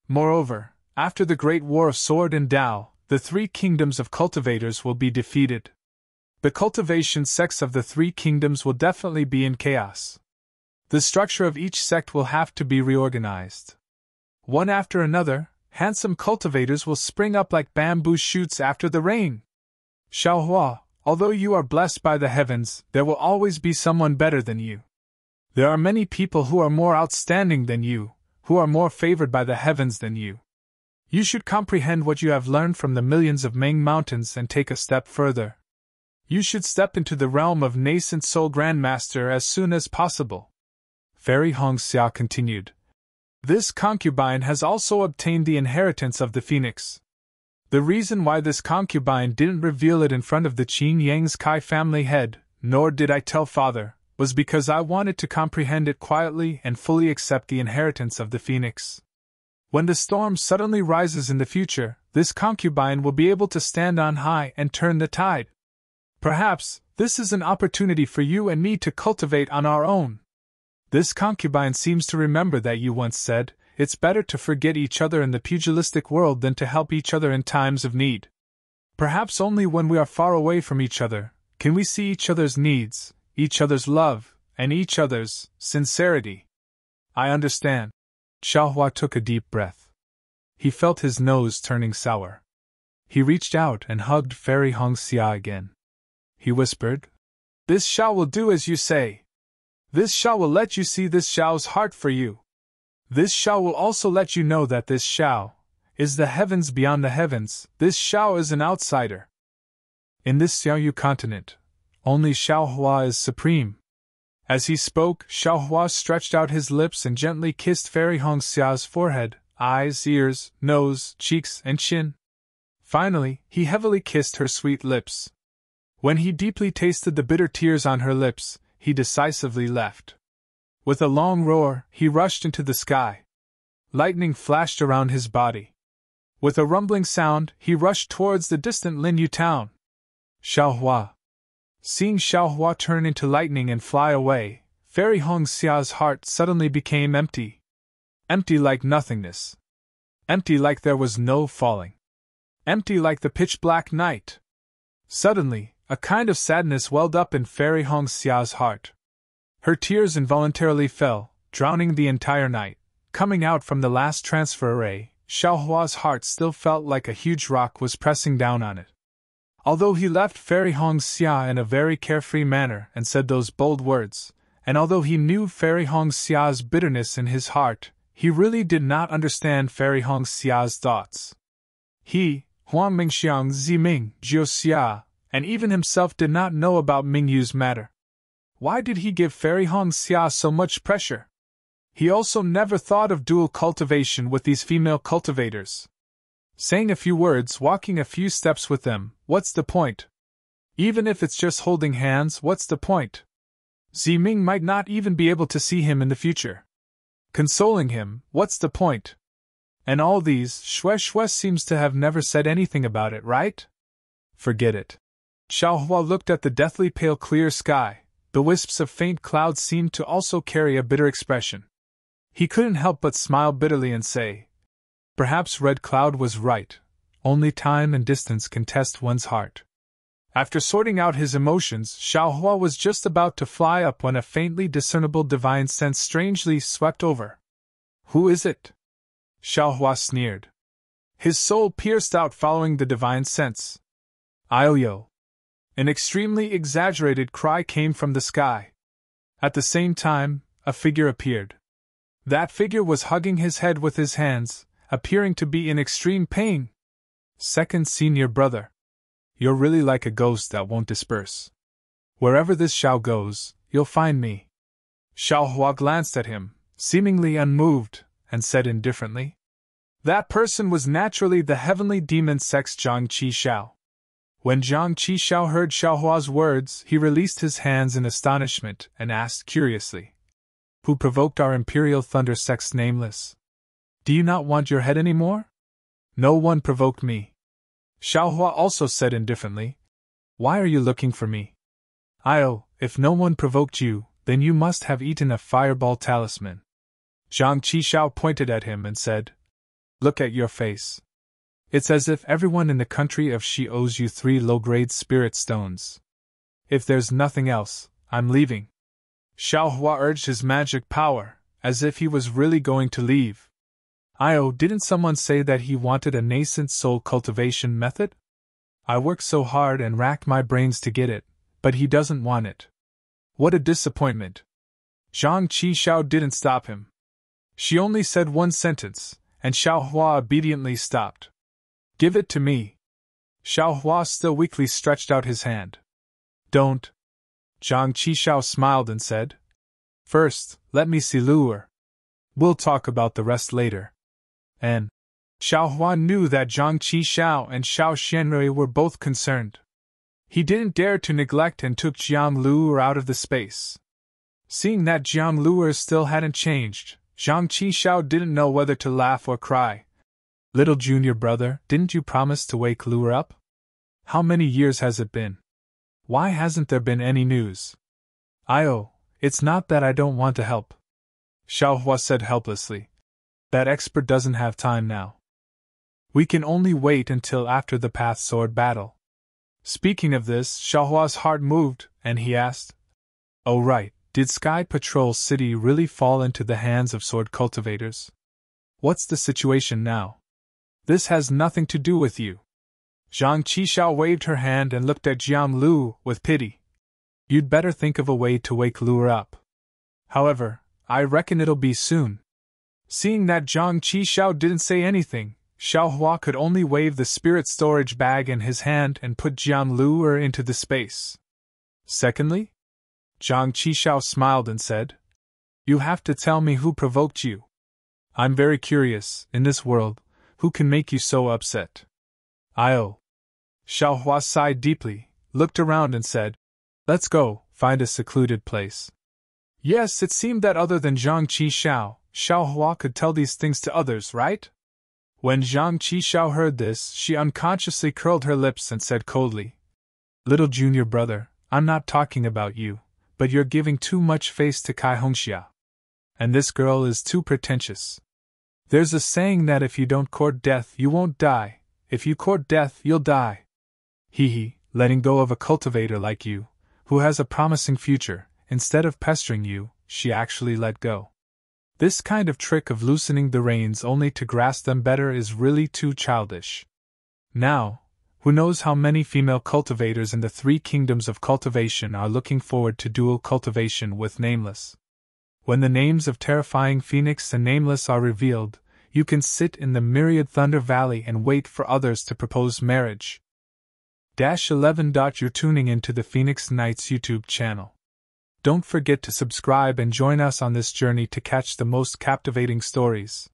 [SPEAKER 1] Moreover, after the Great War of Sword and Tao, the three kingdoms of cultivators will be defeated. The cultivation sects of the three kingdoms will definitely be in chaos. The structure of each sect will have to be reorganized. One after another, handsome cultivators will spring up like bamboo shoots after the rain. Xiaohua, although you are blessed by the heavens, there will always be someone better than you. There are many people who are more outstanding than you, who are more favored by the heavens than you. You should comprehend what you have learned from the millions of Ming Mountains and take a step further. You should step into the realm of nascent soul grandmaster as soon as possible. Fairy Hongxia continued. This concubine has also obtained the inheritance of the phoenix. The reason why this concubine didn't reveal it in front of the Qin Yang's Kai family head, nor did I tell father, was because I wanted to comprehend it quietly and fully accept the inheritance of the phoenix. When the storm suddenly rises in the future, this concubine will be able to stand on high and turn the tide. Perhaps, this is an opportunity for you and me to cultivate on our own. This concubine seems to remember that you once said, it's better to forget each other in the pugilistic world than to help each other in times of need. Perhaps only when we are far away from each other, can we see each other's needs, each other's love, and each other's sincerity. I understand. Xiaohua took a deep breath. He felt his nose turning sour. He reached out and hugged Fairy Hongxia again. He whispered, This Xiao will do as you say. This Xiao will let you see this Xiao's heart for you. This Xiao will also let you know that this Xiao is the heavens beyond the heavens. This Xiao is an outsider. In this Xiaoyu continent, only Xiaohua is supreme. As he spoke, Xiaohua stretched out his lips and gently kissed Fairy Hongxia's forehead, eyes, ears, nose, cheeks, and chin. Finally, he heavily kissed her sweet lips. When he deeply tasted the bitter tears on her lips, he decisively left. With a long roar, he rushed into the sky. Lightning flashed around his body. With a rumbling sound, he rushed towards the distant Linyu town. Xiaohua. Seeing Xiaohua turn into lightning and fly away, Fairy Hongxia's heart suddenly became empty. Empty like nothingness. Empty like there was no falling. Empty like the pitch-black night. Suddenly, a kind of sadness welled up in Fairy Hongxia's heart. Her tears involuntarily fell, drowning the entire night. Coming out from the last transfer array, Xiaohua's heart still felt like a huge rock was pressing down on it. Although he left Fairy Hongxia in a very carefree manner and said those bold words, and although he knew Fairy Hongxia's bitterness in his heart, he really did not understand Fairy Hongxia's thoughts. He, Huang Mingxiang Ziming, Jiuxia, and even himself did not know about Mingyu's matter. Why did he give Fairy Hongxia so much pressure? He also never thought of dual cultivation with these female cultivators. Saying a few words, walking a few steps with them, what's the point? Even if it's just holding hands, what's the point? Ming might not even be able to see him in the future. Consoling him, what's the point? And all these, Shue seems to have never said anything about it, right? Forget it. Xiaohua looked at the deathly pale clear sky. The wisps of faint clouds seemed to also carry a bitter expression. He couldn't help but smile bitterly and say, "Perhaps Red Cloud was right. Only time and distance can test one's heart." After sorting out his emotions, Xiaohua was just about to fly up when a faintly discernible divine sense strangely swept over. "Who is it?" Xiaohua sneered. His soul pierced out following the divine sense. "Ioyo!" An extremely exaggerated cry came from the sky. At the same time, a figure appeared. That figure was hugging his head with his hands, appearing to be in extreme pain. "Second senior brother. You're really like a ghost that won't disperse. Wherever this Xiao goes, you'll find me." Xiaohua glanced at him, seemingly unmoved, and said indifferently, "That person was naturally the heavenly demon sex Zhang Qixiao." When Zhang Qixiao heard Xiaohua's words, he released his hands in astonishment and asked curiously, "Who provoked our imperial thunder sex nameless? Do you not want your head anymore?" "No one provoked me." Xiaohua also said indifferently, "Why are you looking for me?" If no one provoked you, then you must have eaten a fireball talisman." Zhang Qixiao pointed at him and said, "Look at your face. It's as if everyone in the country of Shi owes you 3 low-grade spirit stones. If there's nothing else, I'm leaving." Xiaohua urged his magic power, as if he was really going to leave. Didn't someone say that he wanted a nascent soul cultivation method? I worked so hard and racked my brains to get it, but he doesn't want it. What a disappointment. Zhang Qixiao didn't stop him. She only said one sentence, and Xiaohua obediently stopped. "Give it to me." Xiaohua still weakly stretched out his hand. "Don't." Zhang Qixiao smiled and said, "First, let me see Luer. We'll talk about the rest later." And Xiaohua knew that Zhang Qixiao and Xiao Xianrui were both concerned. He didn't dare to neglect and took Jiang Luer out of the space. Seeing that Jiang Luer still hadn't changed, Zhang Qixiao didn't know whether to laugh or cry. "Little junior brother, didn't you promise to wake Luer up? How many years has it been? Why hasn't there been any news?" It's not that I don't want to help," Xiaohua said helplessly. "That expert doesn't have time now. We can only wait until after the Path Sword battle." Speaking of this, Xiaohua's heart moved, and he asked, "Oh right, did Sky Patrol City really fall into the hands of sword cultivators? What's the situation now? This has nothing to do with you." Zhang Qixiao waved her hand and looked at Jiang Lu with pity. "You'd better think of a way to wake Luer up. However, I reckon it'll be soon." Seeing that Zhang Qixiao didn't say anything, Xiaohua could only wave the spirit storage bag in his hand and put Jiang Luer into the space. "Secondly?" Zhang Qixiao smiled and said, "You have to tell me who provoked you. I'm very curious, in this world, who can make you so upset?" Xiaohua sighed deeply, looked around and said, "Let's go, find a secluded place." Yes, it seemed that other than Zhang Qixiao, Xiaohua could tell these things to others, right? When Zhang Qixiao heard this, she unconsciously curled her lips and said coldly, "Little junior brother, I'm not talking about you, but you're giving too much face to Kai Hongxia. And this girl is too pretentious. There's a saying that if you don't court death, you won't die. If you court death, you'll die. Letting go of a cultivator like you, who has a promising future, instead of pestering you, she actually let go. This kind of trick of loosening the reins only to grasp them better is really too childish. Now, who knows how many female cultivators in the 3 kingdoms of cultivation are looking forward to dual cultivation with Nameless. When the names of Terrifying Phoenix and Nameless are revealed, you can sit in the myriad Thunder Valley and wait for others to propose marriage. 11. You're tuning into the Phoenix Knights YouTube channel. Don't forget to subscribe and join us on this journey to catch the most captivating stories.